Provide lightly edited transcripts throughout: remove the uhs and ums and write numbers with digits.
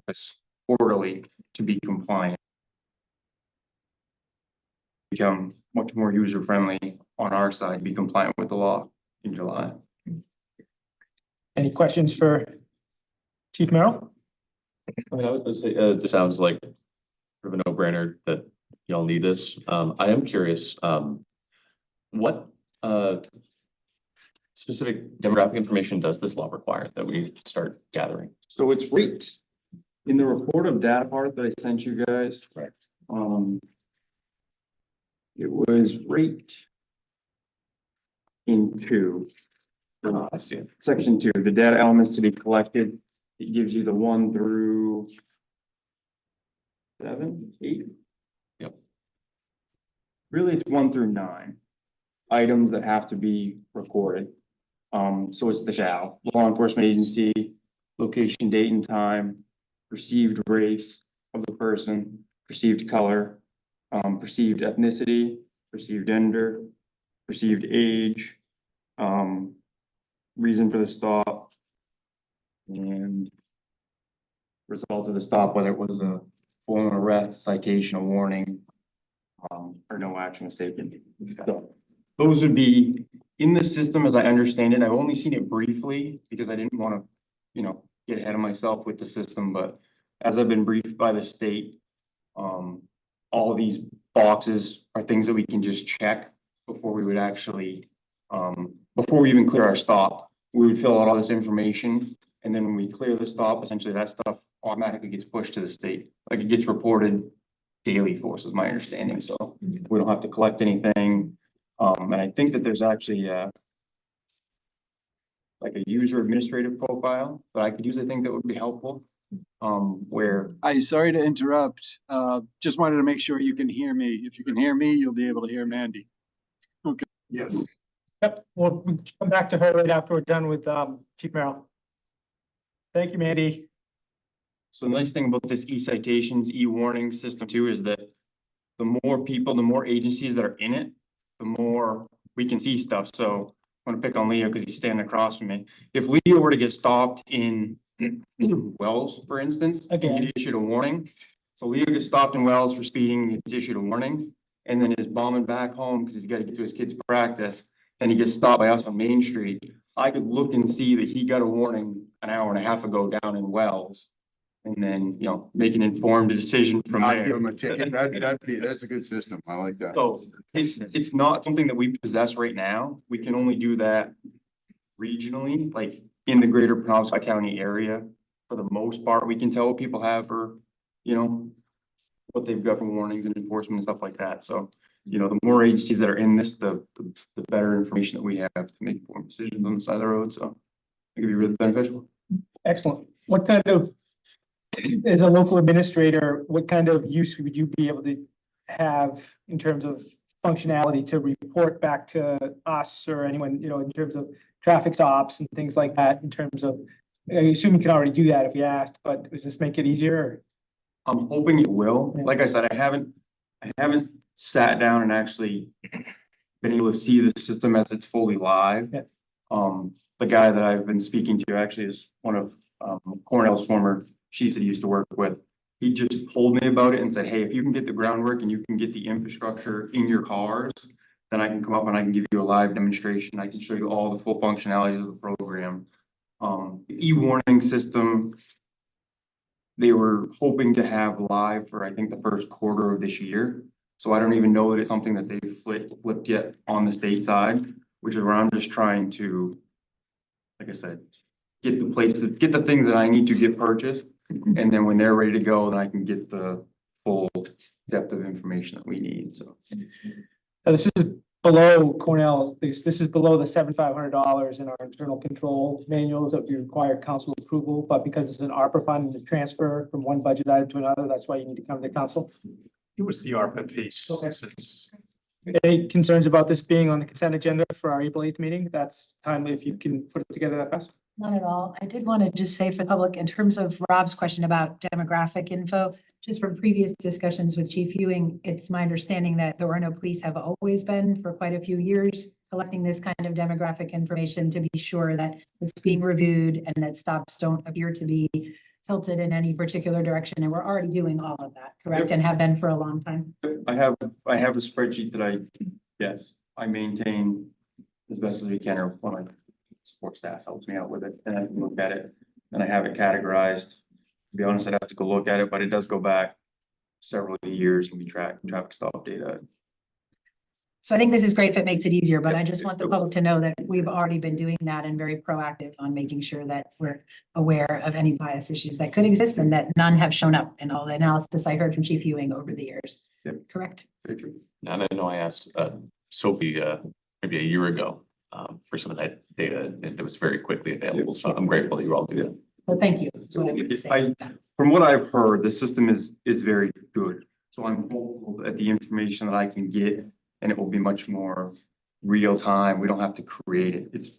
office quarterly to be compliant. Become much more user friendly on our side, be compliant with the law in July. Any questions for Chief Merrill? I mean, I would say this sounds like sort of a no-brainer that y'all need this. I am curious, what specific demographic information does this law require that we start gathering? So it's rates in the report of data part that I sent you guys. Right. It was rate in 2. I see it. Section 2, the data elements to be collected. It gives you the 1 through 7, 8. Yep. Really, it's 1 through 9 items that have to be recorded. So it's the shall, law enforcement agency, location, date and time, perceived race of the person, perceived color, perceived ethnicity, perceived gender, perceived age, reason for the stop, and result of the stop, whether it was a full arrest, citation, a warning, or no action was taken. So those would be in the system as I understand it. I've only seen it briefly because I didn't want to, you know, get ahead of myself with the system, but as I've been briefed by the state, all of these boxes are things that we can just check before we would actually, before we even clear our stop, we would fill out all this information. And then when we clear the stop, essentially that stuff automatically gets pushed to the state. Like it gets reported daily for us, is my understanding. So we don't have to collect anything. And I think that there's actually like a user administrative profile that I could use. I think that would be helpful. Where Sorry to interrupt. Just wanted to make sure you can hear me. If you can hear me, you'll be able to hear Mandy. Okay. Yes. Yep, we'll come back to her right after we're done with Chief Merrill. Thank you, Mandy. So the nice thing about this e-citations, e-warning system too, is that the more people, the more agencies that are in it, the more we can see stuff. So I'm gonna pick on Leo because he's standing across from me. If Leo were to get stopped in Wells, for instance, and Okay. get issued a warning. So Leo gets stopped in Wells for speeding, gets issued a warning, and then is bombing back home because he's got to get to his kid's practice. And he gets stopped by us on Main Street. I could look and see that he got a warning an hour and a half ago down in Wells. And then, you know, make an informed decision from I'd there. give them a ticket. That's a good system. I like that. So it's not something that we possess right now. We can only do that regionally, like in the greater Penobscot County area. For the most part, we can tell what people have for, you know, what they've got for warnings and enforcement and stuff like that. So, you know, the more agencies that are in this, the better information that we have to make informed decisions on the side of the road. So it could be really beneficial. Excellent. What kind of, as a local administrator, what kind of use would you be able to have in terms of functionality to report back to us or anyone, you know, in terms of traffic stops and things like that, in terms of, I assume you can already do that if you asked, but does this make it easier? I'm hoping it will. Yeah. Like I said, I haven't sat down and actually been able to see the system as it's fully live. Yeah. The guy that I've been speaking to actually is one of Cornell's former chiefs that he used to work with. He just told me about it and said, hey, if you can get the groundwork and you can get the infrastructure in your cars, then I can come up and I can give you a live demonstration. I can show you all the full functionalities of the program. The e-warning system, they were hoping to have live for, I think, the first quarter of this year. So I don't even know that it's something that they've flipped yet on the state side, which is where I'm just trying to, like I said, get the things that I need to get purchased. And then when they're ready to go, then I can get the full depth of information that we need. So Now, this is below Cornell, this is below the $7,500 in our internal control manuals that we require council approval, but because it's an ARPA fund to transfer from one budget item to another, that's why you need to come to council. It was the ARPA piece. Okay. It's- Any concerns about this being on the consent agenda for our April 8th meeting? That's timely if you can put it together that fast. Not at all. I did want to just say for the public, in terms of Rob's question about demographic info, just from previous discussions with Chief Ewing, it's my understanding that the Orono police have always been for quite a few years collecting this kind of demographic information to be sure that it's being reviewed and that stops don't appear to be tilted in any particular direction, and we're already doing all of that, correct? And have been for a long time. I have a spreadsheet that I maintain as best as we can, or one of my support staff helps me out with it, and I can look at it, and I have it categorized. To be honest, I'd have to go look at it, but it does go back several years and we track traffic stop data. So I think this is great if it makes it easier, but I just want the public to know that we've already been doing that and very proactive on making sure that we're aware of any bias issues that could exist and that none have shown up in all the analysis I heard from Chief Ewing over the years. Yep. Correct? Very true. And I know I asked Sophie maybe a year ago for some of that data, and it was very quickly available. So I'm grateful that you all do that. Well, thank you. That's what I would say. From what I've heard, the system is very good. So I'm hopeful that the information that I can get, and it will be much more real time. We don't have to create it. It's,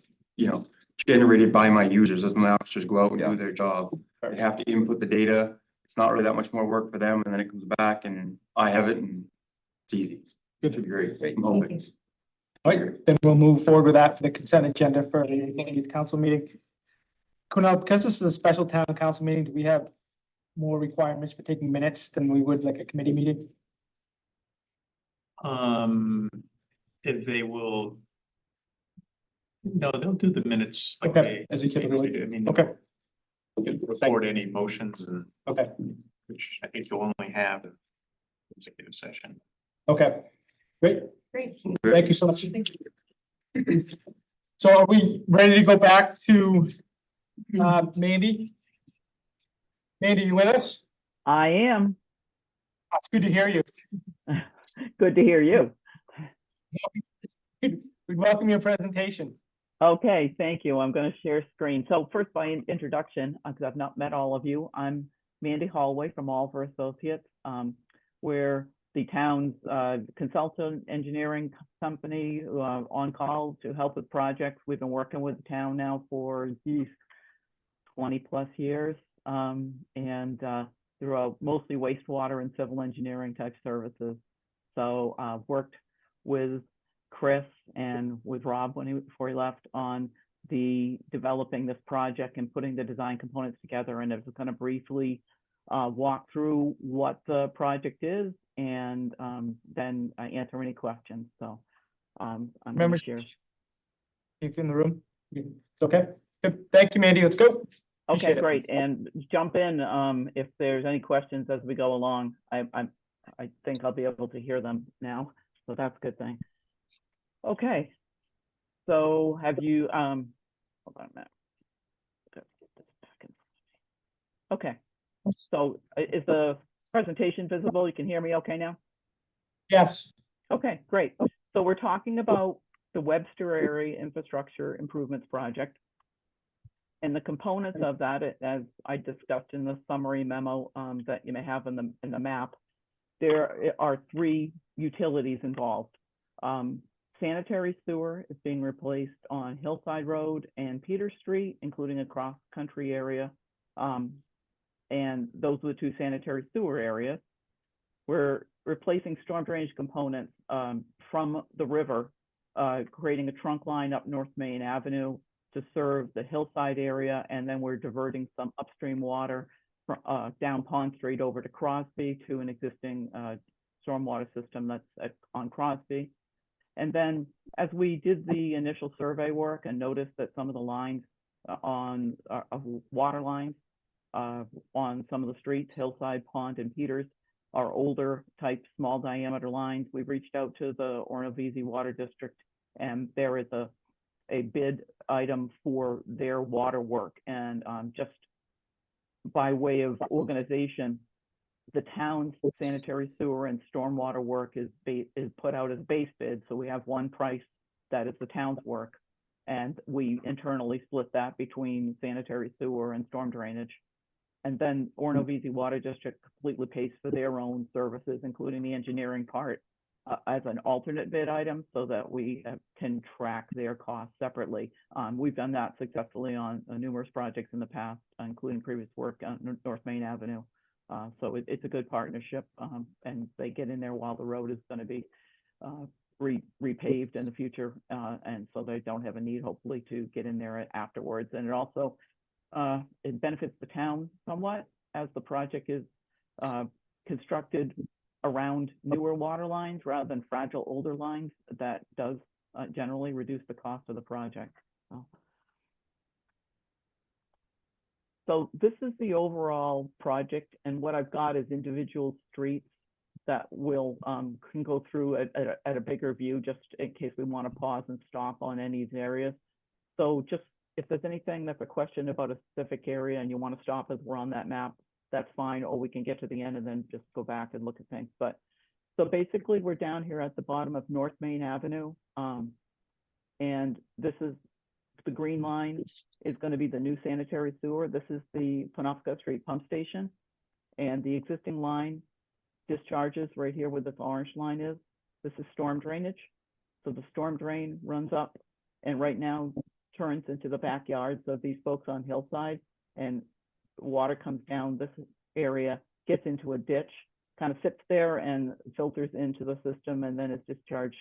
generated by my users as my officers go out and do their job. They have to input the data. It's not really that much more work for them, and then it comes back and I have it and it's easy. It should be great. I'm Thank hoping. you. All right, then we'll move forward with that for the consent agenda for the council meeting. Kunal, because this is a special town council meeting, do we have more requirements for taking minutes than we would like a committee meeting? If they will. No, they'll do the minutes. like Okay, as we typically do. I mean, Okay, record any motions and okay, which I think you'll only have in executive session. okay, great. Great. Thank you so much. Thank you. So are we ready to go back to Mandy? Mandy, you with us? I am. It's good to hear you. Good to hear you. We welcome your presentation. Okay, thank you. I'm going to share screen. So first by introduction, because I've not met all of you, I'm Mandy Hallway from Oliver Associates. We're the town's consultant engineering company on call to help with projects. We've been working with the town now for 20 plus years, and through mostly wastewater and civil engineering type services. So I've worked with Chris and with Rob before he left on the developing this project and putting the design components together. And I was going to briefly walk through what the project is and then answer any questions. So I'm going Remember, to share. Chief in the room? It's okay. Good. Thank you, Mandy. Let's go. Okay, Appreciate it. great. And jump in if there's any questions as we go along. I think I'll be able to hear them now, so that's a good thing. Okay, so have you hold on a minute. Okay, so is the presentation visible? You can hear me okay now? Yes. Okay, great. So we're talking about the Webster Area Infrastructure Improvements Project. And the components of that, as I discussed in the summary memo that you may have in the map, there are 3 utilities involved. Sanitary sewer is being replaced on Hillside Road and Peter Street, including a cross-country area. And those are the 2 sanitary sewer areas. We're replacing storm drainage components from the river, creating a trunk line up North Main Avenue to serve the Hillside area, and then we're diverting some upstream water down Pond Street over to Crosby to an existing stormwater system that's on Crosby. And then as we did the initial survey work and noticed that some of the lines on water lines on some of the streets, Hillside, Pond, and Peters, are older type small diameter lines, we reached out to the Orono Water District, and there is a bid item for their water work. And just by way of organization, the town's sanitary sewer and stormwater work is put out as base bid. So we have one price that is the town's work, and we internally split that between sanitary sewer and storm drainage. And then Orono Water District completely pays for their own services, including the engineering part, as an alternate bid item, so that we can track their costs separately. We've done that successfully on numerous projects in the past, including previous work on North Main Avenue. So it's a good partnership, and they get in there while the road is going to be repaved in the future, and so they don't have a need, hopefully, to get in there afterwards. And it also it benefits the town somewhat as the project is constructed around newer water lines rather than fragile older lines. That does generally reduce the cost of the project. So this is the overall project, and what I've got is individual streets that will can go through at a bigger view, just in case we want to pause and stop on any of these areas. So just if there's anything that's a question about a specific area and you want to stop as we're on that map, that's fine, or we can get to the end and then just go back and look at things. But so basically we're down here at the bottom of North Main Avenue. And this is the green line is going to be the new sanitary sewer. This is the Penobscot Street pump station. And the existing line discharges right here where this orange line is. This is storm drainage. So the storm drain runs up and right now turns into the backyards of these folks on Hillside, and water comes down this area, gets into a ditch, kind of sits there and filters into the system, and then is discharged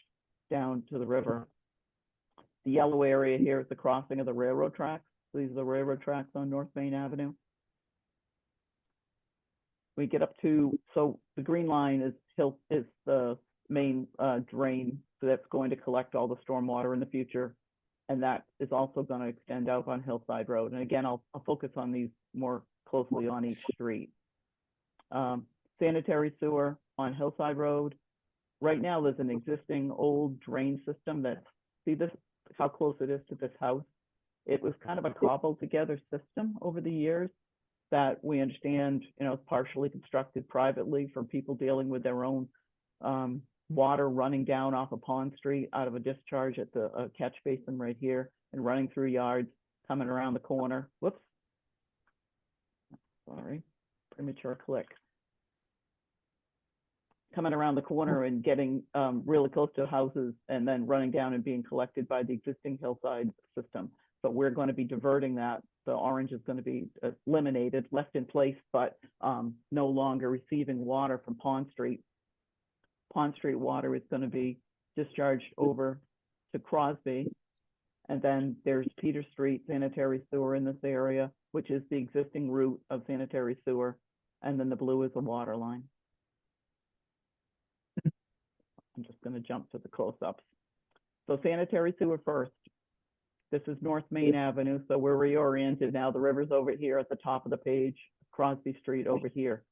down to the river. The yellow area here is the crossing of the railroad tracks. These are the railroad tracks on North Main Avenue. We get up to, so the green line is the main drain, so that's going to collect all the stormwater in the future. And that is also going to extend out on Hillside Road. And again, I'll focus on these more closely on each street. Sanitary sewer on Hillside Road. Right now, there's an existing old drain system that, see this, how close it is to this house. It was kind of a cobbled together system over the years that we understand, you know, partially constructed privately for people dealing with their own water running down off of Pond Street out of a discharge at the catch basin right here and running through yards, coming around the corner. Whoops. Sorry, premature click. Coming around the corner and getting really close to houses and then running down and being collected by the existing Hillside system. But we're going to be diverting that. The orange is going to be eliminated, left in place, but no longer receiving water from Pond Street. Pond Street water is going to be discharged over to Crosby. And then there's Peter Street sanitary sewer in this area, which is the existing route of sanitary sewer. And then the blue is the water line. I'm just going to jump to the close-ups. So sanitary sewer first. This is North Main Avenue, so we're reoriented now. The river's over here at the top of the page, Crosby Street over here.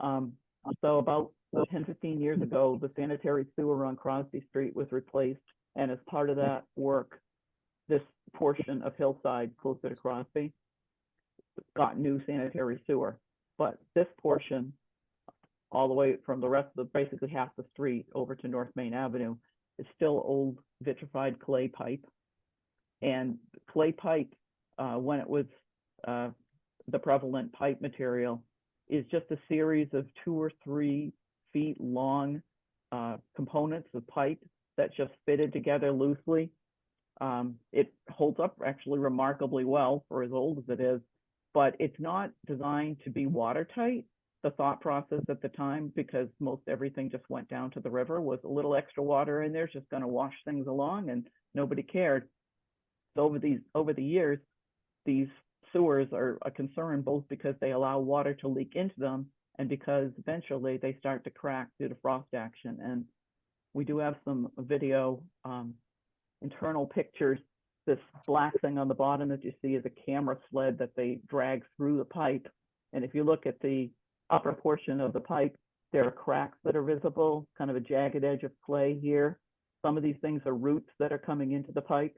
So about 10, 15 years ago, the sanitary sewer on Crosby Street was replaced. And as part of that work, this portion of Hillside closer to Crosby got new sanitary sewer. But this portion, all the way from the rest of the, basically half the street over to North Main Avenue, is still old vitrified clay pipe. And clay pipe, when it was the prevalent pipe material, is just a series of 2 or 3 feet long components of pipe that just fitted together loosely. It holds up actually remarkably well for as old as it is, but it's not designed to be watertight. The thought process at the time, because most everything just went down to the river, was a little extra water in there is just going to wash things along, and nobody cared. So over the years, these sewers are a concern, both because they allow water to leak into them and because eventually they start to crack due to frost action. And we do have some video internal pictures. This black thing on the bottom that you see is a camera sled that they drag through the pipe. And if you look at the upper portion of the pipe, there are cracks that are visible, kind of a jagged edge of clay here. Some of these things are roots that are coming into the pipe.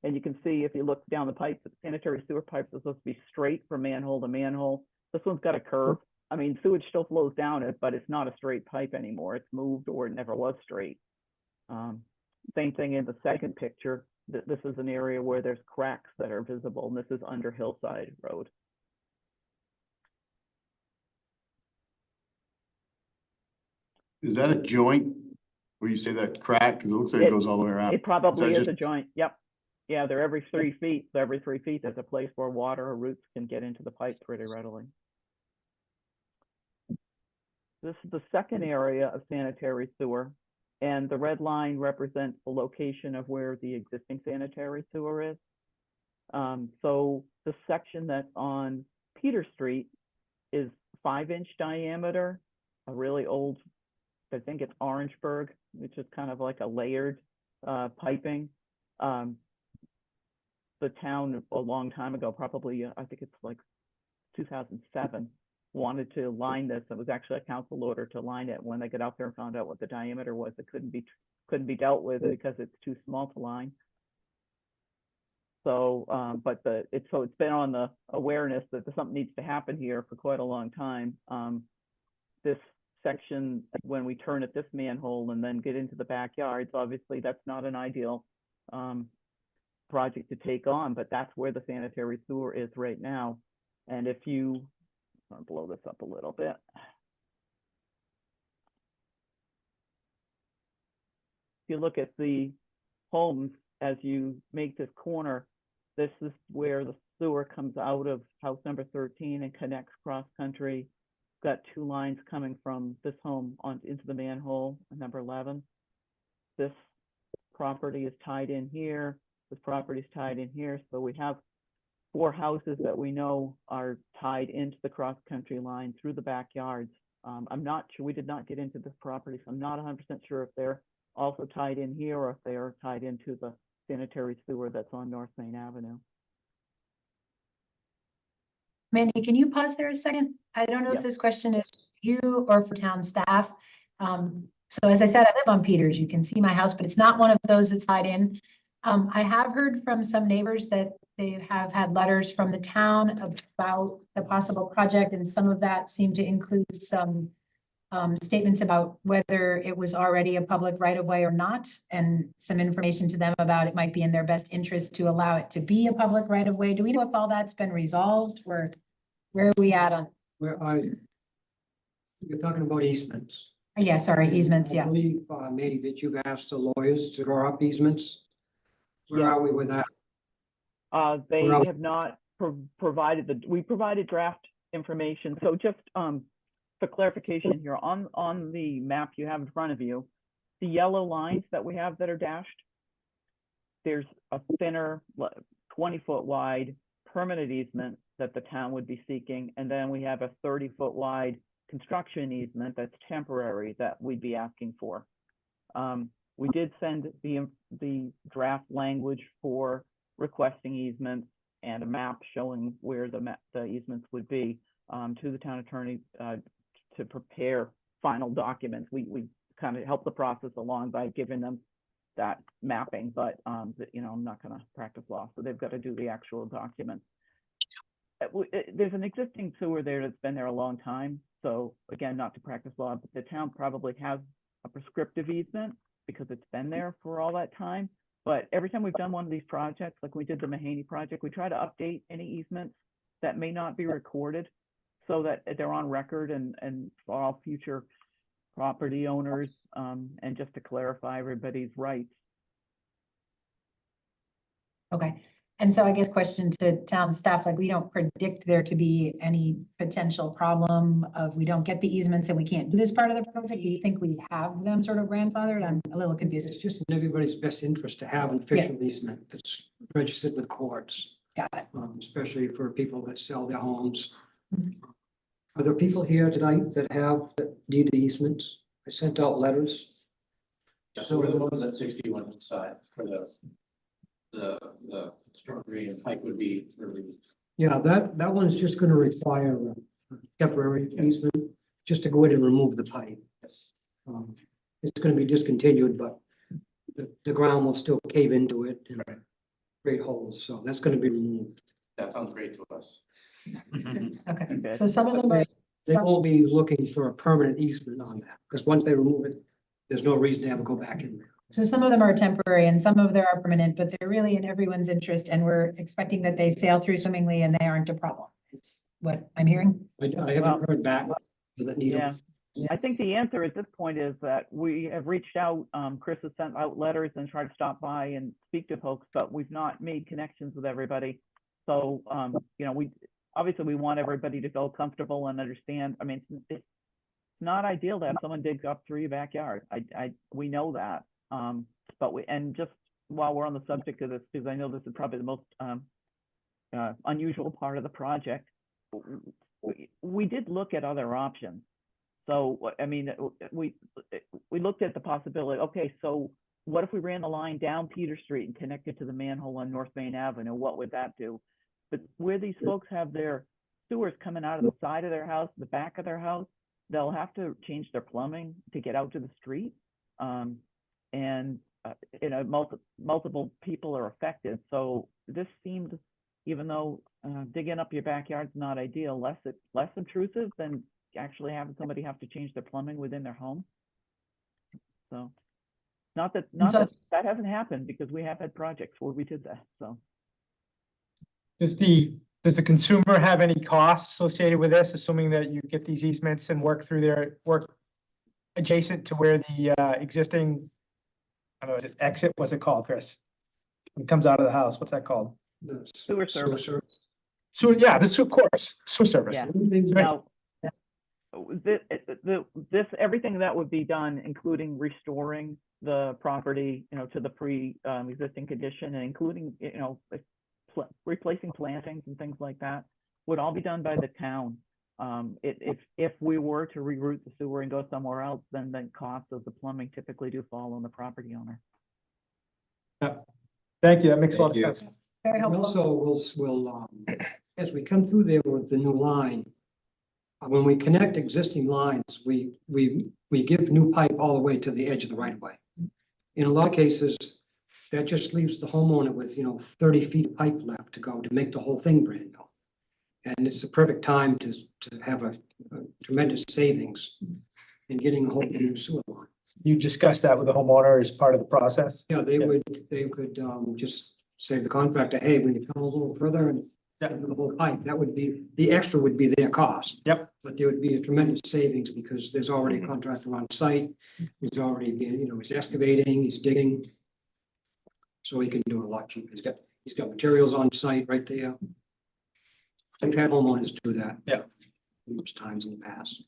And you can see if you look down the pipe, the sanitary sewer pipes are supposed to be straight from manhole to manhole. This one's got a curve. I mean, sewage still flows down it, but it's not a straight pipe anymore. It's moved, or it never was straight. Same thing in the second picture. This is an area where there's cracks that are visible, and this is under Hillside Road. Is that a joint where you say that crack? Because it looks like it goes all the way around. It probably is just a joint. Yep. Yeah, they're every 3 feet. So every 3 feet, there's a place where water or roots can get into the pipe pretty readily. This is the second area of sanitary sewer, and the red line represents the location of where the existing sanitary sewer is. So the section that's on Peter Street is 5-inch diameter, a really old, I think it's Orangeburg, which is kind of like a layered piping. The town a long time ago, probably, I think it's like 2007, wanted to line this. It was actually a council order to line it. When they got out there and found out what the diameter was, it couldn't be dealt with because it's too small to line. So, but it's been on the awareness that something needs to happen here for quite a long time. This section, when we turn at this manhole and then get into the backyards, obviously that's not an ideal project to take on, but that's where the sanitary sewer is right now. And if you, I'll blow this up a little bit. If you look at the homes as you make this corner, this is where the sewer comes out of house number 13 and connects cross country. Got 2 lines coming from this home into the manhole, number 11. This property is tied in here. This property is tied in here. So we have 4 houses that we know are tied into the cross country line through the backyards. I'm not sure, we did not get into this property, so I'm not 100% sure if they're also tied in here or if they are tied into the sanitary sewer that's on North Main Avenue. Mandy, can you pause there a second? I don't know Yeah. if this question is for you or for town staff. So as I said, I live on Peters. You can see my house, but it's not one of those that's tied in. I have heard from some neighbors that they have had letters from the town about the possible project, and some of that seemed to include some statements about whether it was already a public right of way or not, and some information to them about it might be in their best interest to allow it to be a public right of way. Do we know if all that's been resolved, or where are we at on? You're talking about easements. Yeah, sorry, easements, I yeah. believe, maybe that you've asked the lawyers to draw up easements. Where Yeah. are we with that? They Well- have not provided we provided draft information. So just for clarification here, on the map you have in front of you, the yellow lines that we have that are dashed, there's a thinner 20-foot wide permanent easement that the town would be seeking. And then we have a 30-foot wide construction easement that's temporary that we'd be asking for. We did send the draft language for requesting easements and a map showing where the easements would be to the town attorney to prepare final documents. We kind of help the process along by giving them that mapping, but you know, I'm not going to practice law, so they've got to do the actual documents. There's an existing sewer there that's been there a long time. So again, not to practice law, but the town probably has a prescriptive easement because it's been there for all that time. But every time we've done one of these projects, like we did the Mahaney project, we try to update any easements that may not be recorded so that they're on record and for all future property owners, and just to clarify everybody's rights. Okay. And so I guess question to town staff, like we don't predict there to be any potential problem of we don't get the easements and we can't do this part of the project. Do you think we have them sort of grandfathered? I'm a little confused. It's just in everybody's best interest to have an official easement that's registered with courts, Got it. especially for people that sell their homes. Mhm. Are there people here tonight that need the easements? I sent out letters. So we're the ones at 61 side for the storm drain and pipe would be really. Yeah, that one's just gonna require a temporary easement, just to go in and remove the pipe. It's gonna be discontinued, but the ground will still cave into it and create holes, so that's gonna be removed. That sounds great to us. Okay. Okay. So some of them are, They won't be looking for a permanent easement on that, because once they remove it, there's no reason to have it go back in there. so some of them are temporary and some of them are permanent, but they're really in everyone's interest and we're expecting that they sail through swimmingly and they aren't a problem, is what I'm hearing. I haven't heard back. That need Yeah. I think the answer at this point is that we have reached out. Chris has sent out letters and tried to stop by and speak to folks, but we've not made connections with everybody. So, you know, obviously we want everybody to feel comfortable and understand. I mean, it's not ideal to have someone dig up through your backyard. We know that. But just while we're on the subject of this, because I know this is probably the most unusual part of the project. We did look at other options. So, I mean, we looked at the possibility, okay, so what if we ran the line down Peter Street and connected to the manhole on North Main Avenue? What would that do? But where these folks have their sewers coming out of the side of their house, the back of their house, they'll have to change their plumbing to get out to the street. And multiple people are affected. So this seemed, even though digging up your backyard's not ideal, less intrusive than actually having somebody have to change their plumbing within their home. So not that that hasn't happened, because we have had projects where we did that. So Does the consumer have any costs associated with this, assuming that you get these easements and work adjacent to where the existing, I don't know, is it exit? What's it called, Chris? It comes out of the house. What's that called? The Sewer service. Sewer, yeah, of course, sewer service. Yeah. That's right. now, this everything that would be done, including restoring the property, to the pre-existing condition, and including, replacing plantings and things like that, would all be done by the town. If we were to reroute the sewer and go somewhere else, then the cost of the plumbing typically do fall on the property owner. Thank you, that makes a lot of Thank you. sense. Very And helpful. also, we'll, as we come through there with the new line, when we connect existing lines, we give new pipe all the way to the edge of the right of way. In a lot of cases, that just leaves the homeowner with, 30 feet of pipe left to go to make the whole thing brand new. And it's the perfect time to have a tremendous savings in getting a whole new sewer line. You discussed that with the homeowner as part of the process? Yeah, they could just say to the contractor, hey, when you come a little further and the whole pipe, that would be, the extra would be their cost. Yep. But there would be a tremendous savings because there's already a contractor on site. He's already been, he's excavating, he's digging. So he can do it a lot cheaper. He's got materials on site right there. I've had homeowners do that. Yeah. Most times in the past.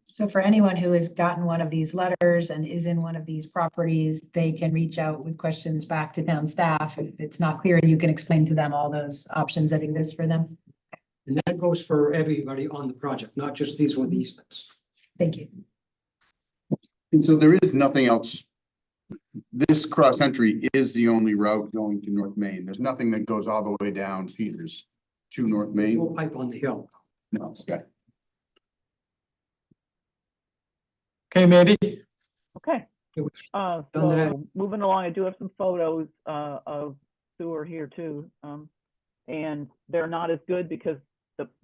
So for anyone who has gotten one of these letters and is in one of these properties, they can reach out with questions back to town staff. If it's not clear, you can explain to them all those options that exist for them. And that goes for everybody on the project, not just these with easements. Thank you. And so there is nothing else. This cross country is the only route going to North Main. There's nothing that goes all the way down Peters to North No Main. pipe on the hill. No, okay. Okay, Mandy? Okay. It was done that. So moving along, I do have some photos of sewer here too. And they're not as good because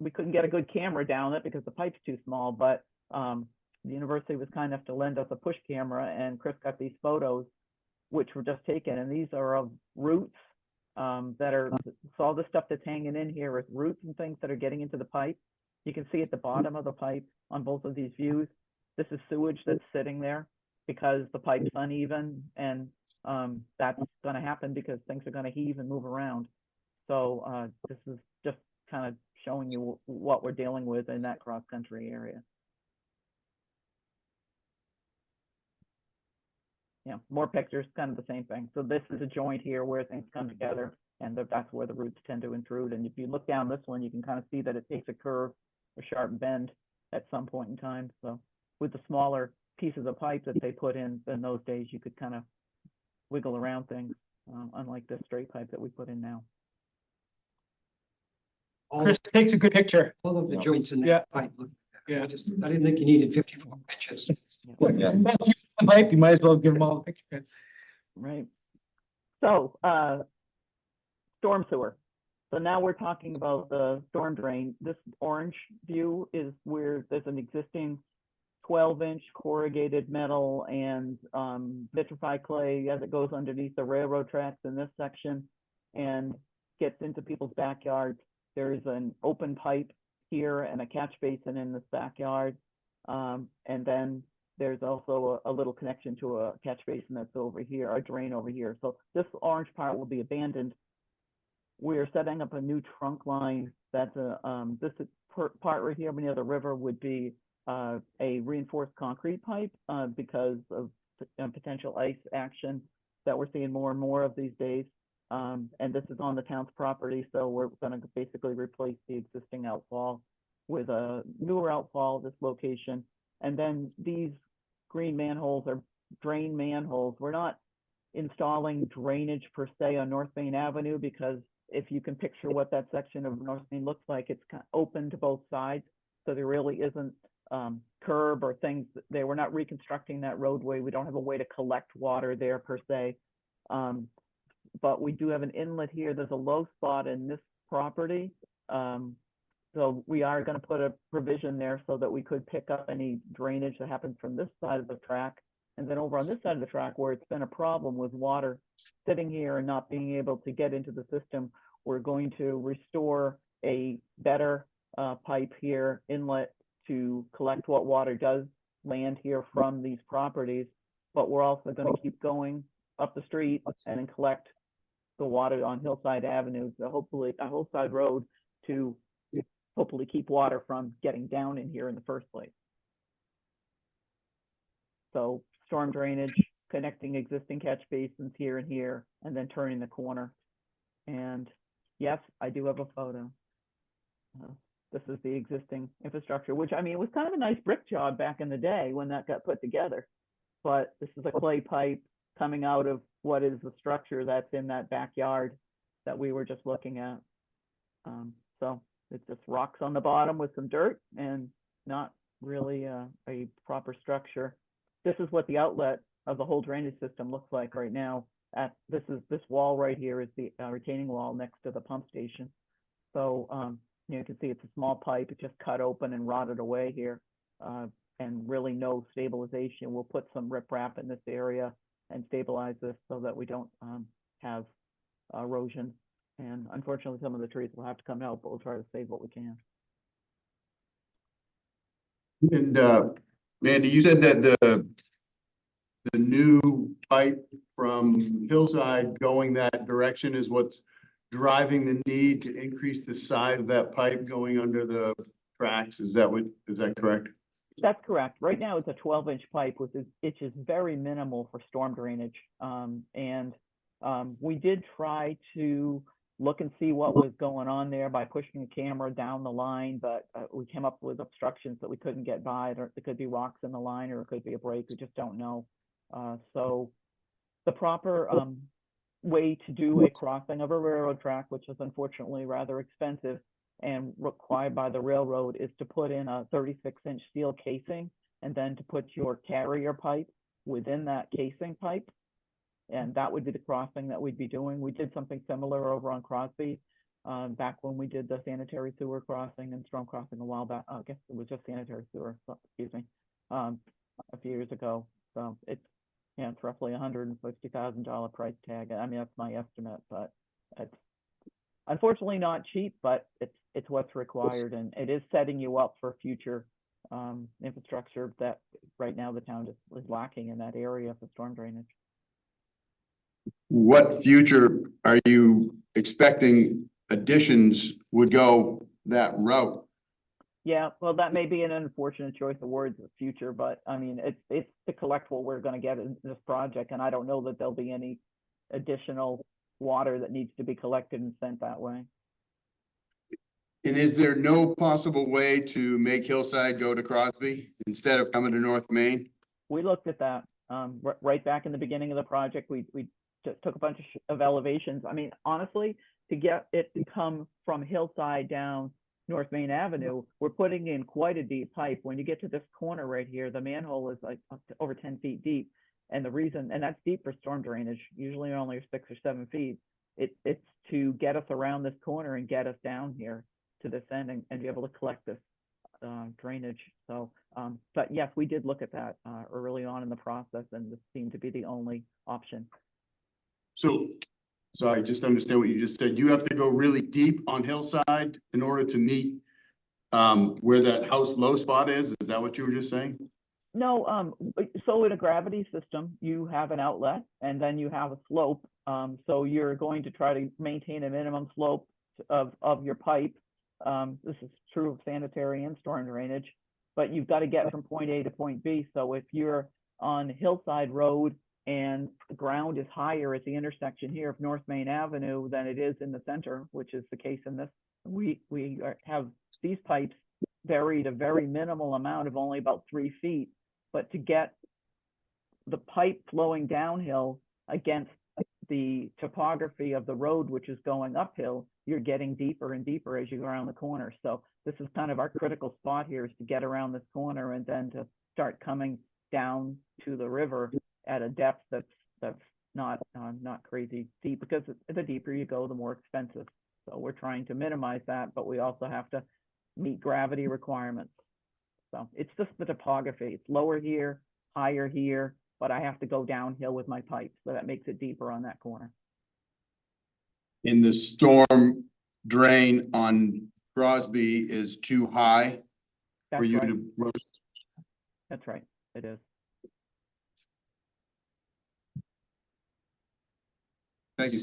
we couldn't get a good camera down it because the pipe's too small, but the university was kind enough to lend us a push camera, and Chris got these photos, which were just taken. And these are of roots that are, so all the stuff that's hanging in here is roots and things that are getting into the pipe. You can see at the bottom of the pipe on both of these views, this is sewage that's sitting there because the pipe's uneven, and that's going to happen because things are going to heave and move around. So this is just kind of showing you what we're dealing with in that cross-country area. Yeah, more pictures, kind of the same thing. So this is a joint here where things come together, and that's where the roots tend to intrude. And if you look down this one, you can kind of see that it takes a curve, a sharp bend at some point in time. So with the smaller pieces of pipe that they put in those days, you could kind of wiggle around things, unlike the straight pipe that we put in now. All, Chris takes a good picture. all of the joints in Yeah. that pipe. Look, Yeah. I didn't think you needed 54 inches. Well, you the pipe, you might as well give them all a picture. Right. So storm sewer. So now we're talking about the storm drain. This orange view is where there's an existing 12-inch corrugated metal and vitrified clay as it goes underneath the railroad tracks in this section and gets into people's backyards. There's an open pipe here and a catch basin in this backyard. And then there's also a little connection to a catch basin that's over here, a drain over here. So this orange part will be abandoned. We're setting up a new trunk line. That's this part right here near the river would be a reinforced concrete pipe because of potential ice action that we're seeing more and more of these days. And this is on the town's property, so we're gonna basically replace the existing outfall with a newer outfall at this location. And then these green manholes are drain manholes. We're not installing drainage per se on North Main Avenue, because if you can picture what that section of North Main looks like, it's kind of open to both sides. So there really isn't curb or things there. We're not reconstructing that roadway. We don't have a way to collect water there per se. But we do have an inlet here. There's a low spot in this property. So we are going to put a provision there so that we could pick up any drainage that happens from this side of the track. And then over on this side of the track, where it's been a problem with water sitting here and not being able to get into the system, we're going to restore a better pipe here, inlet, to collect what water does land here from these properties. But we're also going to keep going up the street and then collect the water on Hillside Avenue, so hopefully a Hillside Road, to hopefully keep water from getting down in here in the first place. So storm drainage, connecting existing catch basins here and here, and then turning the corner. And yes, I do have a photo. This is the existing infrastructure, which, I mean, it was kind of a nice brick job back in the day when that got put together. But this is a clay pipe coming out of what is the structure that's in that backyard that we were just looking at. So it's just rocks on the bottom with some dirt and not really a proper structure. This is what the outlet of the whole drainage system looks like right now. This wall right here is the retaining wall next to the pump station. So you can see it's a small pipe. It just cut open and rotted away here, and really no stabilization. We'll put some riprap in this area and stabilize this so that we don't have erosion. And unfortunately, some of the trees will have to come out, but we'll try to save what we can. And Mandy, you said that the new pipe from Hillside going that direction is what's driving the need to increase the size of that pipe going under the tracks. Is that correct? That's correct. Right now it's a 12-inch pipe, which is very minimal for storm drainage. We did try to look and see what was going on there by pushing the camera down the line, but we came up with obstructions that we couldn't get by. It could be rocks in the line, or it could be a break. We just don't know. So the proper way to do a crossing of a railroad track, which is unfortunately rather expensive and required by the railroad, is to put in a 36-inch steel casing and then to put your carrier pipe within that casing pipe. And that would be the crossing that we'd be doing. We did something similar over on Crosby back when we did the sanitary sewer crossing and storm crossing a while back. I guess it was just sanitary sewer, excuse me, a few years ago. So it's roughly $150,000 price tag. I mean, that's my estimate, but it's unfortunately not cheap, but it's what's required, and it is setting you up for future infrastructure that right now the town is lacking in that area for storm drainage. What future are you expecting additions would go that route? Yeah, well, that may be an unfortunate choice of words, the future, but I mean, it's to collect what we're going to get in this project, and I don't know that there'll be any additional water that needs to be collected and sent that way. And is there no possible way to make Hillside go to Crosby instead of coming to North Main? We looked at that right back in the beginning of the project. We just took a bunch of elevations. I mean, honestly, to get it to come from Hillside down North Main Avenue, we're putting in quite a deep pipe. When you get to this corner right here, the manhole is like up to over 10 feet deep. And the reason, and that's deep for storm drainage, usually only 6 or 7 feet. It's to get us around this corner and get us down here to this end and be able to collect this drainage. So, but yes, we did look at that early on in the process, and this seemed to be the only option. So I just understand what you just said. You have to go really deep on Hillside in order to meet where that house low spot is. Is that what you were just saying? No, so in a gravity system, you have an outlet and then you have a slope. So you're going to try to maintain a minimum slope of your pipe. This is true of sanitary and storm drainage, but you've got to get from point A to point B. So if you're on Hillside Road and the ground is higher at the intersection here of North Main Avenue than it is in the center, which is the case in this. We have these pipes buried a very minimal amount of only about 3 feet, but to get the pipe flowing downhill against the topography of the road, which is going uphill, you're getting deeper and deeper as you go around the corner. So this is kind of our critical spot here, is to get around this corner and then to start coming down to the river at a depth that's not crazy deep, because the deeper you go, the more expensive. So we're trying to minimize that, but we also have to meet gravity requirements. So it's just the topography. It's lower here, higher here, but I have to go downhill with my pipe, so that makes it deeper on that corner. In the storm drain on Crosby is too high That's for you right. to. That's right. It is. Thank you.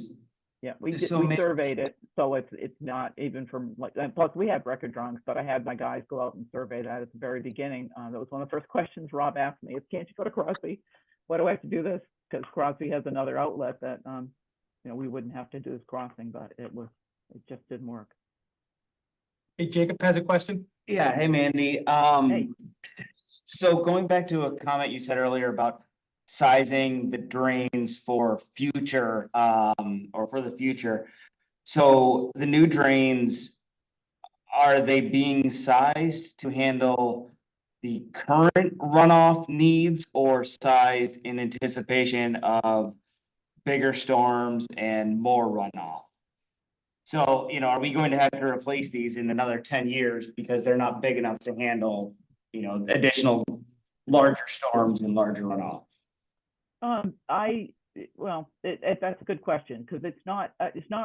Yeah, we So we may- surveyed it, so it's not even from like, and plus we had record drawings, but I had my guys go out and survey that at the very beginning. That was one of the first questions Rob asked me, is can't you go to Crosby? Why do I have to do this? Because Crosby has another outlet that, we wouldn't have to do this crossing, but it just didn't work. Hey, Jacob has a question. Yeah, hey Mandy. Hey. So going back to a comment you said earlier about sizing the drains for future, or for the future. So the new drains, are they being sized to handle the current runoff needs or sized in anticipation of bigger storms and more runoff? So, are we going to have to replace these in another 10 years because they're not big enough to handle, additional larger storms and larger runoff? That's a good question, because it's not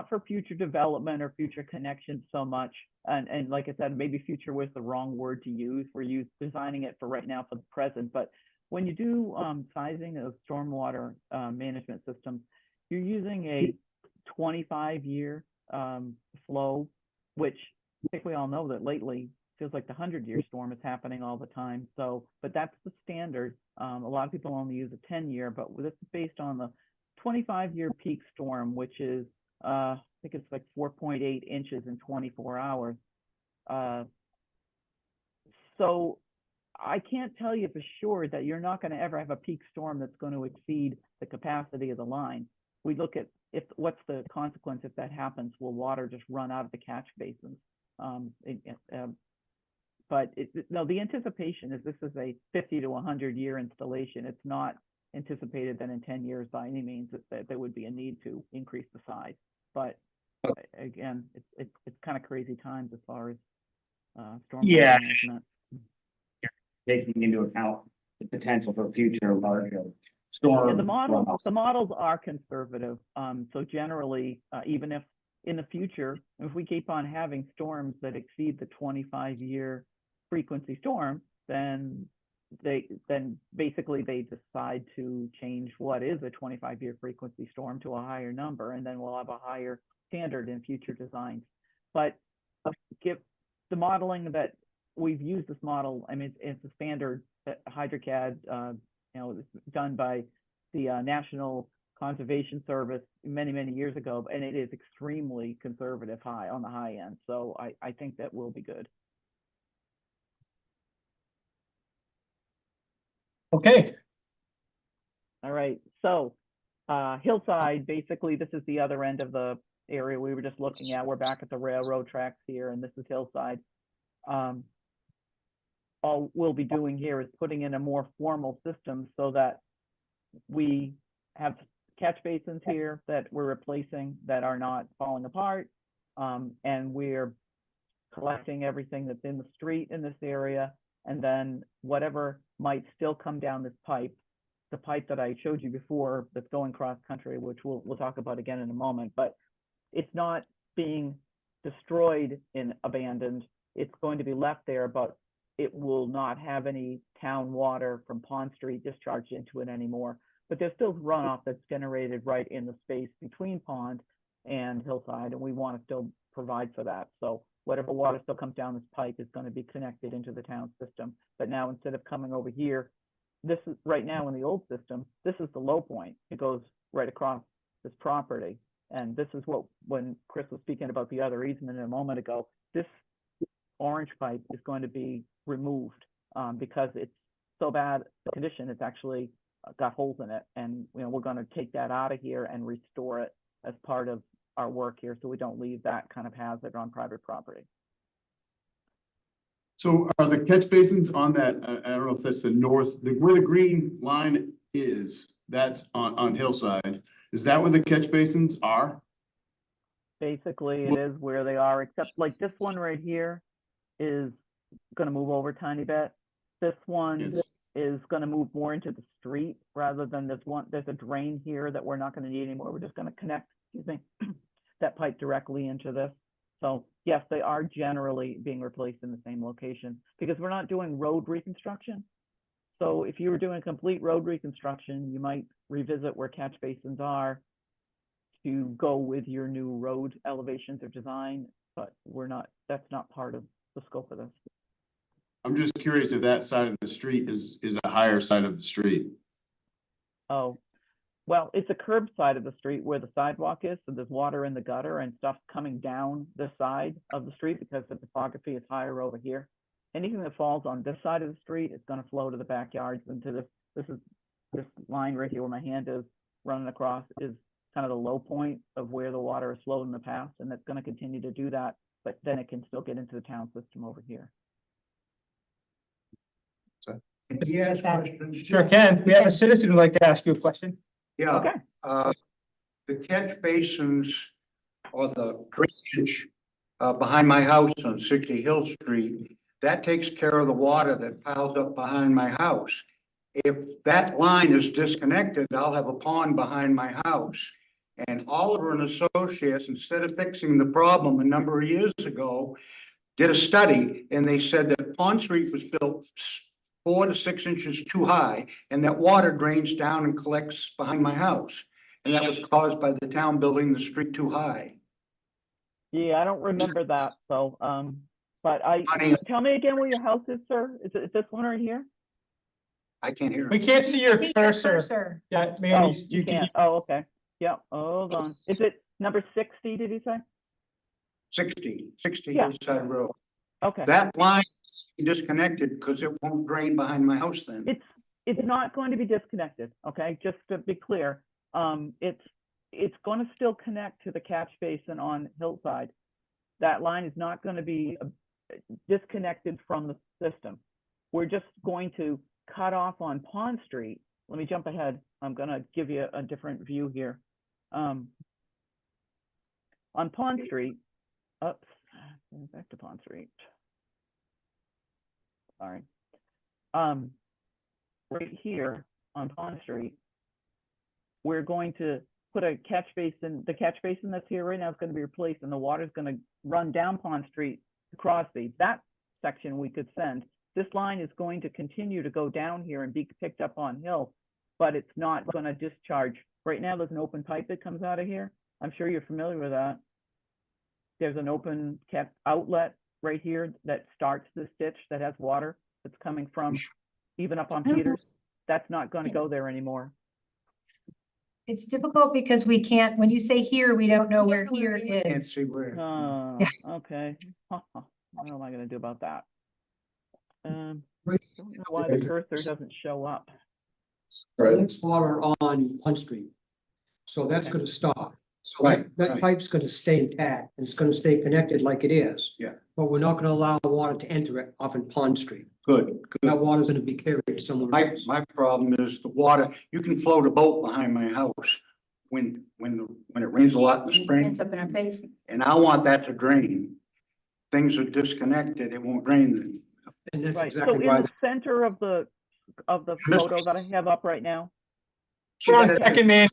for future development or future connections so much. And like I said, maybe future was the wrong word to use. We're designing it for right now for the present. But when you do sizing of stormwater management systems, you're using a 25-year flow, which I think we all know that lately feels like the 100-year storm is happening all the time. So, but that's the standard. A lot of people only use a 10-year, but this is based on the 25-year peak storm, which is, I think it's like 4.8 inches in 24 hours. So I can't tell you for sure that you're not going to ever have a peak storm that's going to exceed the capacity of the line. We look at what's the consequence if that happens. Will water just run out of the catch basins? But the anticipation is this is a 50 to 100-year installation. It's not anticipated that in 10 years by any means that there would be a need to increase the size. But again, it's kind of crazy times as far as stormwater management. Taking into account the potential for future larger storm. Yeah, the models are conservative. So generally, even if in the future, if we keep on having storms that exceed the 25-year frequency storm, then basically they decide to change what is a 25-year frequency storm to a higher number, and then we'll have a higher standard in future designs. But give the modeling that we've used this model, I mean, it's a standard HydroCAD, done by the National Conservation Service many years ago, and it is extremely conservative, on the high end. So I think that will be good. Okay, All right. So Hillside, basically, this is the other end of the area we were just looking at. We're back at the railroad tracks here, and this is Hillside. All we'll be doing here is putting in a more formal system so that we have catch basins here that we're replacing that are not falling apart. And we're collecting everything that's in the street in this area. And then whatever might still come down this pipe, the pipe that I showed you before that's going cross country, which we'll talk about again in a moment, but it's not being destroyed and abandoned. It's going to be left there, but it will not have any town water from Pond Street discharged into it anymore. But there's still runoff that's generated right in the space between Pond and Hillside, and we want to still provide for that. So whatever water still comes down this pipe is going to be connected into the town system. But now instead of coming over here this is right now in the old system, this is the low point. It goes right across this property. And this is what, when Chris was speaking about the other easement a moment ago, this orange pipe is going to be removed because it's so bad a condition, it's actually got holes in it. And, you know, we're going to take that out of here and restore it as part of our work here, so we don't leave that kind of hazard on private property. So are the catch basins on that, I don't know if that's the north, where the green line is, that's on Hillside. Is that where the catch basins are? Basically, it is where they are, except like this one right here is going to move over a tiny bit. This one It's- is going to move more into the street rather than this one. There's a drain here that we're not going to need anymore. We're just going to connect, excuse me, that pipe directly into this. So yes, they are generally being replaced in the same location because we're not doing road reconstruction. So if you were doing complete road reconstruction, you might revisit where catch basins are to go with your new road elevations or design, but we're not, that's not part of the scope of this. I'm just curious if that side of the street is a higher side of the street. Oh, well, it's a curb side of the street where the sidewalk is, so there's water in the gutter and stuff coming down this side of the street because the topography is higher over here. Anything that falls on this side of the street is going to flow to the backyards into this line right here where my hand is running across is kind of the low point of where the water has flowed in the past, and it's going to continue to do that, but then it can still get into the town system over here. Yes, sure can. We have a citizen who'd like to ask you a question. Yeah, Okay. the catch basins or the drainage behind my house on 60 Hill Street, that takes care of the water that piles up behind my house. If that line is disconnected, I'll have a pond behind my house. And Oliver and Associates, instead of fixing the problem a number of years ago, did a study and they said that Pond Street was built 4 to 6 inches too high, and that water drains down and collects behind my house. And that was caused by the town building the street too high. Yeah, I don't remember that, so, but tell me again where your house is, sir? Is it this one right here? I can't hear. We can't see your See your cursor. cursor. Yeah, Oh, Mandy, you can't, oh, okay, yeah, hold on. Is it number 60, did you say? 60 Yeah. Hillside Road. Okay. That line is disconnected because it won't drain behind my house then. It's not going to be disconnected, okay? Just to be clear, it's going to still connect to the catch basin on Hillside. That line is not going to be disconnected from the system. We're just going to cut off on Pond Street. Let me jump ahead. I'm going to give you a different view here. On Pond Street, oops, back to Pond Street. Sorry. Right here on Pond Street, we're going to put a catch basin. The catch basin that's here right now is going to be replaced, and the water is going to run down Pond Street to Crosby. That section we could send. This line is going to continue to go down here and be picked up on Hill, but it's not going to discharge. Right now, there's an open pipe that comes out of here. I'm sure you're familiar with that. There's an open outlet right here that starts this ditch that has water that's coming from even up on Peters. That's not going to go there anymore. It's difficult because we can't, when you say here, we don't know where here Can't is. see where. Yeah. Okay. What am I going to do about that? Don't Right. know why the cursor doesn't show up. That's water on Pond Street. So that's Okay. gonna stop. So Right, that right. pipe's gonna stay intact, and it's gonna stay connected like it is. Yeah. But we're not gonna allow water to enter it off in Pond Street. Good, That good. water's gonna be carried somewhere else. My problem is the water, you can float a boat behind my house when it rains a lot in the spring, Ends up in our face. and I want that to drain. Things are disconnected, it won't drain then. And that's Right. So exactly in why. the center of the photo that I have up right now, Hold on a second, man.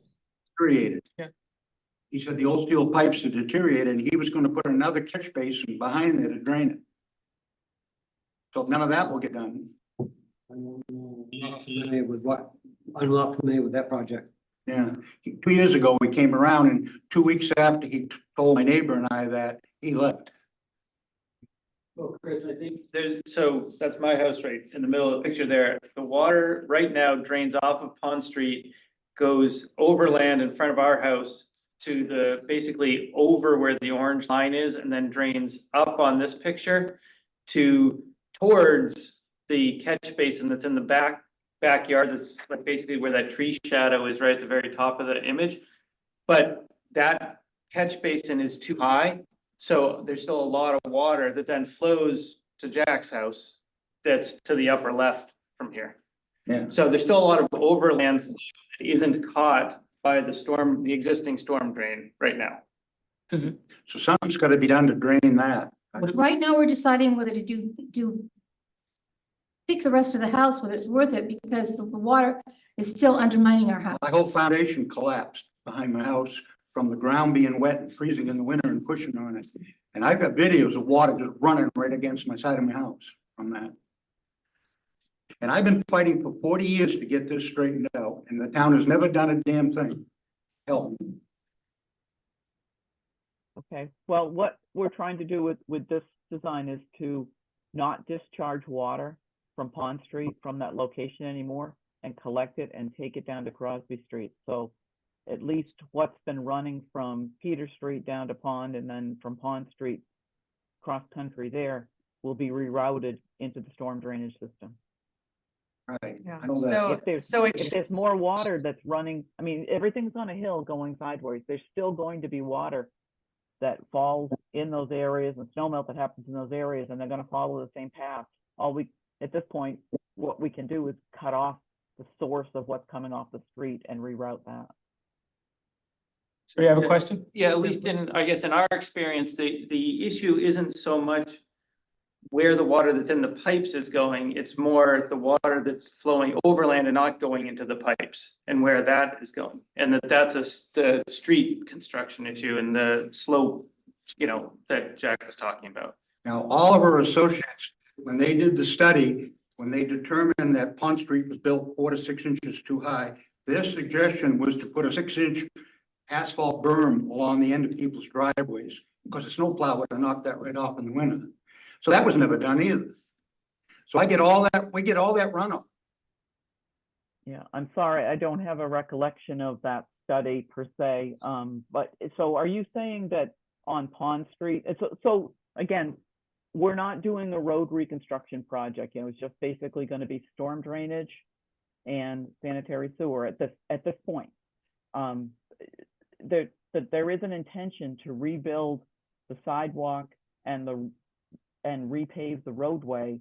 Deteriorated. Yeah. He said the old steel pipes are deteriorated, and he was gonna put another catch basin behind there to drain it. So none of that will get done. I'm not familiar with I'm not familiar with that project. Yeah, 2 years ago, we came around, and 2 weeks after he told my neighbor and I that, he left. Well, Chris, I think There, so that's my house right in the middle of the picture there. The water right now drains off of Pond Street, goes overland in front of our house to the, basically over where the orange line is, and then drains up on this picture to towards the catch basin that's in the backyard. That's like basically where that tree shadow is, right at the very top of the image. But that catch basin is too high, so there's still a lot of water that then flows to Jack's house. That's to the upper left from here. Yeah. So there's still a lot of overland flow that isn't caught by the existing storm drain right now. So something's gotta be done to drain that. Right now, we're deciding whether to fix the rest of the house, whether it's worth it, because the water is still undermining our house. My whole foundation collapsed behind my house from the ground being wet and freezing in the winter and pushing on it. And I've got videos of water just running right against my side of my house from that. And I've been fighting for 40 years to get this straightened out, and the town has never done a damn thing. Help me. Okay, well, what we're trying to do with this design is to not discharge water from Pond Street from that location anymore and collect it and take it down to Crosby Street. So at least what's been running from Peter Street down to Pond and then from Pond Street cross country there will be rerouted into the storm drainage system. Right. Yeah. I know that. If there's more water that's running, I mean, everything's on a hill going sideways. There's still going to be water that falls in those areas and snowmelt that happens in those areas, and they're going to follow the same path. At this point, what we can do is cut off the source of what's coming off the street and reroute that. So you have a question? Yeah, at least I guess in our experience, the issue isn't so much where the water that's in the pipes is going, it's more the water that's flowing overland and not going into the pipes and where that is going. And that's the street construction issue and the slope, that Jack was talking about. Now, all of our associates, when they did the study, when they determined that Pond Street was built 4 to 6 inches too high, their suggestion was to put a 6-inch asphalt berm along the end of people's driveways, because a snowplow would have knocked that right off in the winter. So that was never done either. So we get all that runoff. Yeah, I'm sorry, I don't have a recollection of that study per se. But so are you saying that on Pond Street, so again, we're not doing a road reconstruction project, it's just basically going to be storm drainage and sanitary sewer at this point. There is an intention to rebuild the sidewalk and repave the roadway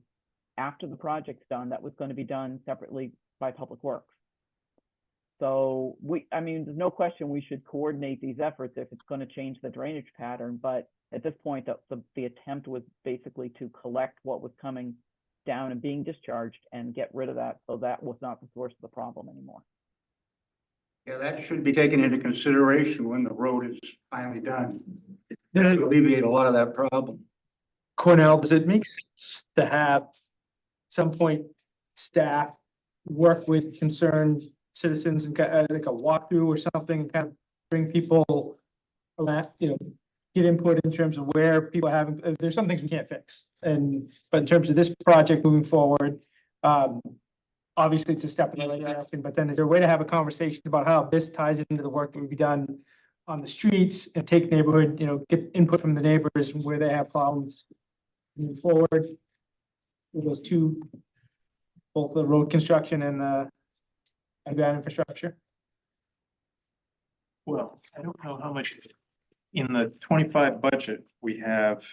after the project's done. That was going to be done separately by Public Works. So there's no question we should coordinate these efforts if it's going to change the drainage pattern. But at this point, the attempt was basically to collect what was coming down and being discharged and get rid of that. So that was not the source of the problem anymore. Yeah, that should be taken into consideration when the road is finally done. It'll alleviate a lot of that problem. Cornell, does it make sense to have at some point staff work with concerned citizens and like a walkthrough or something, kind of bring people around, get input in terms of where people have, there's some things we can't fix. But in terms of this project moving forward, obviously it's a step in the right direction, but then is there a way to have a conversation about how this ties into the work that would be done on the streets and take neighborhood, get input from the neighbors where they have problems move forward with those two, both the road construction and the underground infrastructure? Well, I don't know how much in the 25 budget we have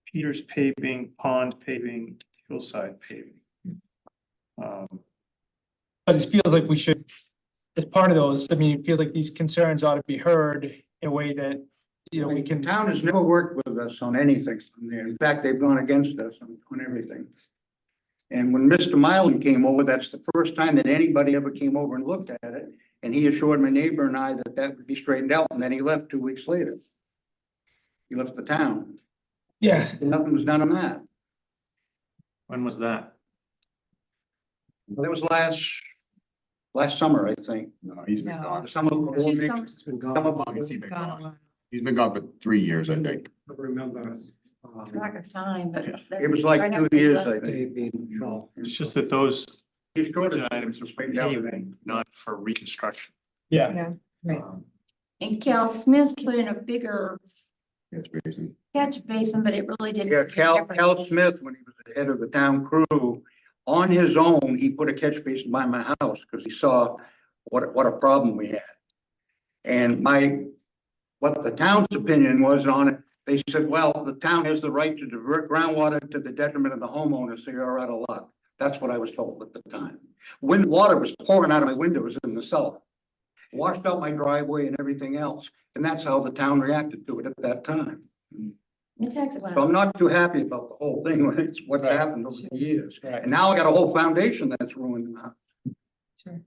Peters paving, Pond paving, Hillside paving. But it feels like we should, as part of those, it feels like these concerns ought to be heard in a way that, we can. The town has never worked with us on anything. In fact, they've gone against us on everything. And when Mr. Mylan came over, that's the first time that anybody ever came over and looked at it. And he assured my neighbor and I that would be straightened out. And then he left 2 weeks later. He left the town. Yeah. Nothing was done on that. When was that? Well, that was last summer, I think. No, he's been No. gone. Two summers. It's been gone. He's been gone. He's been gone for 3 years, I think. I remember Track of time, but. It was like 2 years, I think. It's just that those He's short budget items are for paving, not for reconstruction. Yeah. Yeah, right. And Cal Smith put in a bigger Catch basin. catch basin, but it really didn't. Yeah, make a difference. Cal Smith, when he was the head of the town crew, on his own, he put a catch basin by my house because he saw what a problem we had. And what the town's opinion was on it, they said, well, the town has the right to divert groundwater to the detriment of the homeowner, so you're out of luck. That's what I was told at the time. When the water was pouring out of my windows in the cellar, washed out my driveway and everything else. And that's how the town reacted to it at that time. The taxes went So I'm up. not too happy about the whole thing, it's what's Right. happened over the years. Right. And now I got a whole foundation that's ruined now. Sure.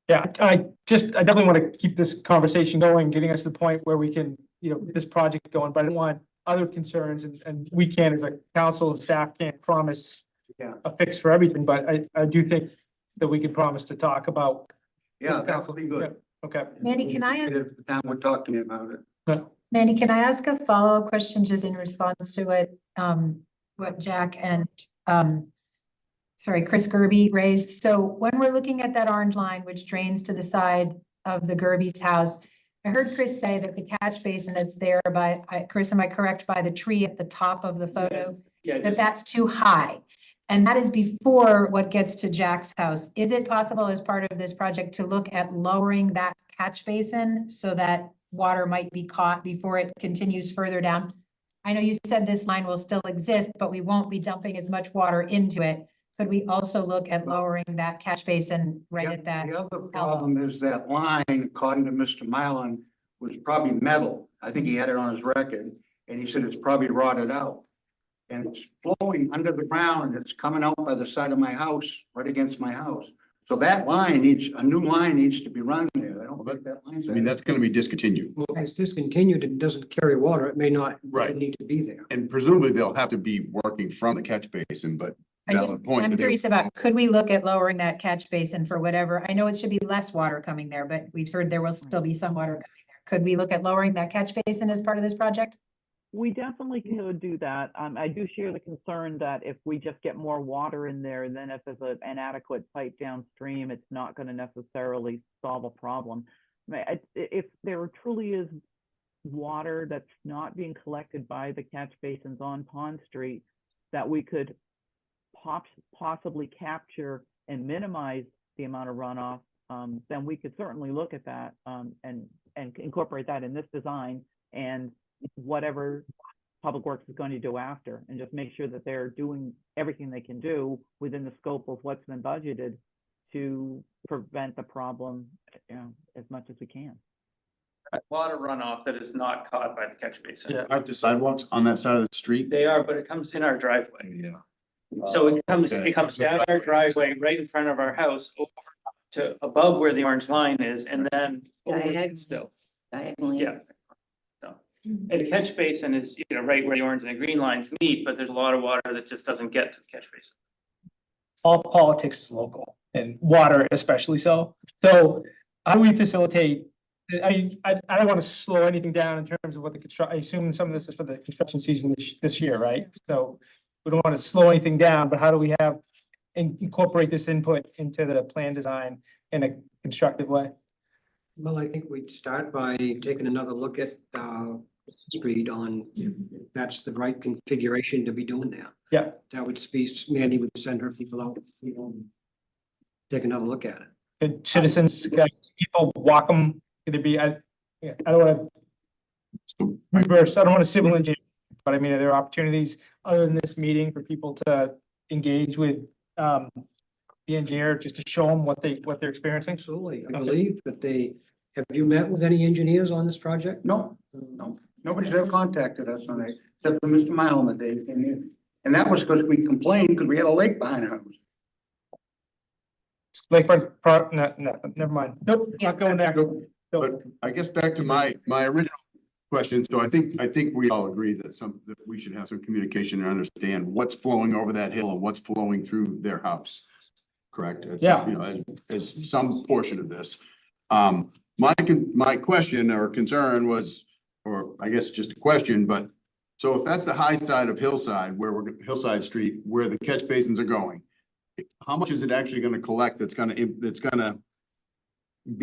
Yeah, I definitely want to keep this conversation going, getting us to the point where we can, get this project going, but I don't want other concerns and we can, as a council and staff, can't promise Yeah. a fix for everything, but I do think that we can promise to talk about. Yeah, with that council. would be good. Yeah, okay. Mandy, can I, If the town would talk to me about it. Mandy, can I ask a follow-up question just in response to what Jack and, Chris Gerby raised? So when we're looking at that orange line, which drains to the side of the Gerby's house, I heard Chris say that the catch basin that's there Chris, am I correct, by the tree at the top of the photo? Yeah, That's too high. And that is before what gets to Jack's house. Is it possible as part of this project to look at lowering that catch basin so that water might be caught before it continues further down? I know you said this line will still exist, but we won't be dumping as much water into it. Could we also look at lowering that catch basin right at that? The other problem is that line, according to Mr. Mylon, was probably metal. I think he had it on his record, and he said it's probably rotted out. And it's flowing under the ground, and it's coming out by the side of my house, right against my house. So that a new line needs to be run there. I don't think that line's. I mean, that's gonna be discontinued. Well, if it's discontinued and doesn't carry water, it may not Right. need to be there. And presumably they'll have to be working from the catch basin, but valid point. I'm but they- curious about, could we look at lowering that catch basin for whatever? I know it should be less water coming there, but we've heard there will still be some water coming there. Could we look at lowering that catch basin as part of this project? We definitely could do that. I do share the concern that if we just get more water in there, then if there's an inadequate pipe downstream, it's not going to necessarily solve a problem. If there truly is water that's not being collected by the catch basins on Pond Street, that we could possibly capture and minimize the amount of runoff, then we could certainly look at that and incorporate that in this design and whatever Public Works is going to do after, and just make sure that they're doing everything they can do within the scope of what's been budgeted to prevent the problem, as much as we can. water runoff that is not caught by the catch basin. Yeah. Aren't the sidewalks on that side of the street? They are, but it comes in our driveway. Yeah. So it comes Okay. down our driveway, right in front of our house, over to above where the orange line is, and then over still, Diagonally. yeah. So, and the catch basin is, right where the orange and the green lines meet, but there's a lot of water that just doesn't get to the catch basin. All politics is local and water especially so. So how do we facilitate? I don't want to slow anything down in terms of what I assume some of this is for the construction season this year, right? So we don't want to slow anything down, but how do we incorporate this input into the plan design in a constructive way? Well, I think we'd start by taking another look at street on if that's the right configuration to be doing there. Yeah. That would be, Mandy would send her people out, take another look at it. Could citizens, people walk them, could it be, I don't want to reverse, I don't want to civil engineer, but I mean, are there opportunities other than this meeting for people to engage with the engineer just to show them what they're experiencing? Absolutely. I Okay. believe that have you met with any engineers on this project? No, nobody's ever contacted us on it, except for Mr. Mile the day he came in. And that was because we complained because we had a lake behind our house. Lakefront, no, never mind. Nope, not going there. But I guess back to my original question. So I think we all agree that we should have some communication and understand what's flowing over that hill and what's flowing through their house. Correct? It's, Yeah. As some portion of this. My question or concern was, or I guess just a question, but So if that's the high side of Hillside, Hillside Street, where the catch basins are going, how much is it actually gonna collect that's gonna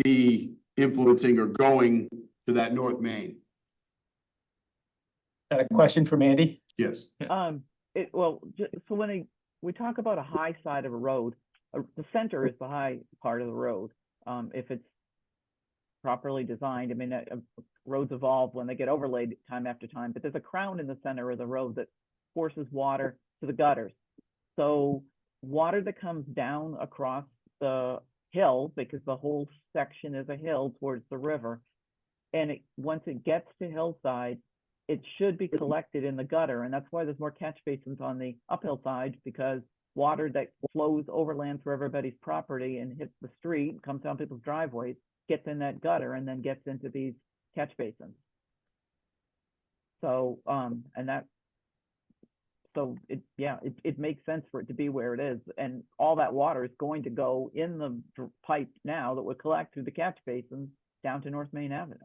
be influencing or going to that North Main? Got a question for Mandy? Yes. So when we talk about a high side of a road, the center is the high part of the road. If it's properly designed, I mean, roads evolve when they get overlaid time after time, but there's a crown in the center of the road that forces water to the gutters. So water that comes down across the hill, because the whole section is a hill towards the river, and once it gets to Hillside, it should be collected in the gutter, and that's why there's more catch basins on the uphill side, because water that flows overland through everybody's property and hits the street, comes down people's driveways, gets in that gutter and then gets into these catch basins. So, it makes sense for it to be where it is, and all that water is going to go in the pipe now that would collect through the catch basins down to North Main Avenue.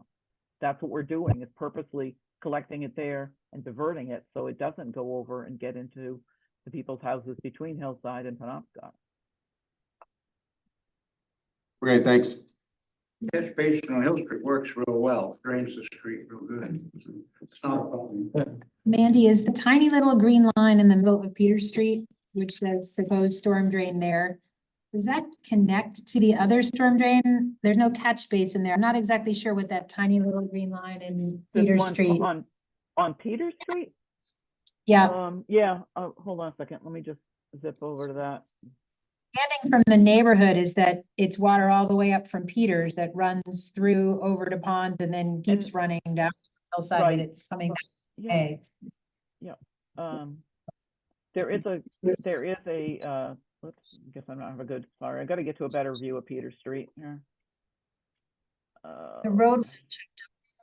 That's what we're doing, is purposely collecting it there and diverting it so it doesn't go over and get into the people's houses between Hillside and Penobscot. Okay, thanks. Catch basin on Hill Street works real well, drains the street real good. It's not a problem. Mandy, is the tiny little green line in the middle of Peter Street, which says proposed storm drain there, does that connect to the other storm drain? There's no catch basin there. I'm not exactly sure what that tiny little green line in Peter Street. On Peter Street? Yeah. Hold on a second. Let me just zip over to that. Standing from the neighborhood is that it's water all the way up from Peters that runs through over to Pond and then keeps running down to the hillside, Right. that it's coming back. Yeah. There is a let's, I guess I'm not have a good, sorry, I got to get to a better view of Peter Street here. The road,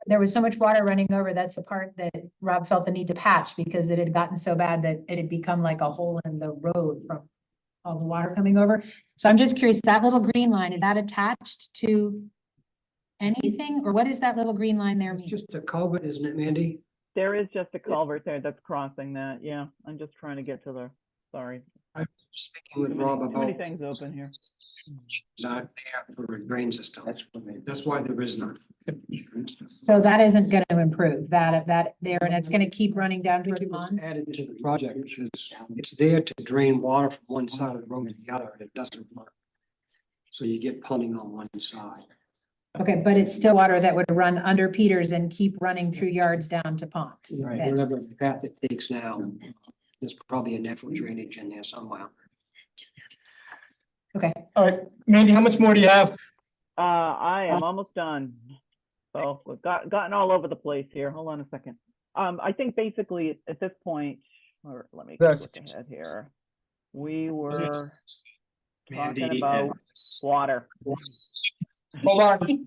there was so much water running over. That's the part that Rob felt the need to patch, because it had gotten so bad that it had become like a hole in the road from all the water coming over. So I'm just curious, that little green line, is that attached to anything, or what is that little green line there It's mean? just a culvert, isn't it, Mandy? There is just a culvert there that's crossing that. Yeah, I'm just trying to get to the, sorry. I was speaking with Rob Too many about. things open here. Not there for a drain system. That's why there is none. So that isn't going to improve that there, and it's going to keep running down to the pond. Added to the project, because it's there to drain water from one side of the road to the other, and it doesn't work. So you get ponding on one side. Okay, but it's still water that would run under Peters and keep running through yards down to pond. Right, Okay. whatever path it takes now, there's probably a natural drainage in there somewhere. Okay. All right, Mandy, how much more do you have? I am almost done. So we've gotten all over the place here. Hold on a second. I think basically at this point, or let me look ahead here. We were talking about water. Hold on.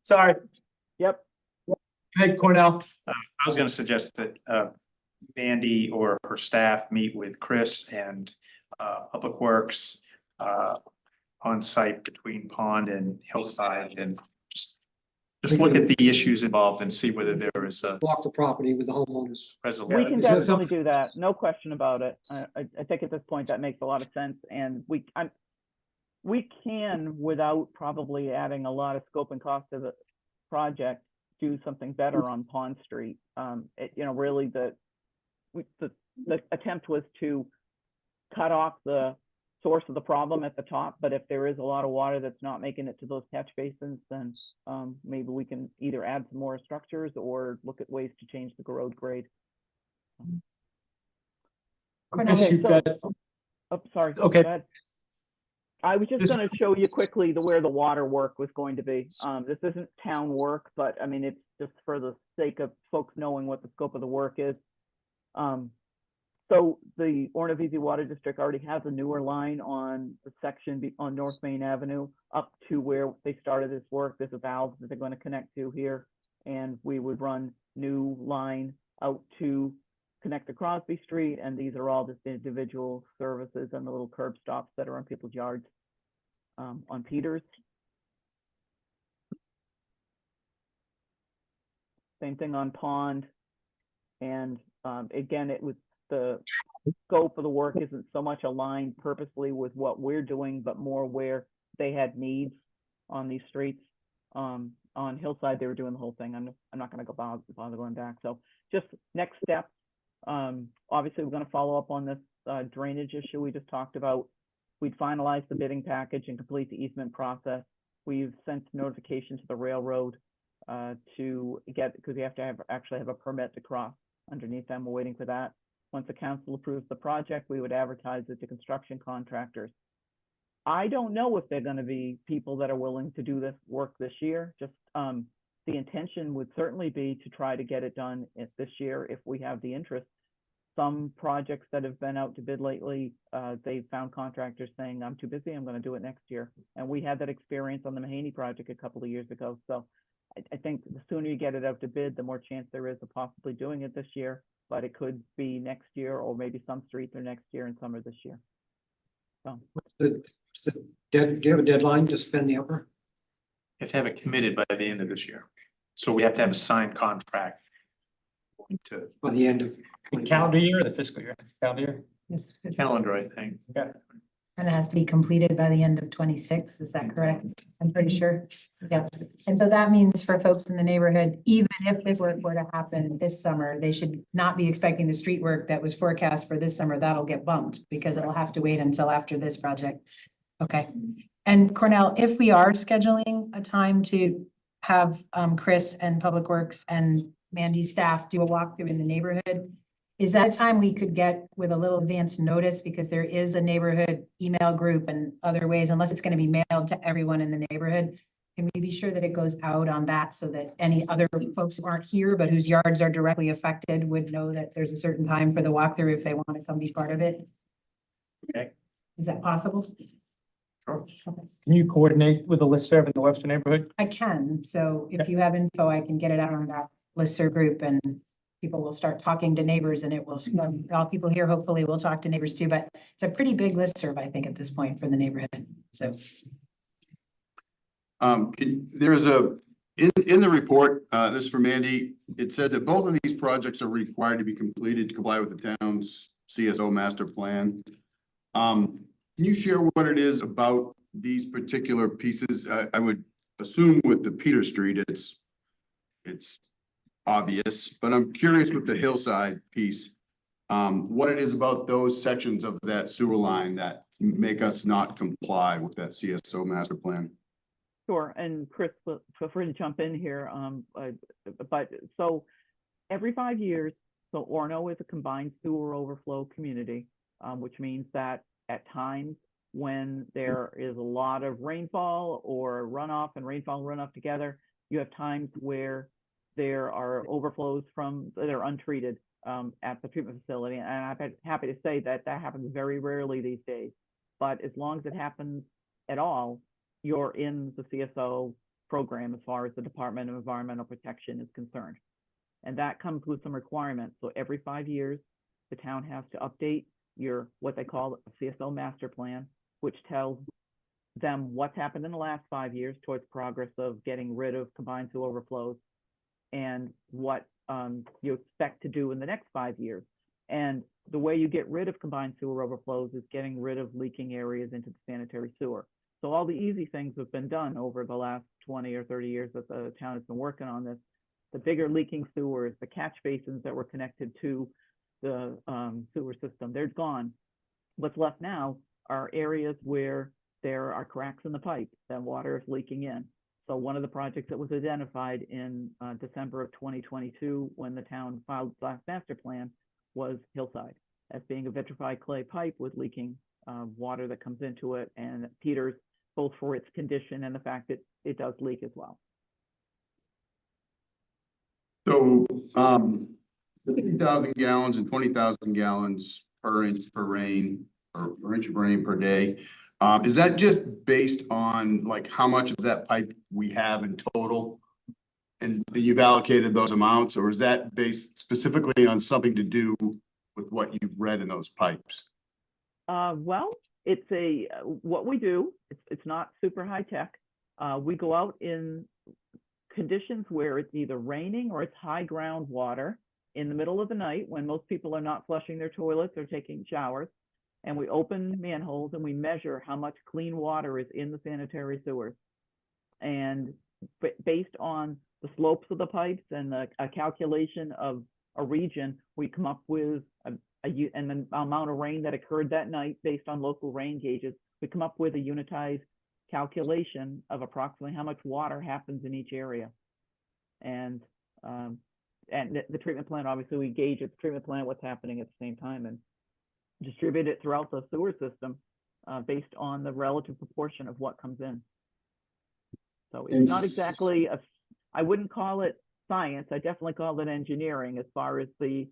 Sorry. Yep. Hey, Cornell. I was gonna suggest that Mandy or her staff meet with Chris and Public Works on site between Pond and Hillside, and just look at the issues involved and see whether there is a Walk the property with the homeowners. resolution. We can Is there definitely something- do that. No question about it. I think at this point that makes a lot of sense, and we can, without probably adding a lot of scope and cost to the project, do something better on Pond Street. Really the attempt was to cut off the source of the problem at the top, but if there is a lot of water that's not making it to those catch basins, then maybe we can either add some more structures or look at ways to change the road grade. Okay, Oh, sorry. Okay. Go ahead. I was just going to show you quickly where the water work was going to be. This isn't town work, but I mean, it's just for the sake of folks knowing what the scope of the work is. So the Orono Water District already has a newer line on the section on North Main Avenue up to where they started this work. There's a valve that they're going to connect to here, and we would run new line out to connect to Crosby Street, and these are all just individual services and the little curb stops that are on people's yards on Peters. Same thing on Pond, and Again, it was the scope of the work isn't so much aligned purposely with what we're doing, but more where they had needs on these streets. On Hillside, they were doing the whole thing. I'm not going to go bother going back. So just next step. Obviously, we're going to follow up on this drainage issue we just talked about. We'd finalize the bidding package and complete the easement process. We've sent notification to the railroad to get, because you have to actually have a permit to cross underneath them. We're waiting for that. Once the council approves the project, we would advertise it to construction contractors. I don't know if they're going to be people that are willing to do this work this year. Just the intention would certainly be to try to get it done this year if we have the interest. Some projects that have been out to bid lately, they found contractors saying, I'm too busy, I'm going to do it next year. And we had that experience on the Mahaney project a couple of years ago. So I think the sooner you get it out to bid, the more chance there is of possibly doing it this year. But it could be next year, or maybe some streets are next year and some are this year. So. Do you have a deadline to spend the upper? You have to have it committed by the end of this year. So we have to have a signed contract to By the end of The calendar year or the fiscal year? Calendar year? This is- calendar, I think. And it has to be completed by the end of 26, is that correct? I'm pretty sure. Yeah. And so that means for folks in the neighborhood, even if this work were to happen this summer, they should not be expecting the street work that was forecast for this summer. That'll get bumped because it'll have to wait until after this project. Okay. And Cornell, if we are scheduling a time to have Chris and Public Works and Mandy's staff do a walkthrough in the neighborhood, is that a time we could get with a little advance notice, because there is a neighborhood email group and other ways, unless it's going to be mailed to everyone in the neighborhood? Can we be sure that it goes out on that so that any other folks who aren't here but whose yards are directly affected would know that there's a certain time for the walkthrough if they want to come be part of it? Okay. Is that possible? Sure. Okay. Can you coordinate with the listserv in the Webster neighborhood? I can. So if you have info, I can get it out on that listserv group, and people will start talking to neighbors, and it will, all people here hopefully will talk to neighbors too, but it's a pretty big listserv, I think, at this point for the neighborhood. So. There is in the report, this is for Mandy, it says that both of these projects are required to be completed to comply with the town's CSO master plan. Can you share what it is about these particular pieces? I would assume with the Peter Street, it's obvious, but I'm curious with the Hillside piece, what it is about those sections of that sewer line that make us not comply with that CSO master plan. Sure, and Chris, feel free to jump in here. But so every 5 years, so Orono is a combined sewer overflow community, which means that at times when there is a lot of rainfall or runoff, and rainfall and runoff together, you have times where there are overflows that are untreated at the treatment facility. And I'm happy to say that happens very rarely these days. But as long as it happens at all, you're in the CSO program as far as the Department of Environmental Protection is concerned. And that comes with some requirements. So every 5 years, the town has to update what they call a CSO master plan, which tells them what's happened in the last 5 years towards progress of getting rid of combined sewer overflows, and what you expect to do in the next 5 years. And the way you get rid of combined sewer overflows is getting rid of leaking areas into the sanitary sewer. So all the easy things have been done over the last 20 or 30 years that the town has been working on this. The bigger leaking sewers, the catch basins that were connected to the sewer system, they're gone. What's left now are areas where there are cracks in the pipe that water is leaking in. So one of the projects that was identified in December of 2022, when the town filed its last master plan, was Hillside, as being a vitrified clay pipe with leaking water that comes into it, and Peters, both for its condition and the fact that it does leak as well. So 50,000 gallons and 20,000 gallons per inch per rain, or per inch of rain per day. Is that just based on like how much of that pipe we have in total? And you've allocated those amounts, or is that based specifically on something to do with what you've read in those pipes? Well, it's what we do, it's not super high tech. We go out in conditions where it's either raining or it's high groundwater, in the middle of the night when most people are not flushing their toilets or taking showers. And we open manholes and we measure how much clean water is in the sanitary sewers. And based on the slopes of the pipes and a calculation of a region, we come up with and the amount of rain that occurred that night based on local rain gauges. We come up with a unitized calculation of approximately how much water happens in each area. And the treatment plant, obviously we gauge at the treatment plant what's happening at the same time and distribute it throughout the sewer system based on the relative proportion of what comes in. So it's not exactly I wouldn't call it science. I definitely call it engineering as far as the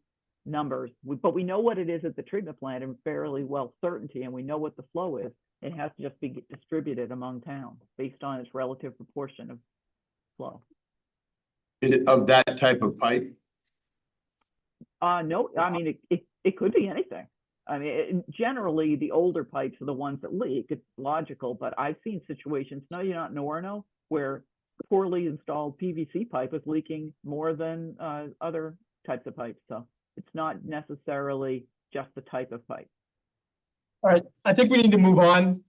numbers. But we know what it is at the treatment plant in fairly well certainty, and we know what the flow is. It has to just be distributed among towns based on its relative proportion of flow. Is it of that type of pipe? No, I mean, it could be anything. I mean, generally the older pipes are the ones that leak. It's logical, but I've seen situations, no, you're not in Orono, where poorly installed PVC pipe is leaking more than other types of pipes. So it's not necessarily just the type of pipe. All right, I think we need to move on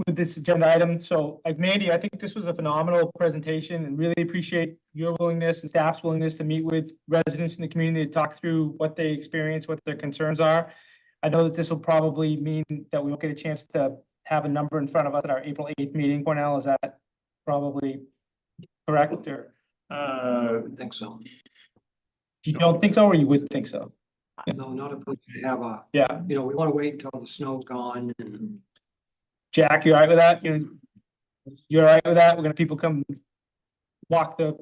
with this agenda item. So like Mandy, I think this was a phenomenal presentation and really appreciate your willingness and staff's willingness to meet with residents in the community to talk through what they experience, what their concerns are. I know that this will probably mean that we won't get a chance to have a number in front of us at our April 8th meeting. Cornell, is that probably correct or? I think so. You don't think so, or you would think so? No, not if we have Yeah. we want to wait until the snow's gone and. Jack, you all right with that? You're all right with that? We're gonna people come walk the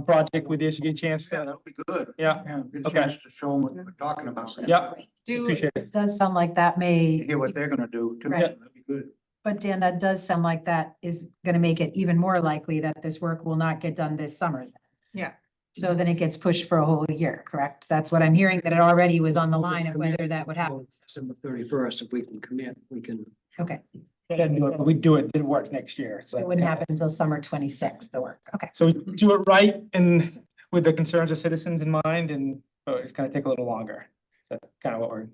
project with you, so you get a chance to. That'd be good. Yeah. Good Okay. chance to show them what we're talking about. Yeah. Do, Appreciate it. it does sound like that may, Hear what they're gonna do too. Right. That'd be good. but Dan, that does sound like that is gonna make it even more likely that this work will not get done this summer. Yeah. So then it gets pushed for a whole year, correct? That's what I'm hearing, that it already was on the line of whether that would happen. December 31st, if we can commit, we can. Okay, We do it, didn't work next year, so it so. wouldn't happen until summer 26, the work, okay. So we do it right and with the concerns of citizens in mind, and it's gonna take a little longer. That's kind of what we're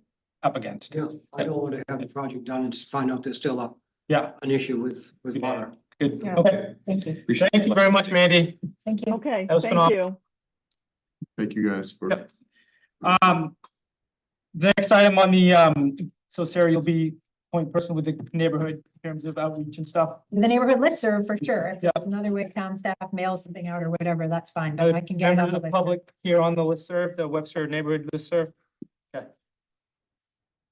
up against. Yeah, I don't want to have the project done and find out there's still Yeah, an issue with water. good. Yeah. Okay. Thank you. Thank you very much, Mandy. Thank you. Okay, That was thank phenomenal. you. Thank you guys for. Yep. The next item on the, so Sarah, you'll be point person with the neighborhood in terms of outreach and stuff. The neighborhood listserv for sure. If Yeah. there's another way town staff mails something out or whatever, that's fine, but I can get it on Members the of the list. public here on the listserv, the Webster neighborhood listserv. Okay.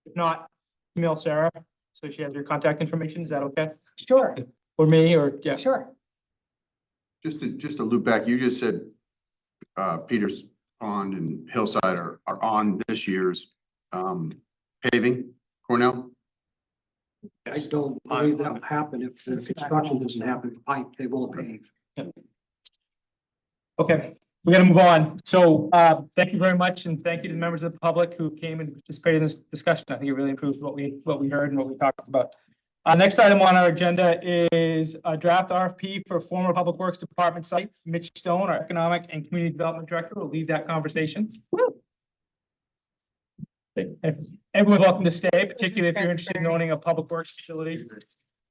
If not, email Sarah, so she has your contact information. Is that okay? Sure, Or me, or, yeah. sure. Just to loop back, you just said Peters Pond and Hillside are on this year's paving, Cornell? I don't believe that will happen if the construction doesn't happen for pipe, they won't pave. Okay, we gotta move on. So, thank you very much, and thank you to the members of the public who came and participated in this discussion. I think it really improved what we heard and what we talked about. Next item on our agenda is a draft RFP for former Public Works Department site. Mitch Stone, our Economic and Community Development Director, will lead that conversation. Everyone's welcome to stay, particularly if you're interested in owning a public works facility.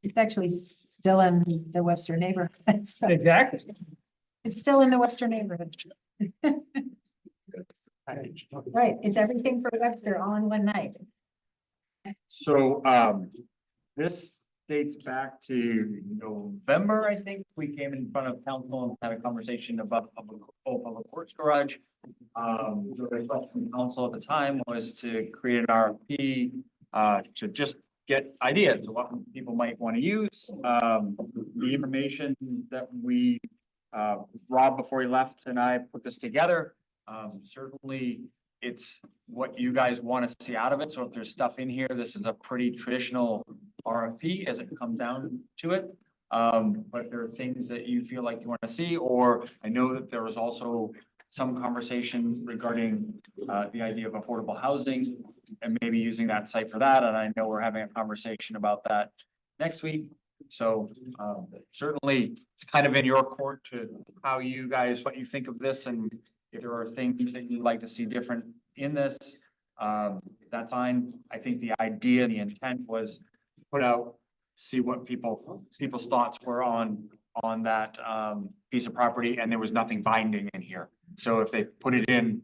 It's actually still in the Webster neighborhood. So Exactly. it's still in the Webster neighborhood. Right, it's everything for Webster all in one night. So, this dates back to November, I think. We came in front of council and had a conversation about public works garage. The request from council at the time was to create an RFP, to just get ideas of what people might want to use. The information that we, Rob, before he left, and I put this together. Certainly it's what you guys want to see out of it. So if there's stuff in here, this is a pretty traditional RFP as it comes down to it. But if there are things that you feel like you want to see, or I know that there was also some conversation regarding the idea of affordable housing and maybe using that site for that. And I know we're having a conversation about that next week. So certainly it's kind of in your court to how you guys, what you think of this and If there are things that you'd like to see different in this, that's fine. I think the idea, the intent was to put out, see what people's thoughts were on that, piece of property, and there was nothing binding in here. So if they put it in,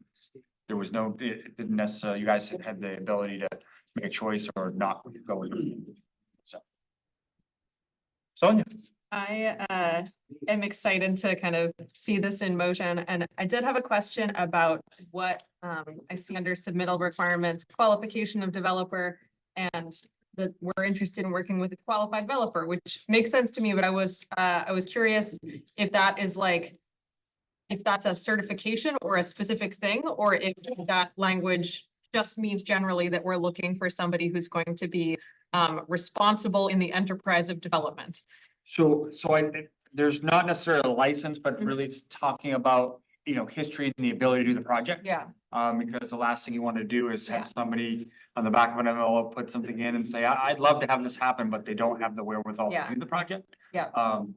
there was no, it didn't necessarily, you guys had the ability to make a choice or not go with it. So. Sonia? I am excited to kind of see this in motion, and I did have a question about what I see under submittal requirements, qualification of developer, and that we're interested in working with a qualified developer, which makes sense to me, but I was curious if that is like, if that's a certification or a specific thing, or if that language just means generally that we're looking for somebody who's going to be responsible in the enterprise of development. So there's not necessarily a license, but really it's talking about, history and the ability to do the project. Yeah. Because the last thing you want to do is Yeah. have somebody on the back of an envelope put something in and say, I'd love to have this happen, but they don't have the wherewithal Yeah. to do the project. Yeah.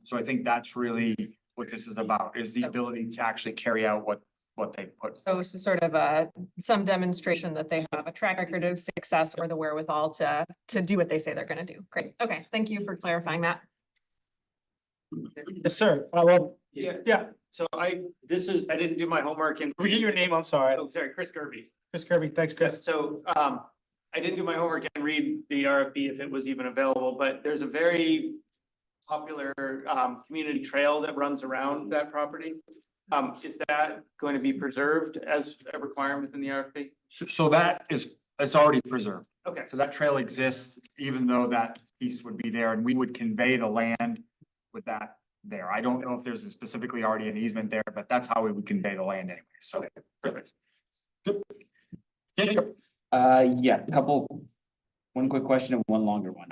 So I think that's really what this is about, is the ability to actually carry out what they put. So it's sort of some demonstration that they have a track record of success or the wherewithal to do what they say they're gonna do. Great. Okay, thank you for clarifying that. Yes, sir. Well, Yeah. So I didn't do my homework and. can we get your name? I'm sorry. Oh, sorry, Chris Kirby. Chris Kirby, thanks, Chris. So, I didn't do my homework and read the RFP if it was even available, but there's a very popular, community trail that runs around that property. Is that going to be preserved as a requirement in the RFP? So that it's already preserved. Okay. So that trail exists, even though that piece would be there, and we would convey the land with that there. I don't know if there's specifically already an easement there, but that's how we would convey the land anyway, so. Perfect. Good. Jacob. Yeah, one quick question and one longer one.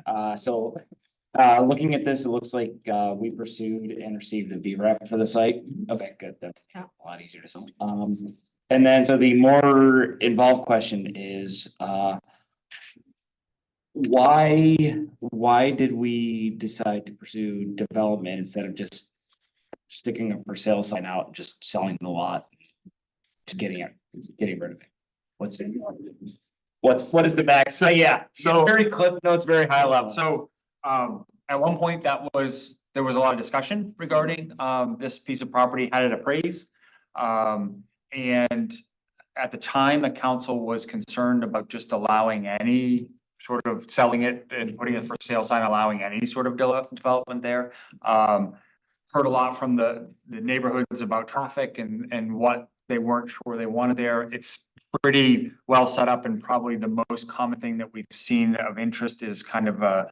Looking at this, it looks like, we pursued and received a VREP for the site. Okay, good. That's a lot easier to sell. And then, so the more involved question is, why did we decide to pursue development instead of just sticking a for sale sign out and just selling the lot? Just getting rid of it? What is the max? So, yeah, so very cliff notes, very high level. So, at one point there was a lot of discussion regarding, this piece of property, had it appraised. And at the time, the council was concerned about just allowing any sort of selling it and putting it for sale sign, allowing any sort of development there. Heard a lot from the neighborhoods about traffic and what they weren't sure they wanted there. It's pretty well set up, and probably the most common thing that we've seen of interest is kind of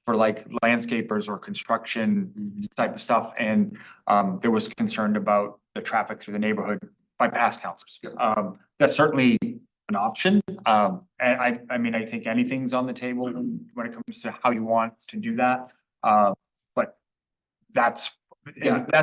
for like landscapers or construction type of stuff. And there was concern about the traffic through the neighborhood by past councils. That's certainly an option. And I mean, I think anything's on the table when it comes to how you want to do that. But that's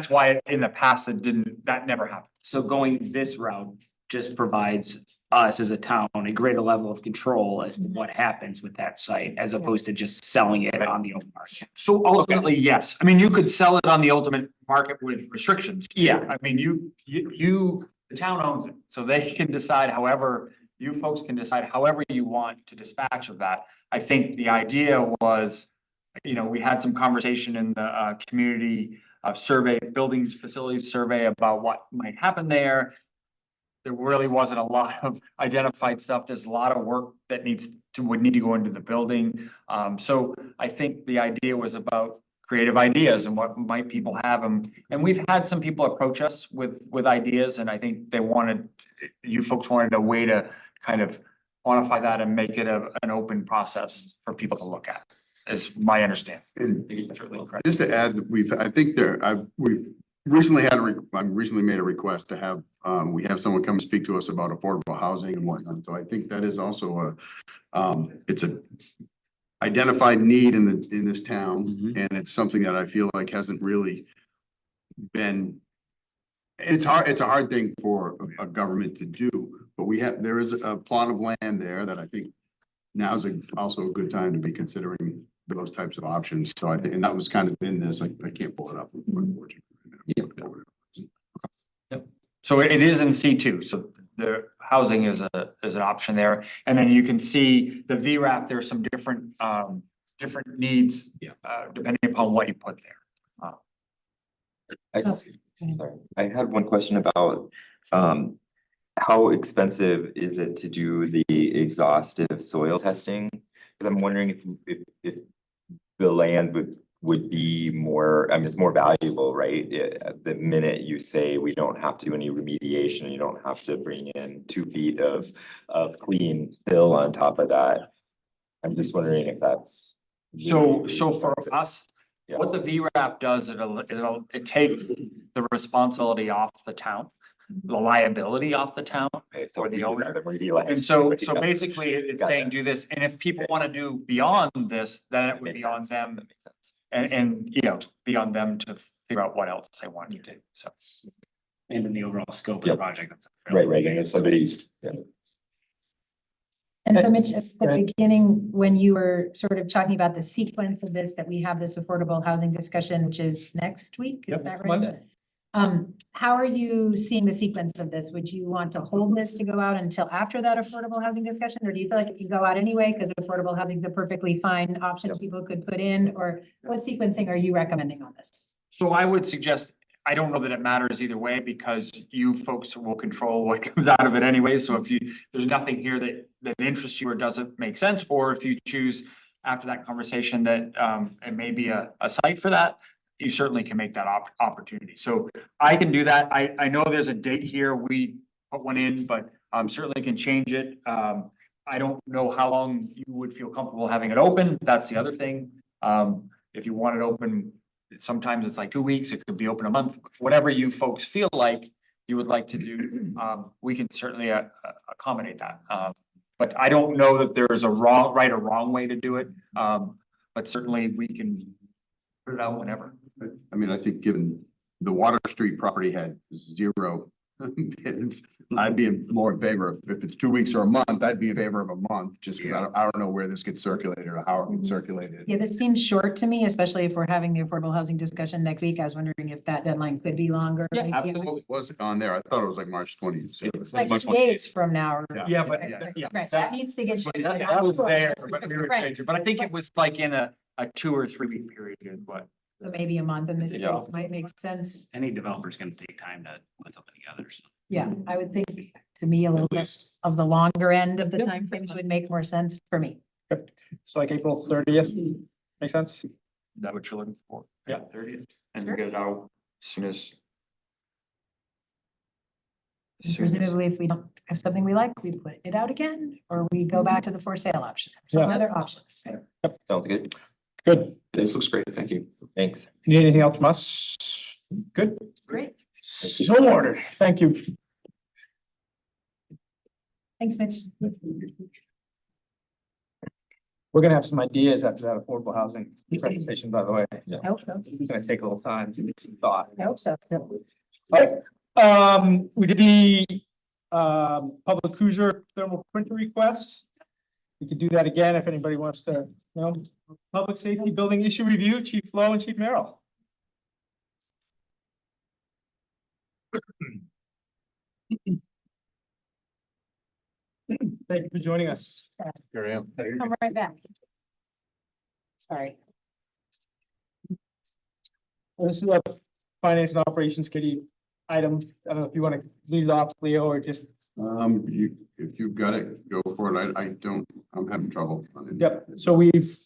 why in the past that never happened. So going this route just provides us as a town a greater level of control as to what happens with that site, as opposed to just selling it on the open market. So ultimately, yes. I mean, you could sell it on the ultimate market with restrictions. Yeah. I mean, the town owns it, so they can decide however, you folks can decide however you want to dispatch of that. I think the idea was, we had some conversation in the community survey, buildings, facilities survey about what might happen there. There really wasn't a lot of identified stuff. There's a lot of work that would need to go into the building. So I think the idea was about creative ideas and what might people have them. And we've had some people approach us with ideas, and I think you folks wanted a way to kind of quantify that and make it an open process for people to look at, is my understanding. And Certainly correct. just to add, we've recently made a request to have, we have someone come speak to us about affordable housing and whatnot. So I think that is also it's a identified need in this town, and it's something that I feel like hasn't really been. It's a hard thing for a government to do, but there is a plot of land there that I think now's also a good time to be considering those types of options. So and that was kind of in this, I can't pull it up. Unfortunately. So So it is in C2, so the housing is an option there. And then you can see the VRAP, there's some different needs. Yeah. Depending upon what you put there. I just, sorry, I had one question about, how expensive is it to do the exhaustive soil testing? Cause I'm wondering if the land would be more, I mean, it's more valuable, right? The minute you say we don't have to do any remediation, you don't have to bring in 2 feet of clean fill on top of that. I'm just wondering if that's. So really for expensive. us, Yeah. what the VRAP does, it takes the responsibility off the town, the liability off the town. Okay, so or the we owner. have it remedialized. And so Yeah. basically it's Gotcha. saying do this, and if people wanna do beyond this, then it would Makes be on sense. them. That makes sense. And you know, be on them to figure out what else they want to do, so. And in the overall scope of the Yep. project. That's Right, and if somebody's, yeah. And so Mitch, at the Right. beginning, when you were sort of talking about the sequence of this, that we have this affordable housing discussion, which is next week, is Yep, that right? Monday. How are you seeing the sequence of this? Would you want to hold this to go out until after that affordable housing discussion? Or do you feel like it can go out anyway, because affordable housing is a perfectly fine option people could put in? Or what sequencing are you recommending on this? So I would suggest, I don't know that it matters either way, because you folks will control what comes out of it anyway, so if there's nothing here that interests you or doesn't make sense, or if you choose after that conversation that it may be a site for that, you certainly can make that opportunity. So I can do that. I know there's a date here, we put one in, but certainly can change it. I don't know how long you would feel comfortable having it open, that's the other thing. If you want it open, sometimes it's like 2 weeks, it could be open a month, whatever you folks feel like you would like to do, we can certainly accommodate that. But I don't know that there is a right or wrong way to do it. But certainly we can put it out whenever. I mean, I think given the Water Street property had 0 bids, I'd be more in favor of, if it's 2 weeks or a month, I'd be in favor of a month, just because I don't know where this gets circulated or how it gets circulated. Yeah, this seems short to me, especially if we're having the affordable housing discussion next week. I was wondering if that deadline could be longer. Yeah, Like, absolutely. Was it on there? I thought it was like March 26th. Like 2 days from now. or- Yeah, but Right, so that needs to get. that was there, but we were Right. changing, but I think it was like in a 2 or 3 week period is what. So maybe a month in this Yeah. case might make sense. Any developer's gonna take time to put something together, so. Yeah, I would think, to me, a little bit of the longer end of the Yep. timeframes would make more sense for me. So like April 30th, makes sense? That what you're looking for? Yeah, 30th, and get it out as soon as. And presumably, if we don't have something we like, we put it out again, or we go back to the for sale option, some Yeah. other option. Sounds good. Good. This looks great, thank you. Thanks. Need anything else from us? Good. Great. So ordered. Thank you. Thanks, Mitch. We're gonna have some ideas after that affordable housing presentation, by the way. I hope so. It's gonna take a little time to get some thought. I hope so. Alright, we did the public cruiser thermal printer request. We could do that again if anybody wants to, public safety building issue review, Chief Flo and Chief Merrill. Thank you for joining us. Here I am. Come right back. Sorry. This is a finance and operations committee item. I don't know if you want to lead it off, Leo, or just, If you've got it, go for it. I'm having trouble. yep. So we've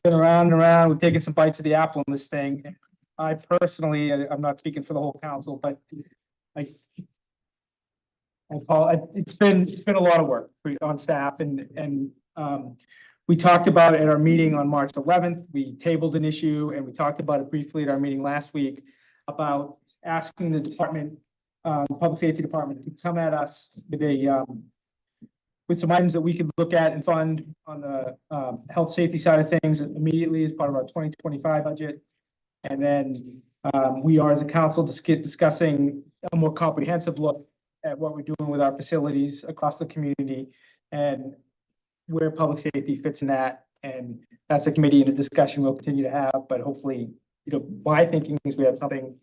been around and around, we've taken some bites of the apple on this thing. I personally, I'm not speaking for the whole council, but it's been a lot of work on staff and we talked about it at our meeting on March 11th. We tabled an issue and we talked about it briefly at our meeting last week about asking the department, public safety department to come at us with some items that we could look at and fund on the health safety side of things immediately as part of our 2025 budget. And then we are as a council discussing a more comprehensive look at what we're doing with our facilities across the community and where public safety fits in that. And that's a committee and a discussion we'll continue to have, but hopefully, my thinking is we have something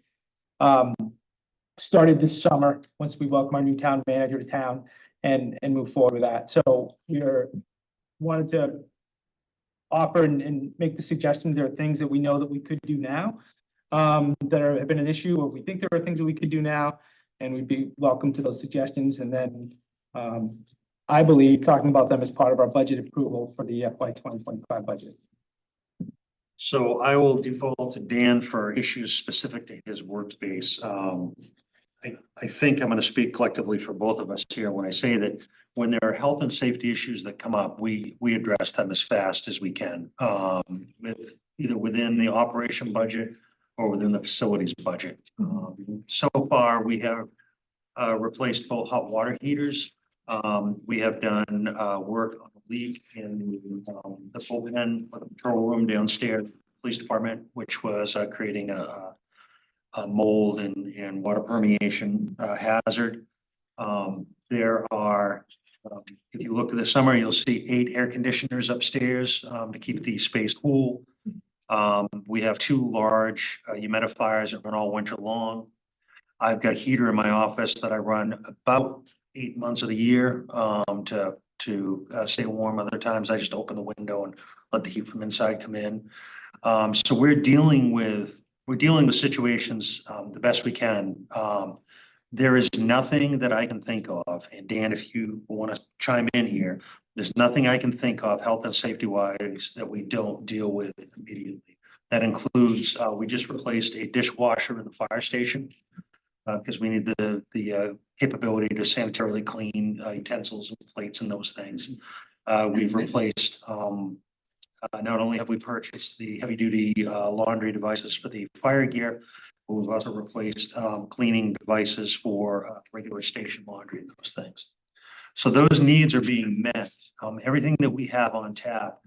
started this summer, once we welcome our new town manager to town and move forward with that. So wanted to offer and make the suggestion. There are things that we know that we could do now have been an issue, or we think there are things that we could do now, and we'd be welcome to those suggestions. And then I believe talking about them as part of our budget approval for the FY 2025 budget. So I will default to Dan for issues specific to his workspace. I think I'm going to speak collectively for both of us here when I say that when there are health and safety issues that come up, we address them as fast as we can, with either within the operation budget or within the facilities budget. So far, we have replaced both hot water heaters. We have done work on the leak in the bullpen or the control room downstairs, police department, which was creating a mold and water permeation hazard. There are, if you look at the summer, you'll see 8 air conditioners upstairs to keep the space cool. We have 2 large humidifiers that run all winter long. I've got a heater in my office that I run about 8 months of the year to stay warm. Other times I just open the window and let the heat from inside come in. So we're dealing with situations the best we can. There is nothing that I can think of, and Dan, if you want to chime in here, there's nothing I can think of health and safety wise that we don't deal with immediately. That includes, we just replaced a dishwasher in the fire station because we need the capability to sanitarily clean utensils and plates and those things. We've replaced, not only have we purchased the heavy duty laundry devices for the fire gear, but we've also replaced cleaning devices for regular station laundry and those things. So those needs are being met. Everything that we have on tap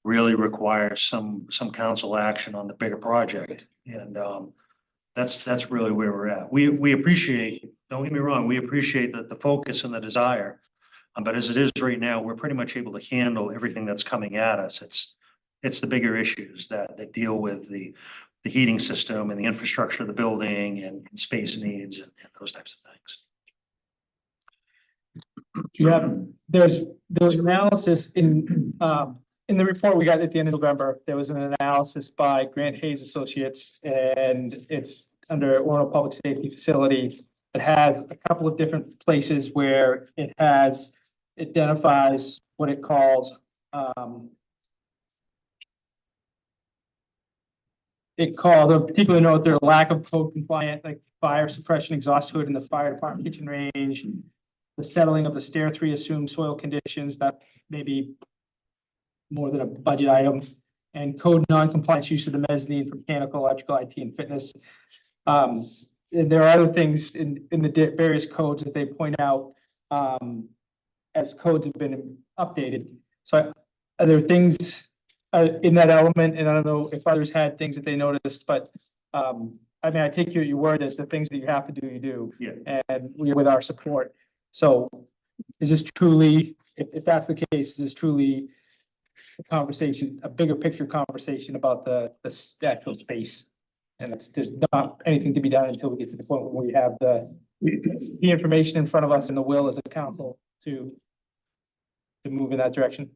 really requires some council action on the bigger project. And that's really where we're at. We appreciate, don't get me wrong, we appreciate the focus and the desire. But as it is right now, we're pretty much able to handle everything that's coming at us. It's the bigger issues that deal with the heating system and the infrastructure of the building and space needs and those types of things. There's analysis in the report we got at the end of November. There was an analysis by Grant Hayes Associates, and it's under Orono Public Safety Facility. It has a couple of different places where it identifies what it calls particularly note their lack of code compliant, like fire suppression exhaust hood in the fire department kitchen range, the settling of the stair 3 assumed soil conditions that may be more than a budget item, and code non-compliance use of the mezzanine for mechanical, electrical, IT, and fitness. There are other things in the various codes that they point out as codes have been updated. So are there things in that element, and I don't know if others had things that they noticed, but I mean, I take you at your word as the things that you have to do, you do. Yeah. And we with our support. So is this truly, if that's the case, is this truly a conversation, a bigger picture conversation about the actual space? And there's not anything to be done until we get to the point where we have the information in front of us and the will as a council to move in that direction.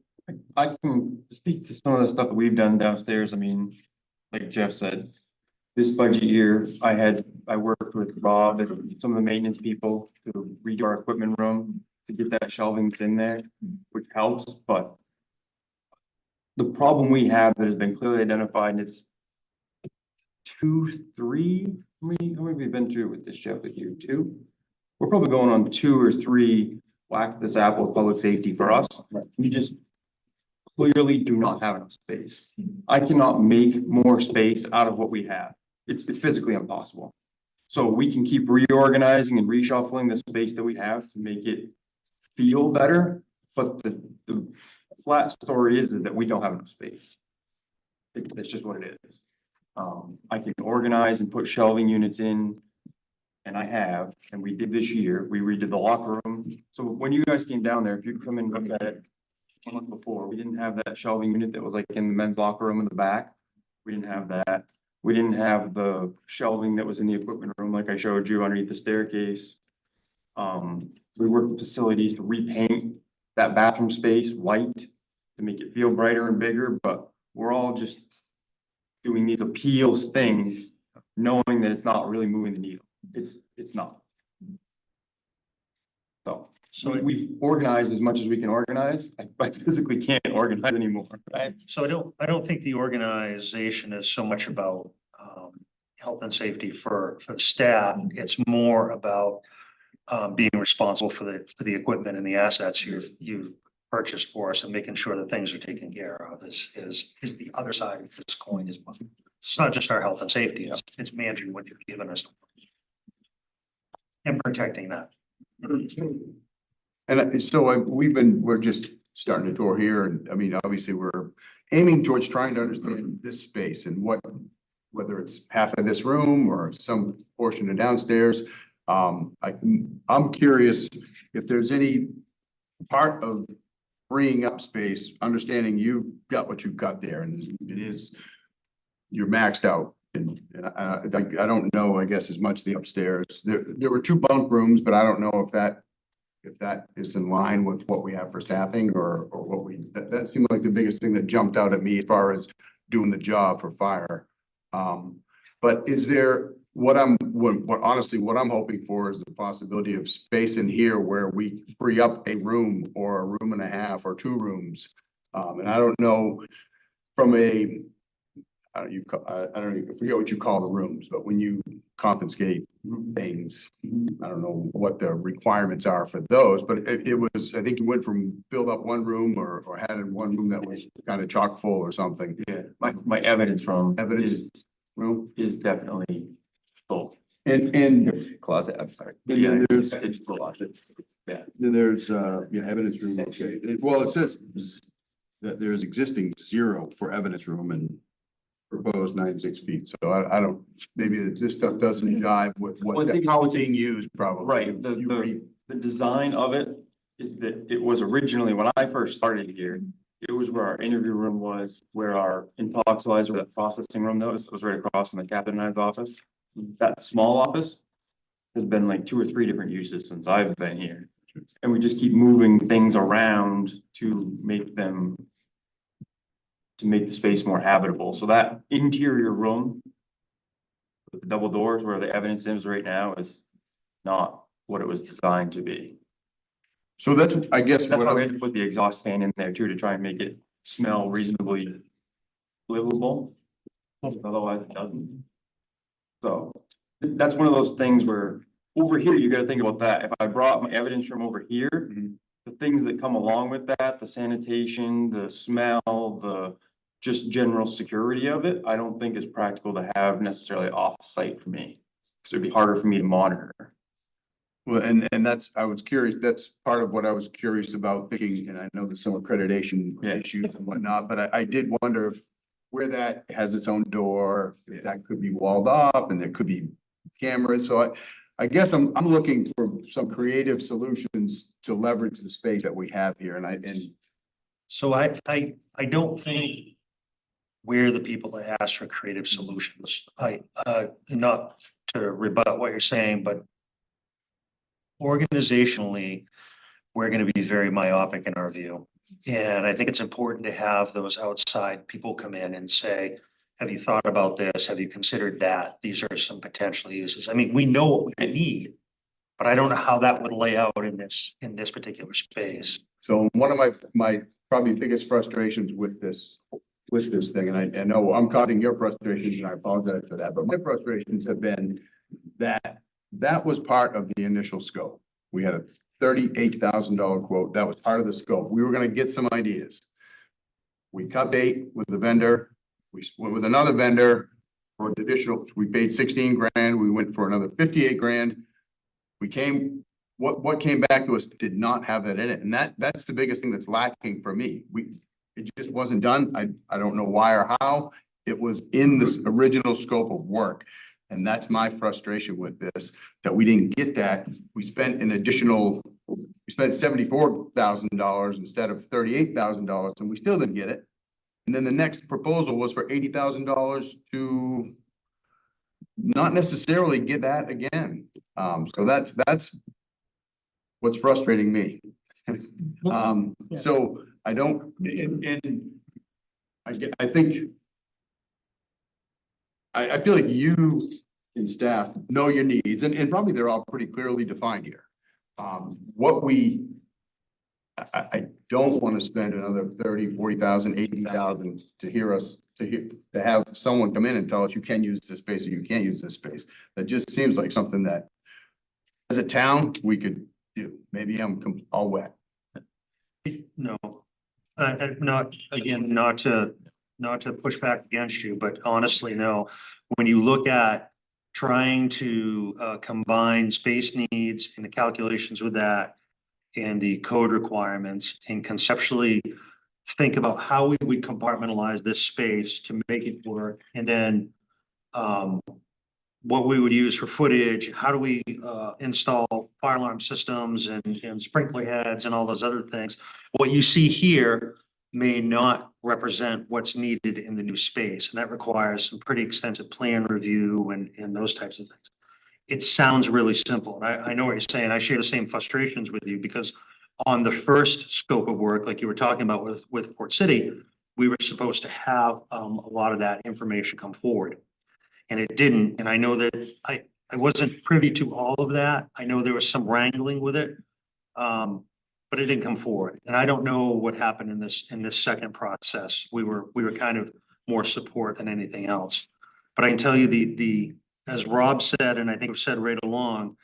I can speak to some of the stuff that we've done downstairs. I mean, like Jeff said, this budget year, I worked with Rob and some of the maintenance people to redo our equipment room to get that shelving that's in there, which helps, but the problem we have that has been clearly identified, and it's 2, 3, how many have we been through with this, Jeff, with you? 2? We're probably going on 2 or 3 whack this apple with public safety for us. We just clearly do not have enough space. I cannot make more space out of what we have. It's physically impossible. So we can keep reorganizing and reshuffling the space that we have to make it feel better. But the flat story is that we don't have enough space. That's just what it is. I can organize and put shelving units in, and I have, and we did this year. We redid the locker room. So when you guys came down there, if you'd come in and look at it a month before, we didn't have that shelving unit that was like in the men's locker room in the back. We didn't have that. We didn't have the shelving that was in the equipment room, like I showed you underneath the staircase. We worked with facilities to repaint that bathroom space white to make it feel brighter and bigger, but we're all just doing these appeals things, knowing that it's not really moving the needle. It's not. So we've organized as much as we can organize. I physically can't organize anymore. Right. So I don't think the organization is so much about health and safety for the staff. It's more about being responsible for the equipment and the assets you've purchased for us and making sure that things are taken care of is the other side of this coin as well. It's not just our health and safety, it's managing what you've given us and protecting that. And so we're just starting to tour here, and I mean, obviously, we're aiming towards trying to understand this space and whether it's half of this room or some portion of downstairs. I'm curious if there's any part of freeing up space, understanding you've got what you've got there, and you're maxed out. And I don't know, I guess, as much the upstairs. There were 2 bunk rooms, but I don't know if that is in line with what we have for staffing or what that seemed like the biggest thing that jumped out at me as far as doing the job for fire. But is there, what I'm hoping for is the possibility of space in here where we free up a room or a room and a half or 2 rooms. And I don't know from I forget what you call the rooms, but when you confiscate things, I don't know what the requirements are for those, but it was, I think you went from filled up one room or had in one room that was kind of chock full or something. Yeah, my evidence room room is definitely full. And closet, I'm sorry. Yeah, it's full. Yeah. Then there's evidence room. Okay. Well, it says that there's existing 0 for evidence room and proposed 96 feet. So I don't, maybe this stuff doesn't jive with how it's being used probably. Right, the design of it is that it was originally, when I first started here, it was where our interview room was, where our intoxilizer, the processing room that was right across from the captain and I's office. That small office has been like 2 or 3 different uses since I've been here. And we just keep moving things around to make the space more habitable. So that interior room with the double doors where the evidence is right now is not what it was designed to be. So that's, I guess, That's why we had to put the exhaust fan in there too, to try and make it smell reasonably livable. Otherwise it doesn't. So that's one of those things where over here, you gotta think about that. If I brought my evidence room over here, the things that come along with that, the sanitation, the smell, the just general security of it, I don't think is practical to have necessarily off-site for me. Because it'd be harder for me to monitor. Well, and I was curious, that's part of what I was curious about thinking, and I know there's some accreditation issues and whatnot, but I did wonder if where that has its own door, that could be walled off and there could be cameras. So I guess I'm looking for some creative solutions to leverage the space that we have here. So I don't think we're the people to ask for creative solutions. Not to rebut what you're saying, but organizationally, we're going to be very myopic in our view. And I think it's important to have those outside people come in and say, have you thought about this? Have you considered that? These are some potential uses. I mean, we know what we need, but I don't know how that would lay out in this particular space. So one of my probably biggest frustrations with this thing, and I know I'm causing your frustrations and I apologize for that, but my frustrations have been that was part of the initial scope. We had a $38,000 quote. That was part of the scope. We were going to get some ideas. We cut bait with the vendor. We went with another vendor for an additional, we paid 16 grand. We went for another 58 grand. What came back to us did not have that in it. And that's the biggest thing that's lacking for me. It just wasn't done. I don't know why or how. It was in this original scope of work. And that's my frustration with this, that we didn't get that. We spent $74,000 instead of $38,000 and we still didn't get it. And then the next proposal was for $80,000 to not necessarily get that again. So that's what's frustrating me. So I don't, and I think I feel like you and staff know your needs, and probably they're all pretty clearly defined here. What I don't want to spend another 30, 40,000, 80,000 to hear us, to have someone come in and tell us you can use this space or you can't use this space. That just seems like something that as a town, we could do. Maybe I'm all wet. No, not, again, not to push back against you, but honestly, no. When you look at trying to combine space needs and the calculations with that and the code requirements and conceptually think about how we would compartmentalize this space to make it work, and then what we would use for footage, how do we install fire alarm systems and sprinkler heads and all those other things. What you see here may not represent what's needed in the new space, and that requires some pretty extensive plan review and those types of things. It sounds really simple, and I know what you're saying. I share the same frustrations with you, because on the first scope of work, like you were talking about with Port City, we were supposed to have a lot of that information come forward. And it didn't, and I know that I wasn't privy to all of that. I know there was some wrangling with it. But it didn't come forward, and I don't know what happened in this second process. We were kind of more support than anything else. But I can tell you as Rob said, and I think we've said right along,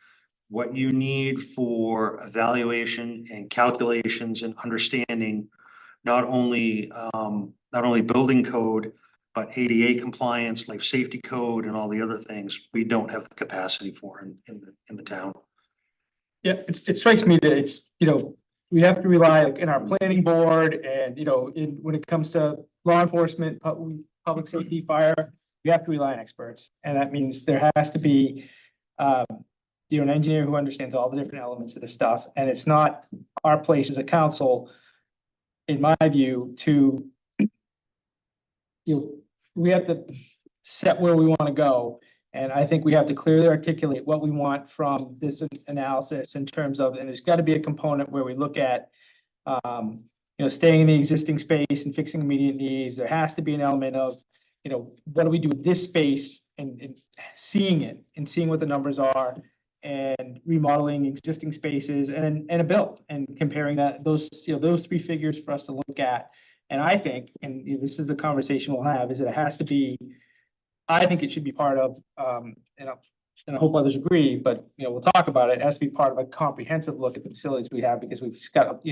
what you need for evaluation and calculations and understanding not only building code, but ADA compliance, life safety code, and all the other things, we don't have the capacity for in the town. Yeah, it strikes me that it's, we have to rely in our planning board and, when it comes to law enforcement, public safety, fire, we have to rely on experts. And that means there has to be, an engineer who understands all the different elements of the stuff. And it's not our place as a council, in my view, to, we have to set where we want to go. And I think we have to clearly articulate what we want from this analysis in terms of, and there's got to be a component where we look at, staying in the existing space and fixing immediate needs. There has to be an element of, what do we do with this space and seeing it and seeing what the numbers are and remodeling existing spaces and a build and comparing those three figures for us to look at. And I think, and this is the conversation we'll have, is that it has to be, I think it should be part of, and I hope others agree, but, we'll talk about it. It has to be part of a comprehensive look at the facilities we have, because we've got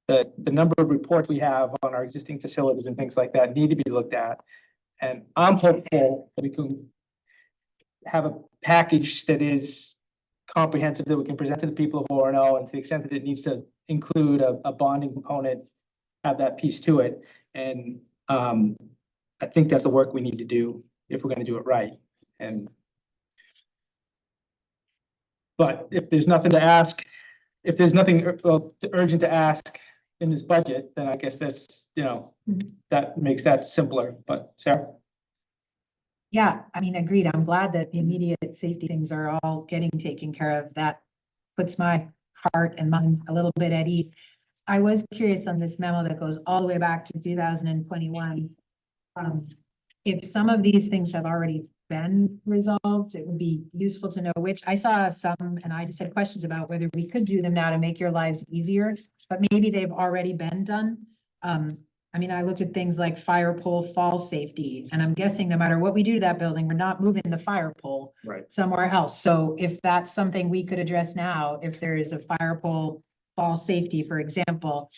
the number of reports we have on our existing facilities and things like that need to be looked at. And I'm hopeful that we can have a package that is comprehensive that we can present to the people of Orono, and to the extent that it needs to include a bonding component, have that piece to it. And I think that's the work we need to do if we're going to do it right. But if there's nothing to ask, if there's nothing urgent to ask in this budget, then I guess that's, that makes that simpler. But Sarah? Yeah, I mean, agreed. I'm glad that the immediate safety things are all getting taken care of. That puts my heart and mind a little bit at ease. I was curious on this memo that goes all the way back to 2021. If some of these things have already been resolved, it would be useful to know which. I saw some, and I just had questions about whether we could do them now to make your lives easier, but maybe they've already been done. I mean, I looked at things like fire pole fall safety, and I'm guessing no matter what we do to that building, we're not moving the fire pole somewhere else. So if that's something we could address now, if there is a fire pole fall safety, for example.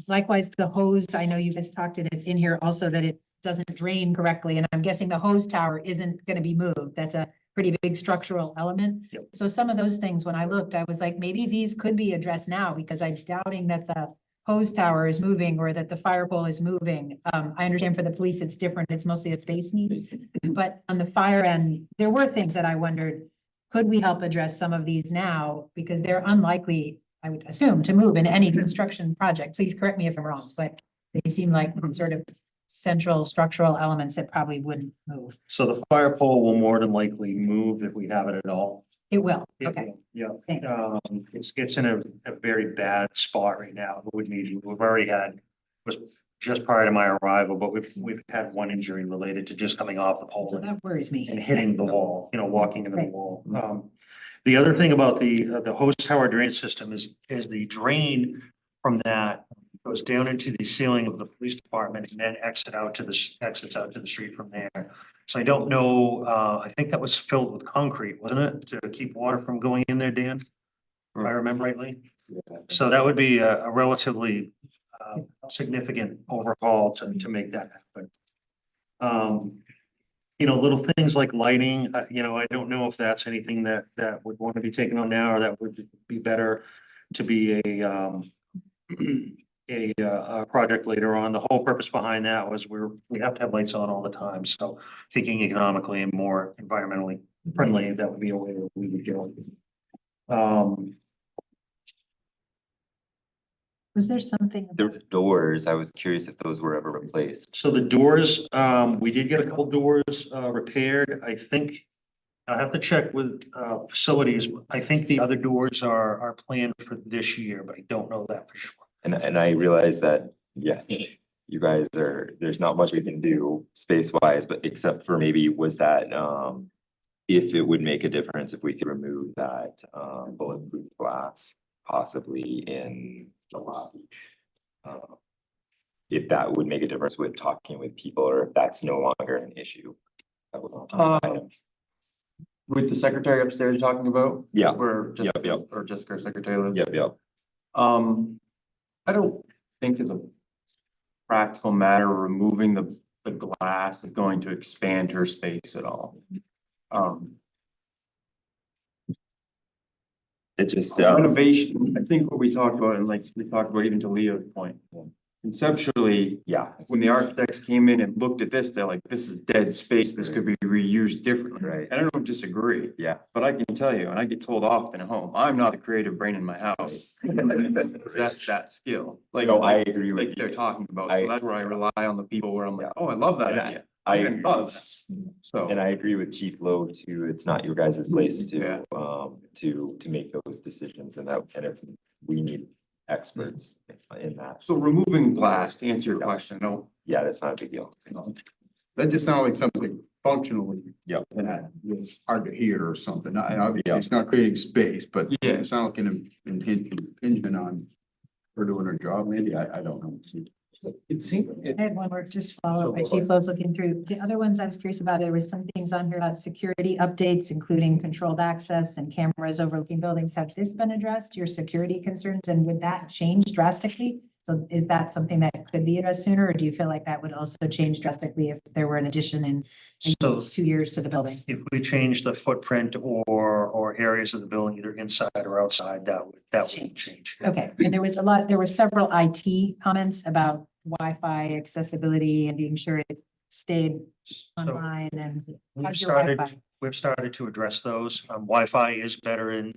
Likewise, the hose, I know you guys talked, and it's in here also that it doesn't drain correctly, and I'm guessing the hose tower isn't going to be moved. That's a pretty big structural element. So some of those things, when I looked, I was like, maybe these could be addressed now, because I'm doubting that the hose tower is moving or that the fire pole is moving. I understand for the police, it's different. It's mostly a space need. But on the fire end, there were things that I wondered, could we help address some of these now? Because they're unlikely, I would assume, to move in any construction project. Please correct me if I'm wrong, but they seem like sort of central structural elements that probably wouldn't move. So the fire pole will more than likely move if we have it at all. It will, It okay. will, Thank Yeah, it's in a very bad spot right now. It would need, we've already had, was just prior to my arrival, but we've had one injury related to just coming off the pole So that worries me. and hitting the wall, walking into the Right. wall. The other thing about the hose tower drainage system is the drain from that goes down into the ceiling of the police department and then exits out to the street from there. So I don't know, I think that was filled with concrete, wasn't it, to keep water from going in there, Dan? If I remember rightly. So that would be a relatively significant overhaul to make that happen. Little things like lighting, I don't know if that's anything that would want to be taken on now, or that would be better to be a project later on. The whole purpose behind that was we have to have lights on all the time. So thinking economically and more environmentally friendly, that would be a way that we would go. Was there something? There's doors. I was curious if those were ever replaced. So the doors, we did get a couple doors repaired. I think I have to check with facilities. I think the other doors are planned for this year, but I don't know that for sure. And I realize that, yeah, you guys there's not much we can do space wise, but except for maybe was that, if it would make a difference if we could remove that, bulletproof glass possibly in the lobby. If that would make a difference with talking with people, or if that's no longer an issue. That was on this item. With the secretary upstairs you're talking about? Yeah. Where Jessica, Yep. or Jessica, our secretary lives? Yep. I don't think as a practical matter, removing the glass is going to expand her space at all. It just, renovation, I think what we talked about, and like we talked about even to Leo's point. Conceptually, yeah, when the architects came in and looked at this, they're like, this is dead space, this could be reused differently. Right. And I don't disagree. Yeah. But I can tell you, and I get told often at home, I'm not the creative brain in my house. That's that skill. Like, No, I agree with like they're you. talking about, so that's where I rely on the people where I'm like, oh, I love that And idea. I I hadn't thought of that. So. And I agree with Chief Lowe too. It's not your guys' place Yeah. to make those decisions, and we need experts in that. So removing glass, to answer your question, no. Yeah, that's not a big deal. That just sounded like something functionally. Yep. That it's hard to hear or something. And obviously, it's not creating space, but Yeah. it sounded like an impingement on her doing her job, maybe. I don't know. It seemed, I had one more just follow up. My chief was looking through the other ones I was curious about. There was some things on here about security updates, including controlled access and cameras overlooking buildings. Have this been addressed, your security concerns, and would that change drastically? So is that something that could be addressed sooner, or do you feel like that would also change drastically if there were an addition in So 2 years to the building? if we change the footprint or areas of the building, either inside or outside, that would change. Okay, and there were several IT comments about Wi-Fi accessibility and being sure it stayed online and. How's your Wi-Fi? We've started to address those. Wi-Fi is better in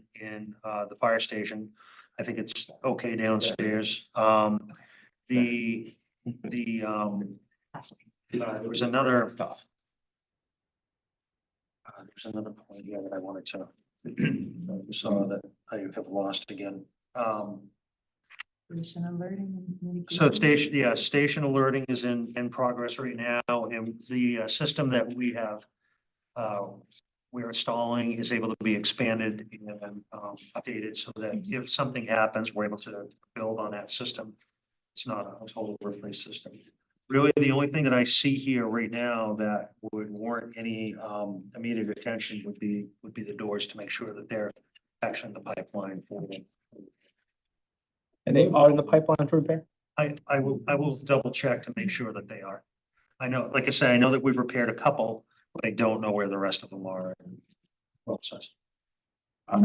the fire station. I think it's okay downstairs. There was another. There's another point here that I wanted to, saw that I have lost again. Station alerting. So station alerting is in progress right now, and the system that we have we're installing is able to be expanded and updated so that if something happens, we're able to build on that system. It's not a total replace system. Really, the only thing that I see here right now that would warrant any immediate attention would be the doors, to make sure that they're actually in the pipeline for them. and they are in the pipeline for repair? I will double check to make sure that they are. I know, like I say, I know that we've repaired a couple, but I don't know where the rest of them are. And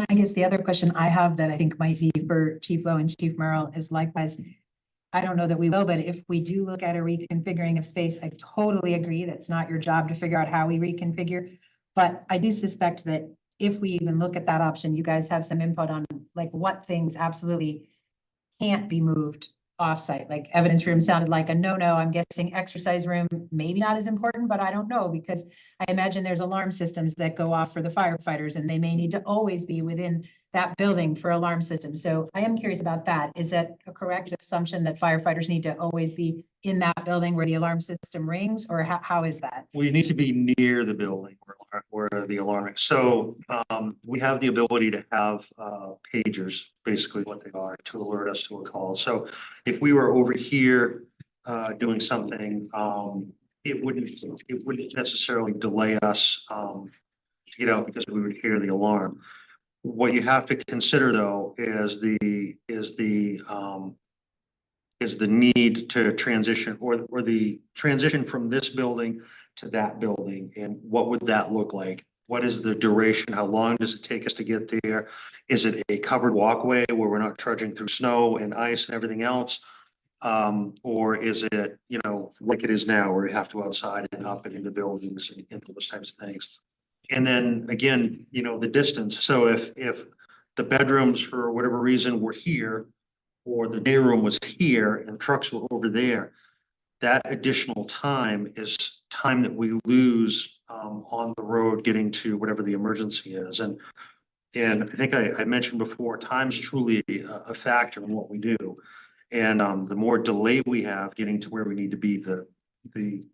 I guess the other question I have that I think might be for Chief Lowe and Chief Merrill is likewise, I don't know that we will, but if we do look at a reconfiguring of space, I totally agree. That's not your job to figure out how we reconfigure. But I do suspect that if we even look at that option, you guys have some input on like what things absolutely can't be moved offsite? Like evidence room sounded like a no-no. I'm guessing exercise room, maybe not as important, but I don't know, because I imagine there's alarm systems that go off for the firefighters and they may need to always be within that building for alarm systems. So I am curious about that. Is that a correct assumption that firefighters need to always be in that building where the alarm system rings, or how is that? Well, you need to be near the building where the alarm is. So we have the ability to have pagers, basically what they are, to alert us to a call. So if we were over here doing something, it wouldn't necessarily delay us to get out because we would hear the alarm. What you have to consider though is the need to transition or the transition from this building to that building, and what would that look like? What is the duration? How long does it take us to get there? Is it a covered walkway where we're not trudging through snow and ice and everything else? Or is it, you know, like it is now, where you have to go outside and up and into buildings and those types of things? And then again, you know, the distance. So if the bedrooms for whatever reason were here, or the day room was here and trucks were over there, that additional time is time that we lose on the road getting to whatever the emergency is. And I think I mentioned before, time's truly a factor in what we do. And the more delay we have getting to where we need to be, the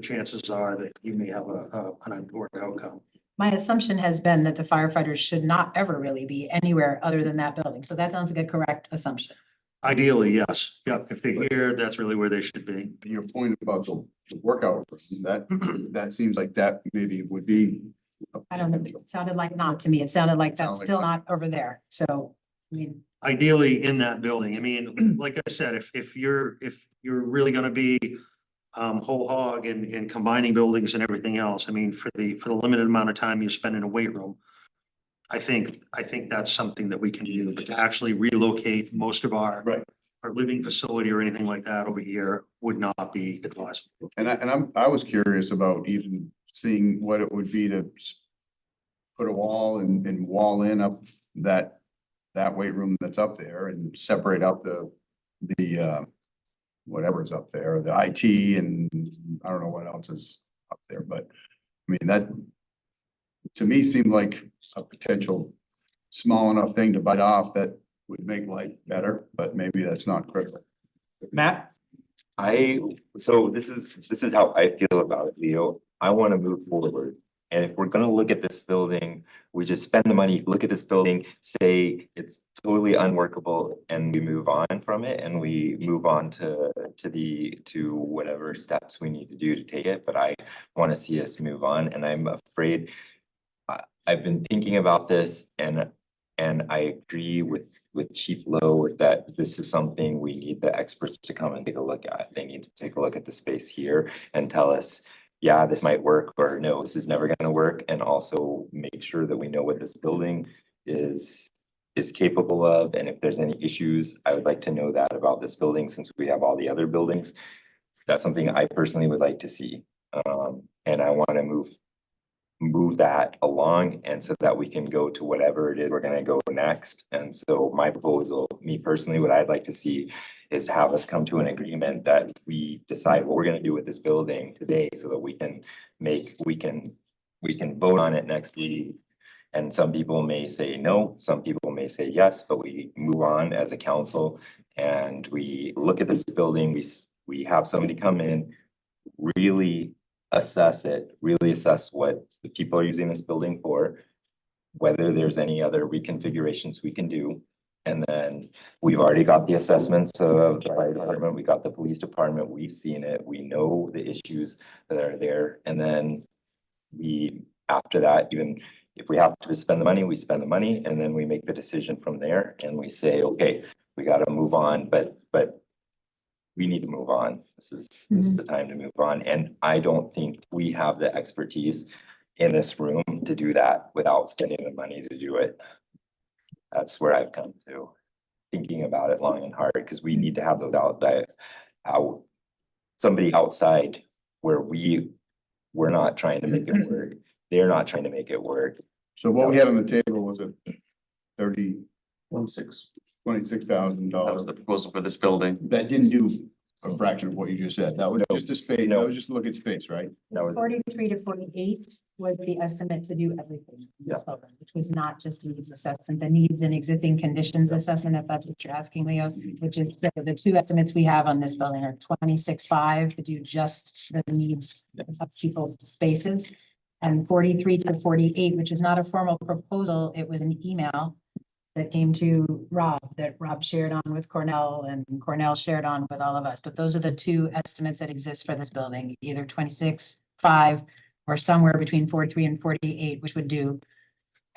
chances are that you may have an untoward outcome. My assumption has been that the firefighters should not ever really be anywhere other than that building. So that sounds like a correct assumption. Ideally, yes. Yeah, if they're here, that's really where they should be. Your point about the workout, that seems like that maybe would be. I don't know. It sounded like not to me. It sounded like that's Sounded like still not. not over there. So, I mean, Ideally in that building. I mean, like I said, if you're really gonna be whole hog and combining buildings and everything else, I mean, for the limited amount of time you spend in a weight room, I think that's something that we can do, but to actually relocate most of our living facility or anything like that over here would not be advisable. And I was curious about even seeing what it would be to put a wall and wall in up that weight room that's up there and separate out the whatever's up there, the IT and I don't know what else is up there, but I mean, that to me seemed like a potential small enough thing to bite off that would make life better, but maybe that's not critical. Matt? So this is how I feel about it, Leo. I want to move forward. And if we're gonna look at this building, we just spend the money, look at this building, say it's totally unworkable, and we move on from it, and we move on to whatever steps we need to do to take it. But I want to see us move on, and I'm afraid I've been thinking about this, and I agree with Chief Lowe that this is something we need the experts to come and take a look at. They need to take a look at the space here and tell us, yeah, this might work, or no, this is never going to work. And also make sure that we know what this building is capable of. And if there's any issues, I would like to know that about this building, since we have all the other buildings. That's something I personally would like to see. And I want to move that along, and so that we can go to whatever it is we're going to go next. And so my proposal, me personally, what I'd like to see is have us come to an agreement that we decide what we're going to do with this building today, so that we can vote on it next week. And some people may say no, some people may say yes, but we move on as a council and we look at this building, we have somebody come in, really assess it, really assess what the people are using this building for, whether there's any other reconfigurations we can do. And then we've already got the assessments of the fire department, we got the police department, we've seen it, we know the issues that are there. And then after that, even if we have to spend the money, we spend the money, and then we make the decision from there, and we say, okay, we got to move on, but we need to move on. This is the time to move on. And I don't think we have the expertise in this room to do that without spending the money to do it. That's where I've come to thinking about it long and hard, because we need to have those somebody outside where we're not trying to make it work. They're not trying to make it work. So what we had on the table was a 30. 1.6. $26,000. That was the proposal for this building. That didn't do a fraction of what you just said. That was just a space, that No. was just look at space, right? That was, 43 to 48 was the estimate to do everything, in this building, which was not just needs assessment, the needs and existing conditions assessment, if that's what you're asking, Leo, which is so the two estimates we have on this building are 26.5 to do just the needs of people's spaces. And 43 to 48, which is not a formal proposal, it was an email that came to Rob, that Rob shared on with Cornell and Cornell shared on with all of us. But those are the two estimates that exist for this building, either 26.5 or somewhere between 43 and 48, which would do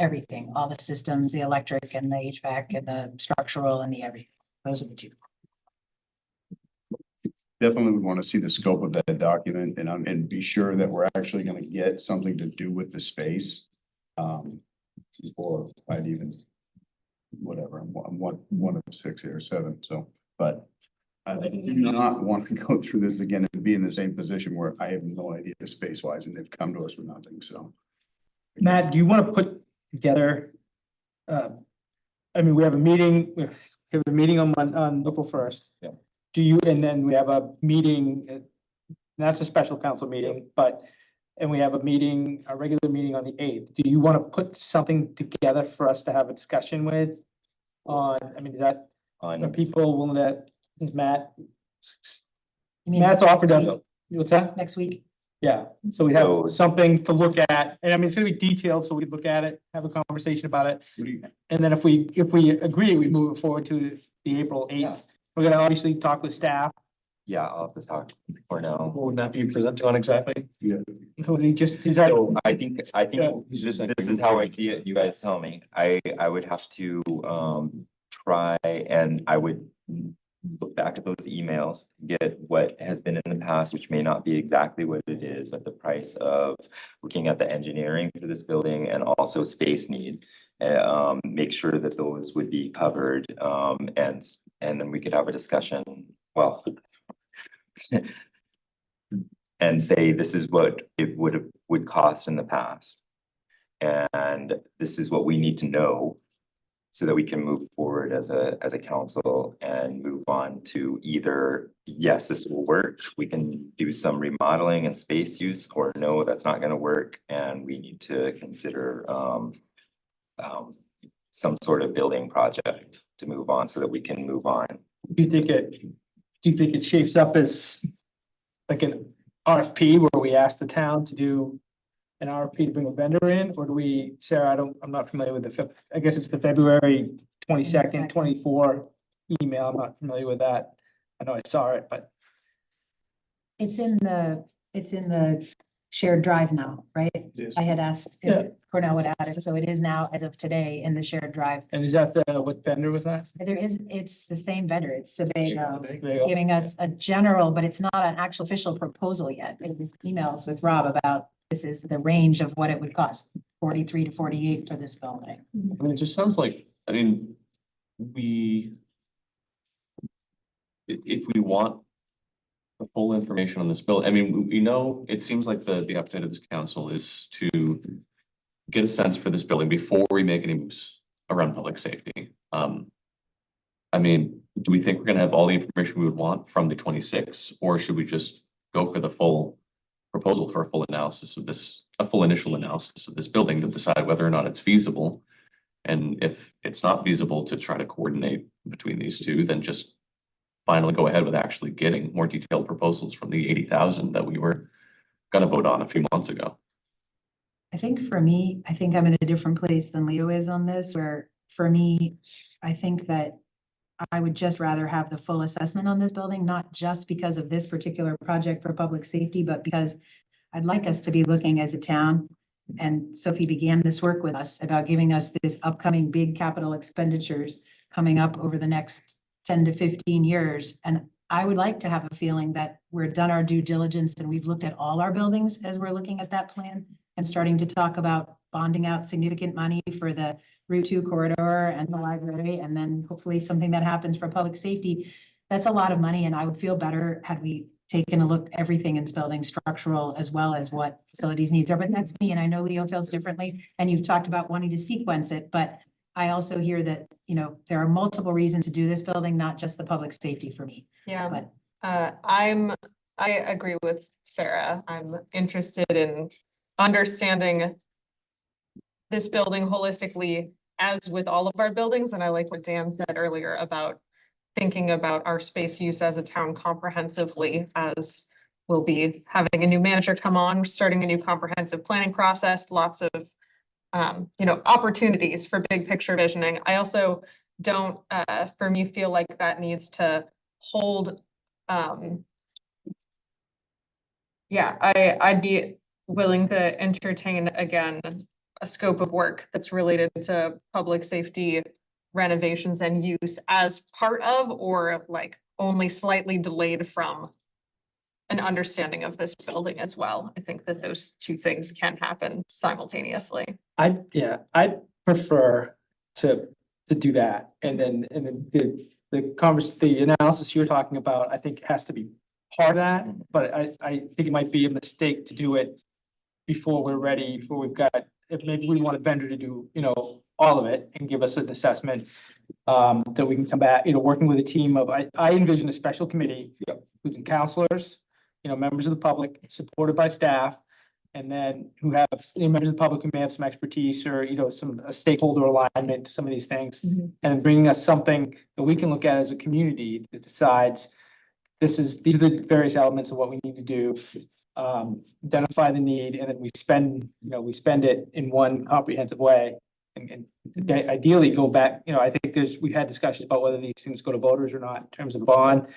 everything, all the systems, the electric and the HVAC and the structural and the everything. Those are the two. Definitely would want to see the scope of that document and be sure that we're actually gonna get something to do with the space. Or I'd even, whatever, I'm one of 6 here, 7, so, but I do not want to go through this again and be in the same position where I have no idea space-wise and they've come to us with nothing, so. Matt, do you want to put together? I mean, we have a meeting, we have a meeting on April 1st. Yeah. Do you, and then we have a meeting, that's a special council meeting, and we have a meeting, a regular meeting on the 8th. Do you want to put something together for us to have a discussion with? On, I mean, is that, are on, people willing to, is Matt? You mean Matt's offered next to, what's that? Next week? Yeah, so we have So- something to look at, and I mean, it's gonna be detailed, so we look at it, have a conversation about it. And then if we agree, we move it forward to the April 8th. We're gonna obviously talk with staff. yeah, I'll have to talk for now. What would that be presented on exactly? Who they just, is that, So I think Yeah. this is how I see it. You guys tell me. I would have to try and I would look back at those emails, get what has been in the past, which may not be exactly what it is, at the price of looking at the engineering for this building and also space need. Make sure that those would be covered, and then we could have a discussion, well, and say, this is what it would cost in the past. And this is what we need to know so that we can move forward as a council and move on to either, yes, this will work, we can do some remodeling and space use, or no, that's not gonna work, and we need to consider some sort of building project to move on so that we can move on. do you think it shapes up as like an RFP where we ask the town to do an RFP to bring a vendor in, or do we, Sarah, I'm not familiar with I guess it's the February 22nd, 24 email. I'm not familiar with that. I know I saw it, but It's in the shared drive now, right? I had asked Yeah. if Cornell would add it, so it is now as of today in the shared drive. and is that what vendor was that? It's the same vendor, it's Sebago, There you go. giving us a general, but it's not an actual official proposal yet. It was emails with Rob about this is the range of what it would cost, 43 to 48 for this building. I mean, it just sounds like, I mean, if we want the full information on this bill, I mean, we know, it seems like the appetite of this council is to get a sense for this building before we make any moves around public safety. I mean, do we think we're gonna have all the information we would want from the 26, or should we just go for the full proposal for a full analysis of this, a full initial analysis of this building to decide whether or not it's feasible? And if it's not feasible to try to coordinate between these two, then just finally go ahead with actually getting more detailed proposals from the 80,000 that we were gonna vote on a few months ago. I think for me, I think I'm in a different place than Leo is on this, where for me, I think that I would just rather have the full assessment on this building, not just because of this particular project for public safety, but because I'd like us to be looking as a town. And Sophie began this work with us about giving us this upcoming big capital expenditures coming up over the next 10 to 15 years. And I would like to have a feeling that we're done our due diligence and we've looked at all our buildings as we're looking at that plan and starting to talk about bonding out significant money for the Route 2 corridor and the library, and then hopefully something that happens for public safety. That's a lot of money, and I would feel better had we taken a look at everything in this building, structural as well as what facilities needs are. But that's me, and I know Leo feels differently, and you've talked about wanting to sequence it, but I also hear that, you know, there are multiple reasons to do this building, not just the public safety for me. Yeah, But I agree with Sarah. I'm interested in understanding this building holistically, as with all of our buildings, and I like what Dan said earlier about thinking about our space use as a town comprehensively, as we'll be having a new manager come on, starting a new comprehensive planning process, lots of you know, opportunities for big picture visioning. I also don't, for me, feel like that needs to hold, yeah, I'd be willing to entertain again a scope of work that's related to public safety renovations and use as part of, or like only slightly delayed from, an understanding of this building as well. I think that those two things can happen simultaneously. I'd prefer to do that. And then the analysis you're talking about, I think has to be part of that, but I think it might be a mistake to do it before we're ready, before we've got, if maybe we want a vendor to do, you know, all of it and give us an assessment, that we can come back, you know, working with a team of, I envision a special committee, including counselors, you know, members of the public, supported by staff, and then who have, you know, members of the public who may have some expertise or, you know, some stakeholder alignment to some of these things. And bringing us something that we can look at as a community that decides these are the various elements of what we need to do. Identify the need, and then we spend it in one comprehensive way. And ideally go back, you know, I think we've had discussions about whether these things go to voters or not in terms of bond.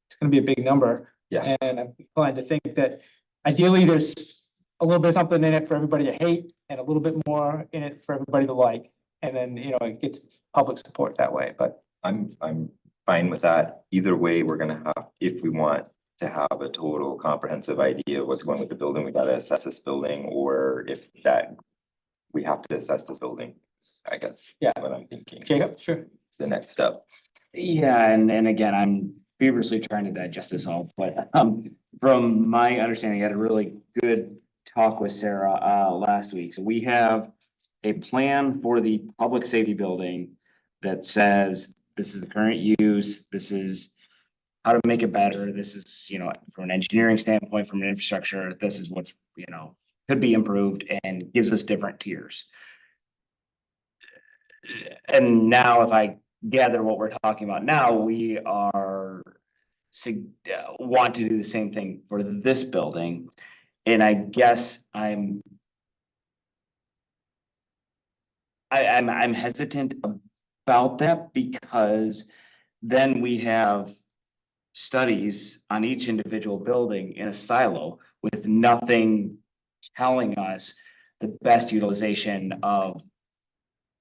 It's gonna be a big number. Yeah. And I'm inclined to think that ideally there's a little bit of something in it for everybody to hate and a little bit more in it for everybody to like. And then, you know, it gets public support that way, but. I'm fine with that. Either way, we're gonna have, if we want to have a total comprehensive idea of what's going with the building, we gotta assess this building, or if that, we have to assess this building, I guess. Yeah. What I'm thinking. Jacob, sure. It's the next step. Yeah, and again, I'm feverishly trying to digest this all, but from my understanding, I had a really good talk with Sarah last week. So we have a plan for the public safety building that says this is the current use, this is how to make it better, this is, you know, from an engineering standpoint, from an infrastructure, this is what's, you know, could be improved, and gives us different tiers. And now if I gather what we're talking about now, we are want to do the same thing for this building. And I guess I'm hesitant about that, because then we have studies on each individual building in a silo with nothing telling us the best utilization of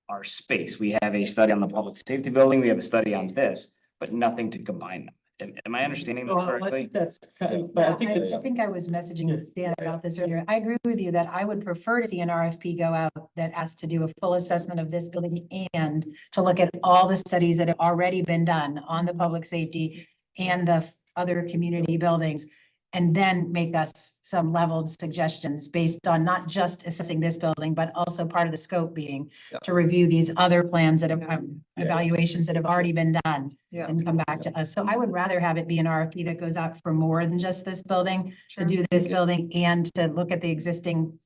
our space. We have a study on the public safety building, we have a study on this, but nothing to combine them. Am I understanding that correctly? That's kind of, but I think it's. I think I was messaging Dan about this earlier. I agree with you that I would prefer to see an RFP go out that asks to do a full assessment of this building and to look at all the studies that have already been done on the public safety and the other community buildings, and then make us some leveled suggestions based on not just assessing this building, but also part of the scope being to review these other plans that have, evaluations that have already been done and come back to us. So I would rather have it be an RFP that goes out for more than just this building, to do this building and to look at the existing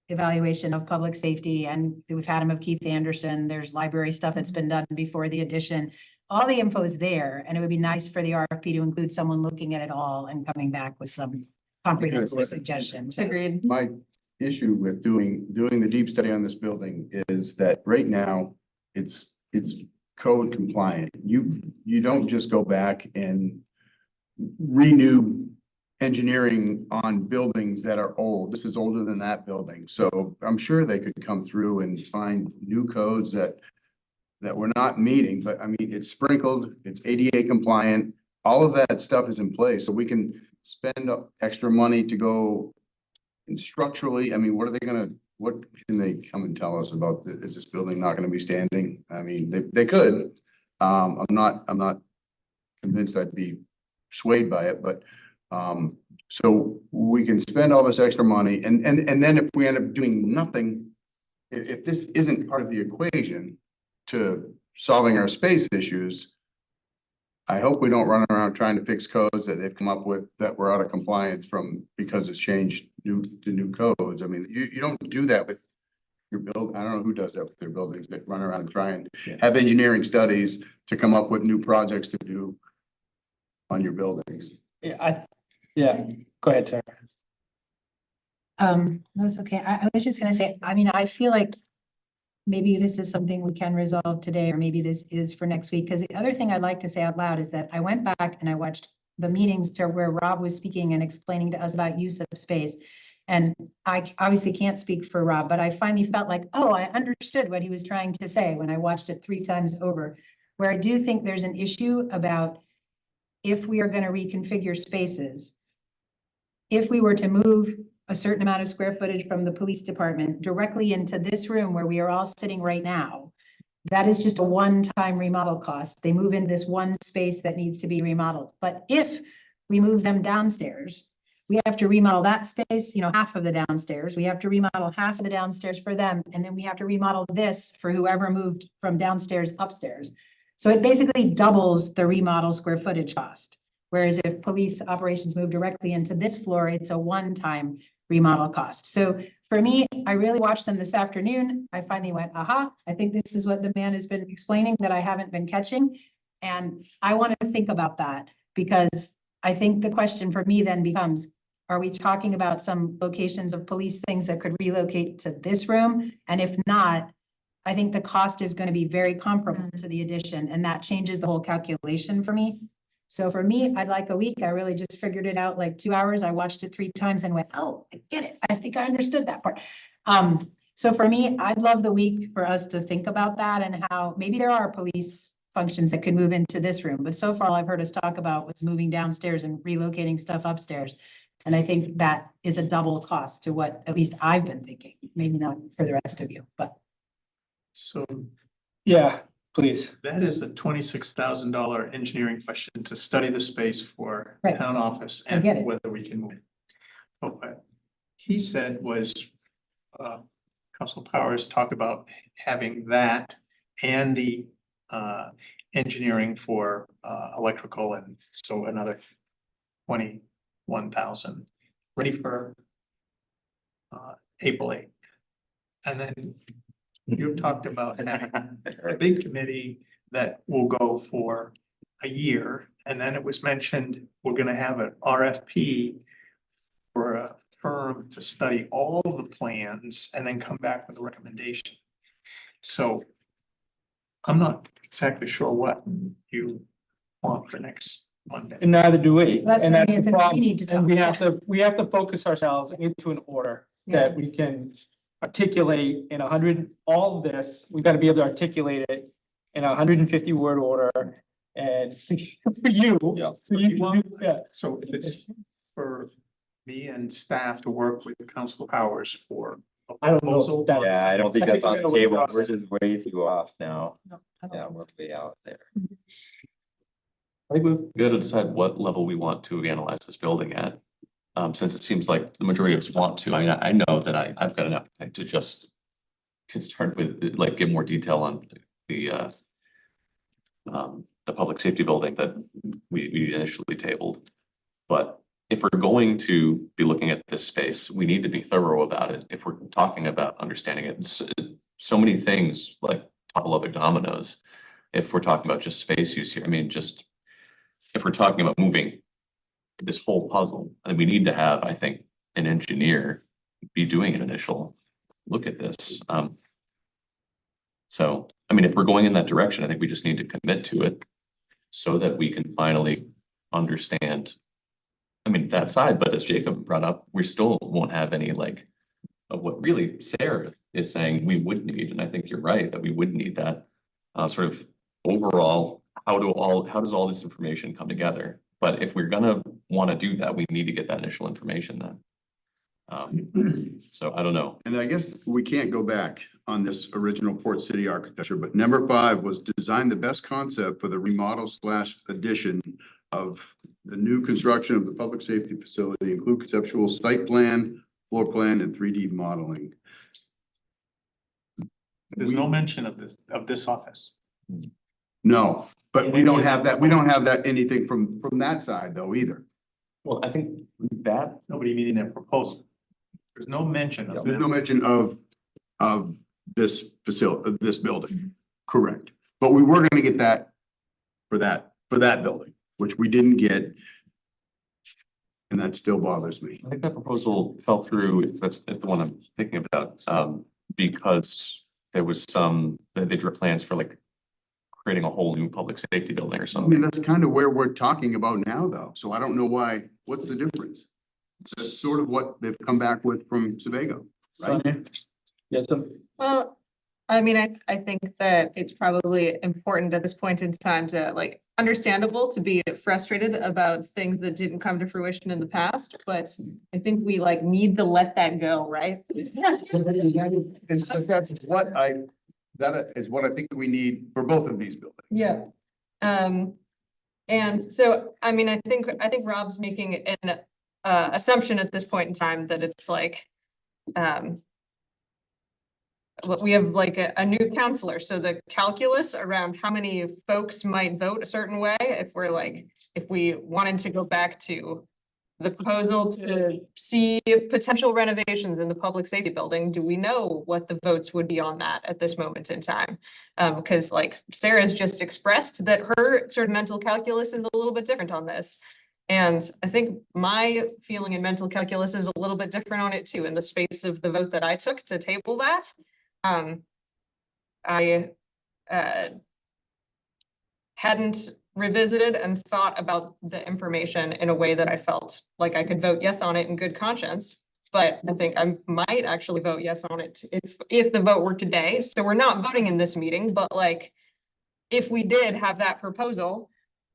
evaluation of public safety. And we've had them of Keith Anderson. There's library stuff that's been done before the addition. All the info is there, and it would be nice for the RFP to include someone looking at it all and coming back with some comprehensive suggestions. Agreed. My issue with doing the deep study on this building is that right now it's code compliant. You don't just go back and renew engineering on buildings that are old. This is older than that building. So I'm sure they could come through and find new codes that we're not meeting, but I mean, it's sprinkled, it's ADA compliant, all of that stuff is in place, so we can spend extra money to go and structurally, I mean, what can they come and tell us about, is this building not gonna be standing? I mean, they could. I'm not convinced I'd be swayed by it, but so we can spend all this extra money, and then if we end up doing nothing, if this isn't part of the equation, to solving our space issues, I hope we don't run around trying to fix codes that they've come up with that were out of compliance from, because it's changed to new codes. I mean, you don't do that with your build. I don't know who does that with their buildings, that run around and try and have engineering studies to come up with new projects to do on your buildings. Yeah, go ahead, Sarah. No, it's okay. I was just gonna say, I mean, I feel like maybe this is something we can resolve today, or maybe this is for next week. Because the other thing I'd like to say out loud is that I went back and I watched the meetings to where Rob was speaking and explaining to us about use of space. And I obviously can't speak for Rob, but I finally felt like, oh, I understood what he was trying to say when I watched it 3 times over. Where I do think there's an issue about if we are going to reconfigure spaces, if we were to move a certain amount of square footage from the police department directly into this room where we are all sitting right now, that is just a one-time remodel cost. They move in this one space that needs to be remodeled. But if we move them downstairs, we have to remodel that space, you know, half of the downstairs. We have to remodel half of the downstairs for them. And then we have to remodel this for whoever moved from downstairs upstairs. So it basically doubles the remodel square footage cost. Whereas if police operations move directly into this floor, it's a one-time remodel cost. So for me, I really watched them this afternoon. I finally went, aha, I think this is what the man has been explaining that I haven't been catching. And I want to think about that, because I think the question for me then becomes, are we talking about some locations of police things that could relocate to this room? And if not, I think the cost is going to be very comparable to the addition, and that changes the whole calculation for me. So for me, I'd like a week. I really just figured it out like 2 hours. I watched it 3 times and went, oh, I get it. I think I understood that part. So for me, I'd love the week for us to think about that and how maybe there are police functions that could move into this room. But so far, all I've heard us talk about was moving downstairs and relocating stuff upstairs. And I think that is a double cost to what at least I've been thinking, maybe not for the rest of you, but. So Yeah, please. that is a $26,000 engineering question to study the space for Right. town office I get and it. whether we can move. But what he said was, Council Powers talked about having that and the engineering for electrical, and so another 21,000 ready for April 8th. And then you talked about having a big committee that will go for a year. And then it was mentioned, we're gonna have an RFP for a firm to study all the plans and then come back with a recommendation. So I'm not exactly sure what you want for next Monday. And neither do we. That's And what I that's mean, the it's- we problem. need to And we talk, have we have to focus ourselves into an order that we can articulate in 100, all of this, we've got to be able to articulate it in 150 word order. And for you, so you can do, yeah. So if it's for me and staff to work with Council Powers for a I don't know. proposal. That's- Yeah, I don't think I that's think on we the gotta wait table. process. We're just way too off now. I don't Yeah, think we're so. way out there. I think we've got to decide what level we want to analyze this building at. Since it seems like the majority of us want to, I mean, I know that I've got an appetite to just get started with, like, give more detail on the public safety building that we initially tabled. But if we're going to be looking at this space, we need to be thorough about it. If we're talking about understanding it, so many things like topple other dominoes. If we're talking about just space use here, I mean, just if we're talking about moving this whole puzzle, and we need to have, I think, an engineer be doing an initial look at this. So, I mean, if we're going in that direction, I think we just need to commit to it so that we can finally understand, I mean, that side, but as Jacob brought up, we still won't have any like of what really Sarah is saying we would need, and I think you're right, that we would need that sort of overall, how does all this information come together? But if we're gonna wanna do that, we need to get that initial information then. So I don't know. And I guess we can't go back on this original Port City architecture, but number 5 was design the best concept for the remodel / addition of the new construction of the public safety facility, include conceptual site plan, floor plan, and 3D modeling. There's no mention of this office. No, but we don't have that anything from that side though either. Well, I think that, Nobody meeting their proposal. There's no mention of There's that. no mention of this facility, of this building, correct. But we were gonna get that for that building, which we didn't get. And that still bothers me. I think that proposal fell through, if that's the one I'm thinking about, because there was they drew plans for like creating a whole new public safety building or I something. mean, that's kind of where we're talking about now though, so I don't know what's the difference? That's sort of what they've come back with from Sebago, right? Sonia? Yes, Well, I mean, I think that it's probably important at this point in time to like understandable to be frustrated about things that didn't come to fruition in the past, but I think we like need to let that go, right? That is what I think we need for both of these buildings. Yeah. And so, I mean, I think Rob's making an assumption at this point in time that it's like, we have like a new counselor, so the calculus around how many folks might vote a certain way, if we wanted to go back to the proposal to see potential renovations in the public safety building, do we know what the votes would be on that at this moment in time? Because like Sarah's just expressed that her sort of mental calculus is a little bit different on this. And I think my feeling in mental calculus is a little bit different on it too, in the space of the vote that I took to table that. I hadn't revisited and thought about the information in a way that I felt like I could vote yes on it in good conscience. But I think I might actually vote yes on it if the vote were today. So we're not voting in this meeting, but like if we did have that proposal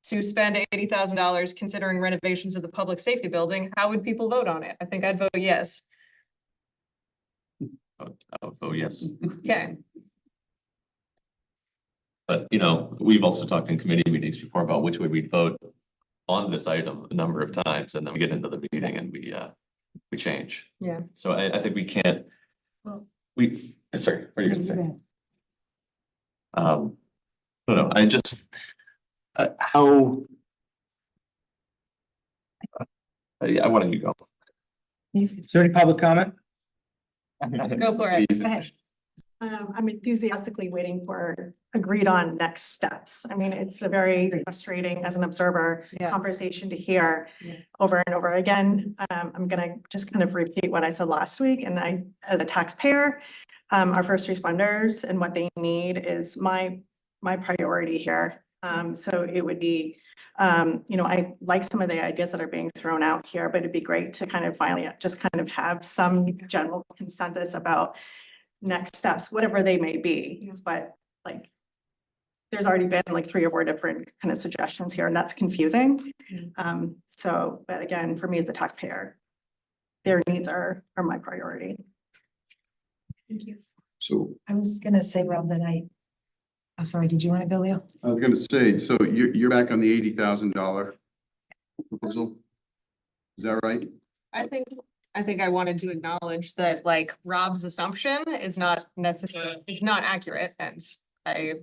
to spend $80,000 considering renovations of the public safety building, how would people vote on it? I think I'd vote yes. I would vote yes. Okay. But, you know, we've also talked in committee meetings before about which way we'd vote on this item a number of times, and then we get into the meeting and we change. Yeah. So I think we can't, sorry, what are you gonna say? No, I just, how. Why don't you go? Is there any public comment? Go for it. Please. Go ahead. I'm enthusiastically waiting for agreed on next steps. I mean, it's a very frustrating as an observer conversation to hear over and over again. I'm gonna just kind of repeat what I said last week, and as a taxpayer, our first responders and what they need is my priority here. So it would be, I like some of the ideas that are being thrown out here, but it'd be great to kind of finally just kind of have some general consensus about next steps, whatever they may be. But like, there's already been like 3 or 4 different kind of suggestions here, and that's confusing. But again, for me as a taxpayer, their needs are my priority. Thank you. So I was gonna say, Rob, that oh, sorry, did you want to go, Leo? I was gonna say, so you're back on the $80,000 proposal? Is that right? I think I wanted to acknowledge that like Rob's assumption is not accurate, and I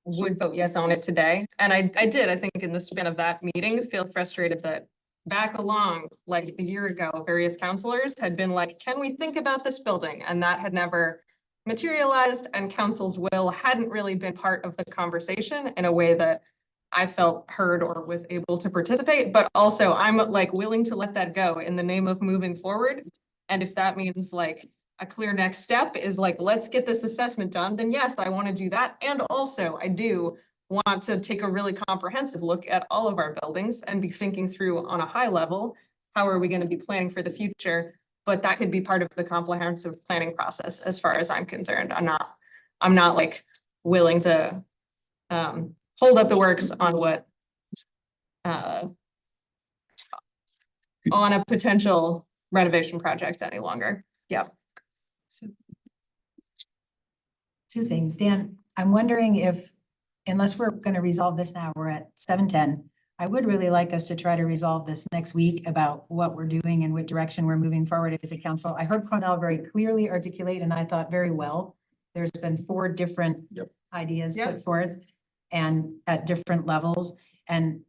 would vote yes on it today. And I did, I think in the span of that meeting, feel frustrated that back along like a year ago, various counselors had been like, can we think about this building? And that had never materialized, and council's will hadn't really been part of the conversation in a way that I felt heard or was able to participate. But also I'm like willing to let that go in the name of moving forward. And if that means like a clear next step is like, let's get this assessment done, then yes, I want to do that. And also I do want to take a really comprehensive look at all of our buildings and be thinking through on a high level, how are we going to be planning for the future? But that could be part of the comprehensive planning process as far as I'm concerned. I'm not like willing to hold up the works on what on a potential renovation project any longer. Yeah. So 2 things. Dan, I'm wondering if, unless we're going to resolve this now, we're at 7:10. I would really like us to try to resolve this next week about what we're doing and what direction we're moving forward as a council. I heard Cornell very clearly articulate, and I thought very well, there's been 4 different ideas Yep. put forth and at different levels. And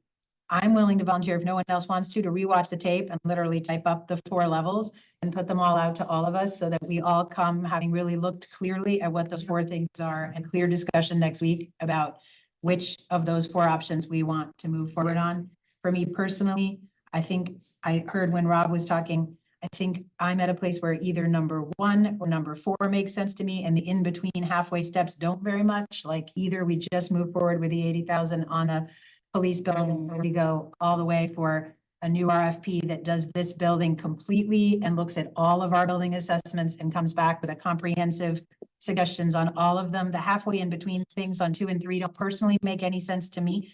I'm willing to volunteer if no one else wants to rewatch the tape and literally type up the 4 levels and put them all out to all of us so that we all come having really looked clearly at what those 4 things are and clear discussion next week about which of those 4 options we want to move forward on. For me personally, I think I heard when Rob was talking, I think I'm at a place where either number 1 or number 4 makes sense to me, and the in-between halfway steps don't very much. Like either we just move forward with the 80,000 on a police building, or we go all the way for a new RFP that does this building completely and looks at all of our building assessments and comes back with a comprehensive suggestions on all of them. The halfway in between things on 2 and 3 don't personally make any sense to me.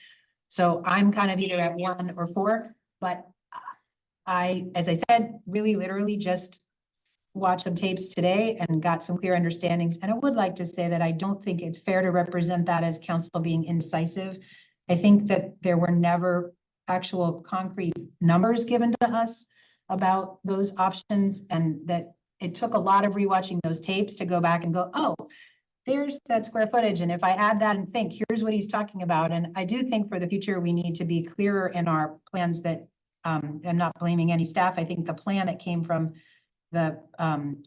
So I'm kind of either at 1 or 4, but as I said, really literally just watched some tapes today and got some clear understandings. And I would like to say that I don't think it's fair to represent that as council being indecisive. I think that there were never actual concrete numbers given to us about those options, and that it took a lot of rewatching those tapes to go back and go, oh, there's that square footage. And if I add that and think, here's what he's talking about. And I do think for the future, we need to be clearer in our plans that, I'm not blaming any staff. I think the plan that came from the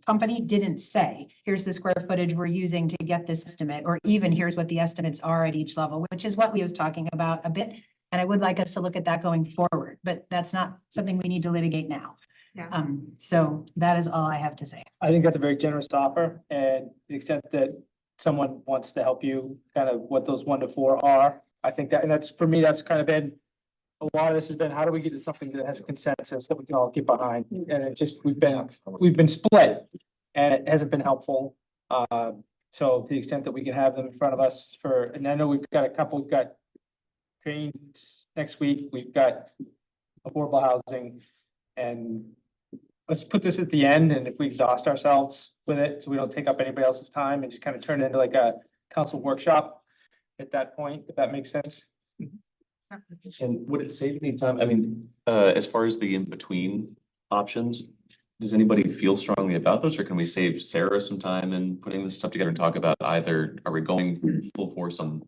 company didn't say, here's the square footage we're using to get this estimate, or even here's what the estimates are at each level, which is what Leo's talking about a bit. And I would like us to look at that going forward, but that's not something we need to litigate now. Yeah. So that is all I have to say. I think that's a very generous offer, and to the extent that someone wants to help you, kind of what those 1 to 4 are, I think that, and that's, for me, that's kind of been, a lot of this has been, how do we get to something that has consensus that we can all get behind? And it just, we've been split, and it hasn't been helpful. So to the extent that we can have them in front of us for, and I know we've got a couple, we've got trains next week, we've got affordable housing, and let's put this at the end, and if we exhaust ourselves with it, so we don't take up anybody else's time, and just kind of turn it into like a council workshop at that point, if that makes sense. And would it save any time? I mean, as far as the in-between options, does anybody feel strongly about those, or can we save Sarah some time in putting this stuff together and talk about either, are we going full force on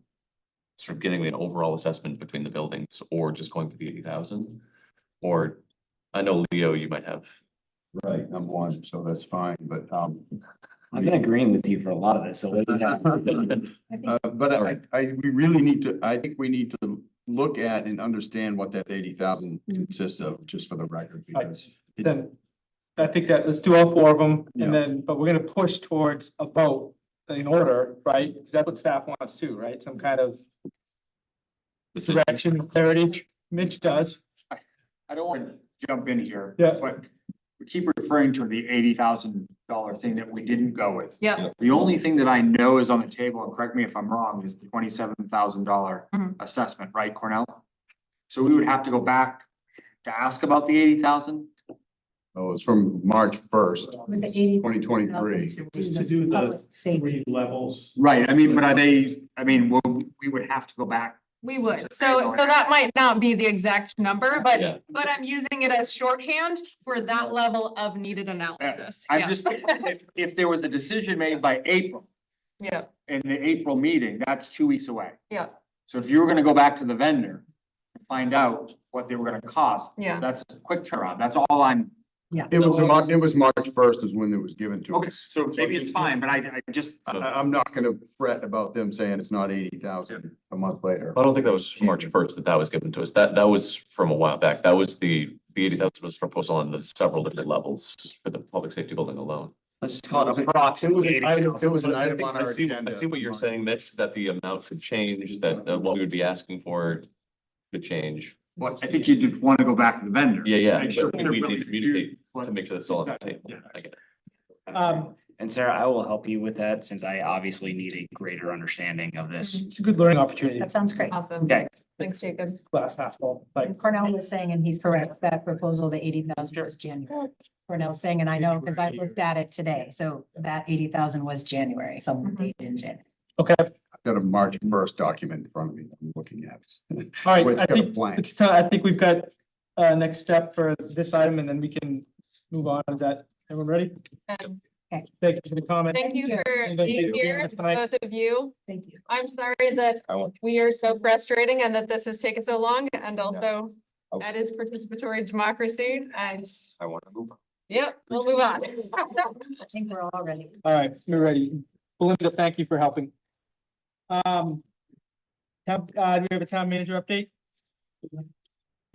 sort of getting an overall assessment between the buildings, or just going for the 80,000? Or I know, Leo, you might have. Right, I'm 1, so that's fine, but, I've been agreeing with you for a lot of this, so. but we really need to, I think we need to look at and understand what that 80,000 consists of, just for the record, because. Then, I think that, let's do all 4 of them, Yeah. and then, but we're gonna push towards a vote in order, right? Because that's what staff wants too, right? Some kind of direction, clarity. Mitch does. I don't want to jump in here. Yeah. But we keep referring to the $80,000 thing that we didn't go with. Yeah. The only thing that I know is on the table, and correct me if I'm wrong, is the $27,000 assessment, right, Cornell? So we would have to go back to ask about the 80,000? Oh, it's from March 1st, Was the 80? 2023. Just to do the Safety. 3 levels. Right, I mean, but are they, I mean, we would have to go back. We would. So that might not be the exact number, Yeah. but I'm using it as shorthand for that level of needed analysis. I'm Yeah. just, if there was a decision made by April, Yeah, in the April meeting, that's 2 weeks away. yeah, So if you were gonna go back to the vendor, and find out what they were gonna cost. Yeah. That's a quick turnaround, that's all I'm. It was March 1st is when it was given to Okay, us. so maybe it's fine, but I just. I'm not gonna fret about them saying it's not 80,000 a month later. I don't think that was March 1st that was given to us. That was from a while back. That was the 80,000 was proposal on the several different levels for the public safety building alone. Let's just call it approximately. It was an I item think on our I see agenda. what you're saying, Mitch, that the amount could change, that what we would be asking for could change. Well, I think you did want to go back to the vendor. Yeah, Make sure but they're we really need to communicate what- to make sure that's all on the table. Yeah. I get it. And Sarah, I will help you with that since I obviously need a greater understanding of this. It's a good learning opportunity. That sounds great. awesome. Okay. Thanks, Jacob. Glass half full, like. And Cornell was saying, and he's correct, that proposal, the 80,000 was January. Cornell's saying, and I know because I looked at it today, so that 80,000 was January, some date in January. Okay, I've got a March 1st document in front of me, I'm looking at. all right, It's I got a think, blank. I think we've got next step for this item, and then we can move on. Is that, everyone ready? Okay. Thank you for the comment. Thank you for Anybody being being here, here tonight? both of you. Thank you. I'm sorry that I want, we are so frustrating and that this has taken so long, and also Oh. that is participatory democracy, and I want to move on. yep, we'll move on. I think we're all ready. All right, you're ready. Belinda, thank you for helping. Do we have a town manager update?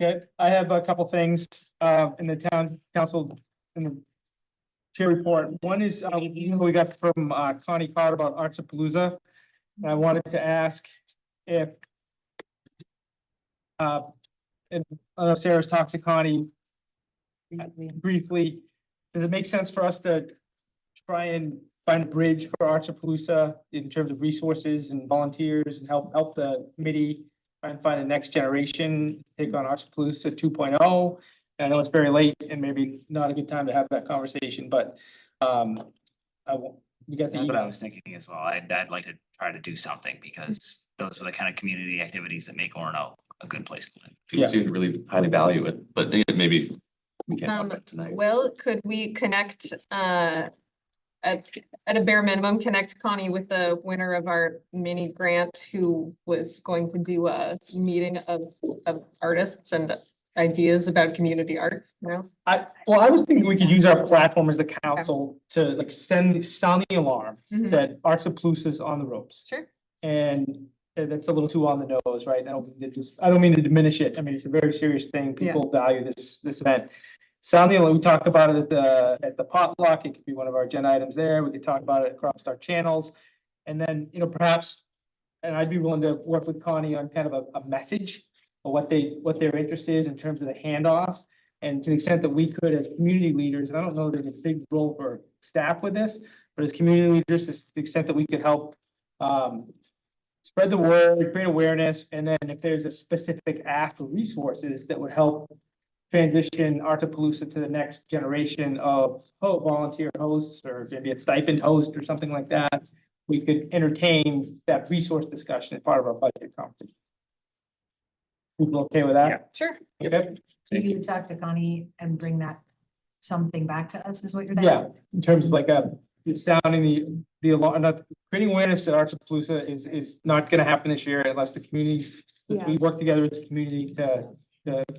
Okay, I have a couple things, in the town council, in the chair report. One is, we got from, Connie Carter about Artsapalooza. And I wanted to ask if, and I know Sarah's talked to Connie briefly, does it make sense for us to try and find a bridge for Artsapalooza in terms of resources and volunteers and help the committee try and find the next generation, take on Artsapalooza 2.0? I know it's very late and maybe not a good time to have that conversation, but you got the That's what I email. was thinking as well. I'd like to try to do something because those are the kind of community activities that make Orono a good place to live. People seem to really highly value it, but maybe we can't talk about it tonight. Will, could we connect, at a bare minimum, connect Connie with the winner of our mini grant who was going to do a meeting of artists and ideas about community art, you know? I was thinking we could use our platform as the council to like sound the alarm Mhm. that Artsapalooza is on the ropes. Sure. And that's a little too on the nose, right? I don't mean to diminish it. I mean, it's a very serious thing. People value this event. Sound the alarm, we talk about it at the potluck. It could be one of our agenda items there. We could talk about it across our channels. And then, perhaps, and I'd be willing to work with Connie on kind of a message of what their interest is in terms of the handoff. And to the extent that we could, as community leaders, and I don't know there's a big role for staff with this, but as community leaders, to the extent that we could help spread the word, create awareness, and then if there's a specific ask for resources that would help transition Artsapalooza to the next generation of volunteer hosts, or maybe a stipend host or something like that, we could entertain that resource discussion as part of our budget conference. People okay with that? Sure. Okay. So you would talk to Connie and bring that something back to us is what you're saying? Yeah, in terms of like sounding the alarm, not creating awareness that Artsapalooza is not gonna happen this year unless the community, Yeah. we work together as a community to.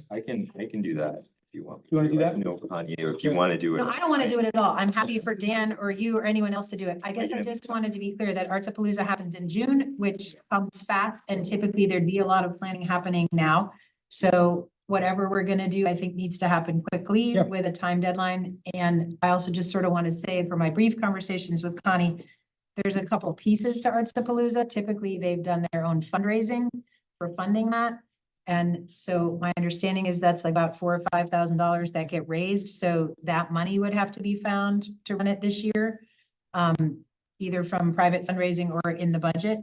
I can do that if you want. You wanna do that? No, Kanye, if you want to do it. No, I don't want to do it at all. I'm happy for Dan or you or anyone else to do it. I guess I just wanted to be clear that Artsapalooza happens in June, which comes fast, and typically there'd be a lot of planning happening now. So whatever we're gonna do, I think needs to happen quickly Yeah. with a time deadline. And I also just sort of want to say, for my brief conversations with Connie, there's a couple pieces to Artsapalooza. Typically, they've done their own fundraising for funding that. And so my understanding is that's like about $4,000 or $5,000 that get raised. So that money would have to be found to run it this year. Either from private fundraising or in the budget.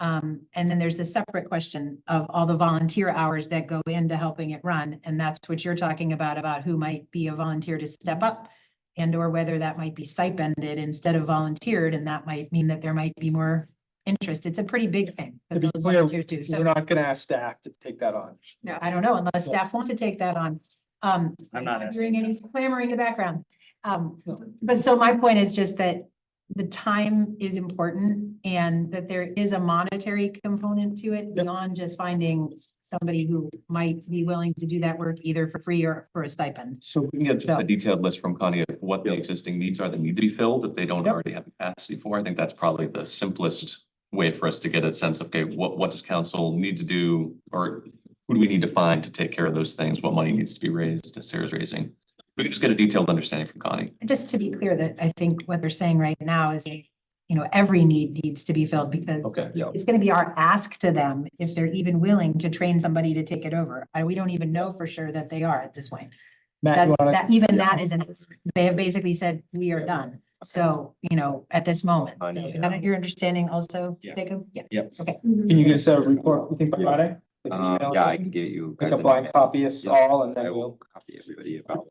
And then there's the separate question of all the volunteer hours that go into helping it run. And that's what you're talking about who might be a volunteer to step up. And or whether that might be stipended instead of volunteered, and that might mean that there might be more interest. It's a pretty big thing To that be those clear, volunteers do. we're So not gonna ask staff to take that on. no, I don't know, unless staff want to take that on. I'm not Hearing any clamoring in the background. But so my point is just that the time is important and that there is a monetary component to it beyond just finding somebody who might be willing to do that work either for free or for a stipend. So we can get just So- a detailed list from Connie of what the existing needs are that need to be filled that they don't already have capacity for. I think that's probably the simplest way for us to get a sense of, okay, what does council need to do? Or who do we need to find to take care of those things? What money needs to be raised as Sarah's raising? We can just get a detailed understanding from Connie. Just to be clear that I think what they're saying right now is, every need needs to be filled because Okay, yeah. it's gonna be our ask to them if they're even willing to train somebody to take it over. We don't even know for sure that they are at this point. Matt, you wanna- That is an ask. They have basically said, we are done. So, at this moment. So is that your understanding also, Yeah. Jacob? Yeah. Yep. Okay. Can you get us a report, you think by Friday? Like an email or Yeah, I something? can get you. Like guys a an blind email. copy of Yeah, all and I then will we'll. copy everybody about.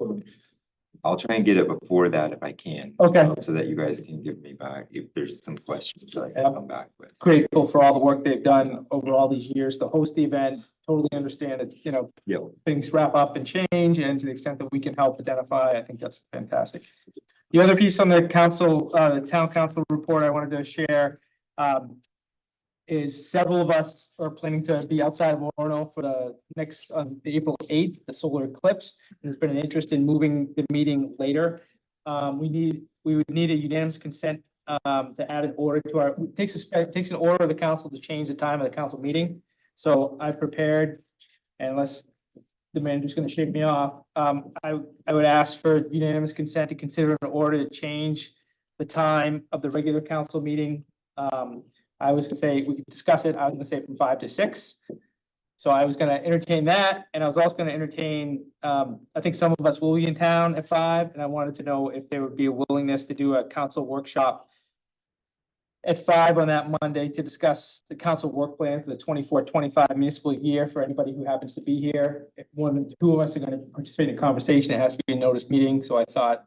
I'll try and get it before that if I can. Okay. So that you guys can give me back if there's some questions that I Yeah. can come back with. Grateful for all the work they've done over all these years to host the event. Totally understand that, Yep. things wrap up and change, and to the extent that we can help identify, I think that's fantastic. The other piece on the council, the town council report I wanted to share, is several of us are planning to be outside of Orono for the next, the April 8th, the solar eclipse. There's been an interest in moving the meeting later. We would need a unanimous consent, to add an order to our, it takes an order of the council to change the time of the council meeting. So I prepared, unless the manager's gonna shake me off, I would ask for unanimous consent to consider an order to change the time of the regular council meeting. I was gonna say, we could discuss it, I was gonna say from 5 to 6. So I was gonna entertain that, and I was also gonna entertain, I think some of us will be in town at 5, and I wanted to know if there would be a willingness to do a council workshop at 5 on that Monday to discuss the council work plan for the 24-25 municipal year for anybody who happens to be here. If more than 2 of us are gonna participate in the conversation, it has to be a noticed meeting, so I thought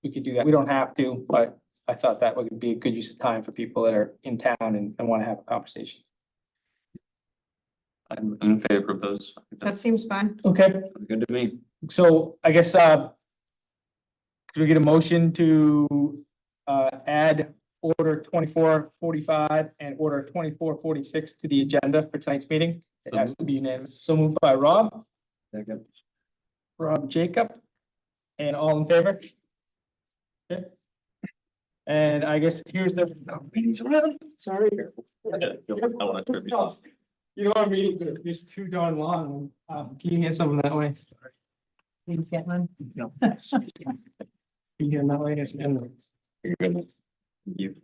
we could do that. We don't have to, but I thought that would be a good use of time for people that are in town and want to have a conversation. I'm in favor of those. That seems fun. Okay, Good to me. so I guess, could we get a motion to, add order 2445 and order 2446 to the agenda for tonight's meeting? It has to be unanimous. So moved by Rob. Second. Rob Jacob. And all in favor? Okay. And I guess here's the, meeting's around, sorry. You know, our meeting, but it's too darn long. Can you get something that way? Can you get one? No. Can you get that way? You're good. You.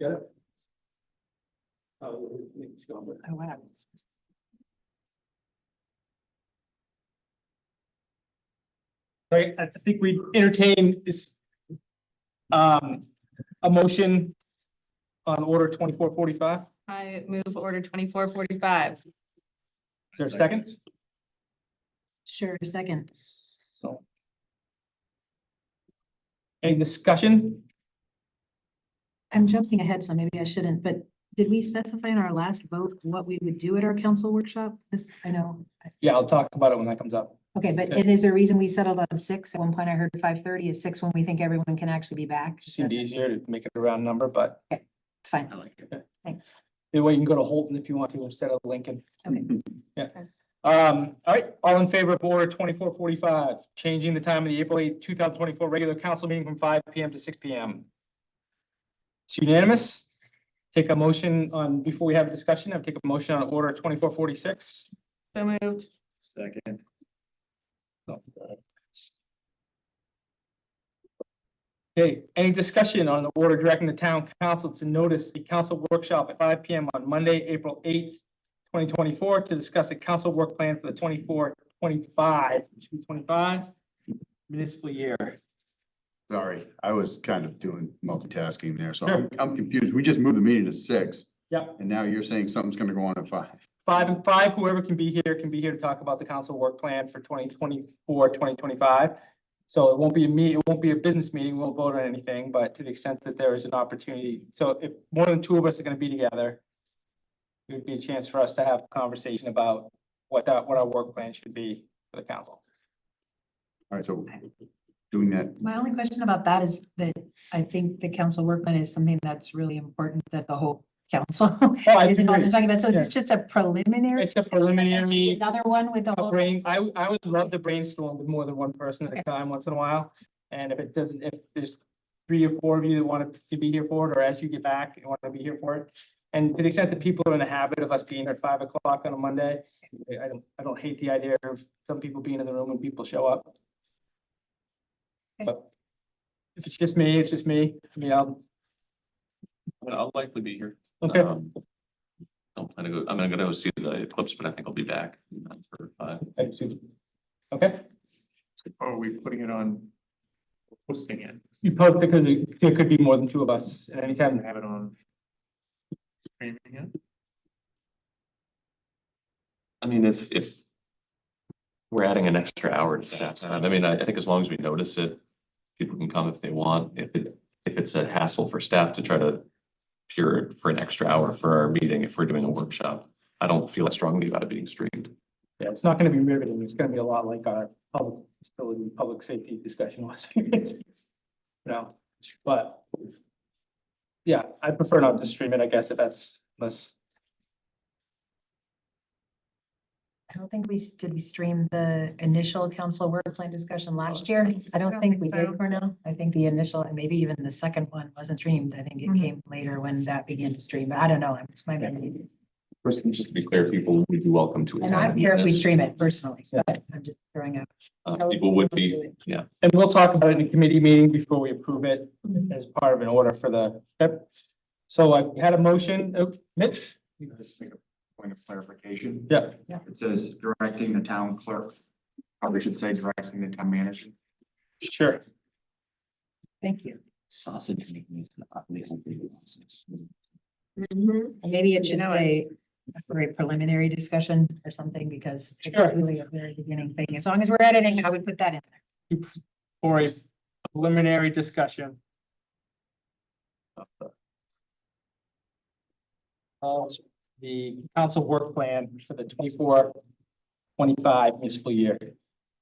Got it? Oh, it's gone. Oh, wow. Right, I think we entertain this, a motion on order 2445. I move order 2445. Is there a second? Sure, second. So. Any discussion? I'm jumping ahead, so maybe I shouldn't, but did we specify in our last vote what we would do at our council workshop? This, I know. Yeah, I'll talk about it when that comes up. Okay, but and is there a reason we settled on 6? At one point I heard 5:30. Is 6 when we think everyone can actually be back? Just seemed easier to make it a round number, but It's fine. I like it. Thanks. The way you can go to Holton if you want to instead of Lincoln. Okay. Yeah. All right, all in favor of order 2445, changing the time of the April 8th, 2024 regular council meeting from 5 PM to 6 PM. It's unanimous. Take a motion on, before we have a discussion, I'll take a motion on order 2446. So moved. Second. Okay, any discussion on the order directing the town council to notice a council workshop at 5 PM on Monday, April 8th, 2024 to discuss a council work plan for the 24-25 municipal year. Sorry, I was kind of doing multitasking there, so Sure. I'm confused. We just moved the meeting to 6. Yep. And now you're saying something's gonna go on at 5. 5 and 5, whoever can be here to talk about the council work plan for 2024-2025. So it won't be it won't be a business meeting, we won't vote on anything, but to the extent that there is an opportunity, so if more than 2 of us are gonna be together, it would be a chance for us to have a conversation about what our work plan should be for the council. All right, so doing that, My only question about that is that I think the council work plan is something that's really important that the whole council is involved in talking about. So is this just a preliminary? It's a discussion? preliminary. Another one with the whole. I would love to brainstorm with more than one person at a time once in a while. And if there's 3 or 4 of you that want to be here for it, or as you get back, you want to be here for it. And to the extent that people are in the habit of us being here at 5 o'clock on a Monday, I don't hate the idea of some people being in the room when people show up. But if it's just me, it's just me. I mean, I'll likely be here. Okay. Don't plan to go, I'm gonna go see the eclipse, but I think I'll be back for 5. Okay. Are we putting it on? Posting it? You post because there could be more than 2 of us at any time. Have it on. Streaming it? I mean, if we're adding an extra hour to staff time, I mean, I think as long as we notice it, people can come if they want. If it's a hassle for staff to try to appear for an extra hour for our meeting if we're doing a workshop. I don't feel as strongly about it being streamed. Yeah, it's not gonna be riveting. It's gonna be a lot like our public facility, public safety discussion last week. No, but yeah, I prefer not to stream it, I guess, if that's less. I don't think did we stream the initial council work plan discussion last year? I don't think we did for now. I think the initial and maybe even the second one wasn't streamed. I think it came later when that began to stream, but I don't know. It's my memory. First, just to be clear, people would be welcome to And attend. I don't care if we this. stream it personally, but I'm just throwing out. People would be, yeah. And we'll talk about it in a committee meeting before we approve it as part of an order for the, yep. So I had a motion, Mitch? Just make a point of clarification. Yeah. It says directing the town clerk. Probably should say directing the town manager. Sure. Thank you. Sausage making is not legal. Maybe it should say a very preliminary discussion or something, because it's Sure. really a very beginning thing. As long as we're editing, I would put that in there. For a preliminary discussion. Of the council work plan for the 24-25 municipal year.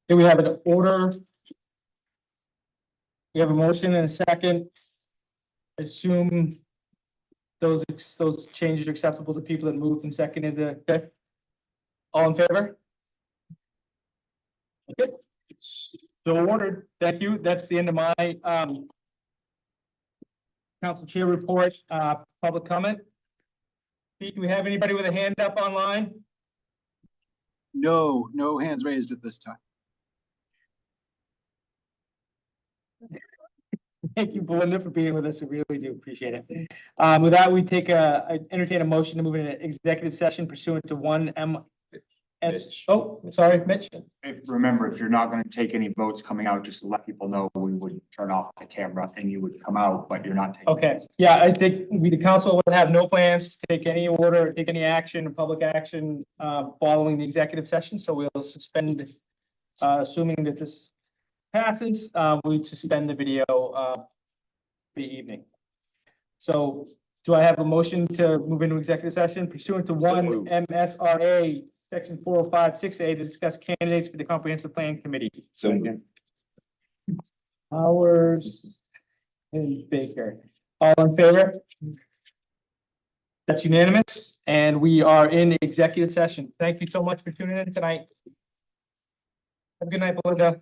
Here we have an order. We have a motion and a second. Assume those changes are acceptable to people that moved and seconded the, okay? All in favor? Okay. So ordered. Thank you. That's the end of my council chair report, public comment. Pete, do we have anybody with a hand up online? No, no hands raised at this time. Thank you, Belinda, for being with us. I really do appreciate it. With that, we I entertain a motion to move into executive session pursuant to oh, sorry, Mitch. Remember, if you're not gonna take any votes coming out, just let people know we would turn off the camera and you would come out, but you're not taking. Okay, yeah, I think the council would have no plans to take any order, take any action, public action, following the executive session, so we'll suspend, assuming that this passes, we'd suspend the video, the evening. So, do I have a motion to move into executive session pursuant to one MSRA, section 405-6A, to discuss candidates for the comprehensive plan committee? So Powers and Baker. All in favor? That's unanimous, and we are in executive session. Thank you so much for tuning in tonight. Have a good night, Belinda.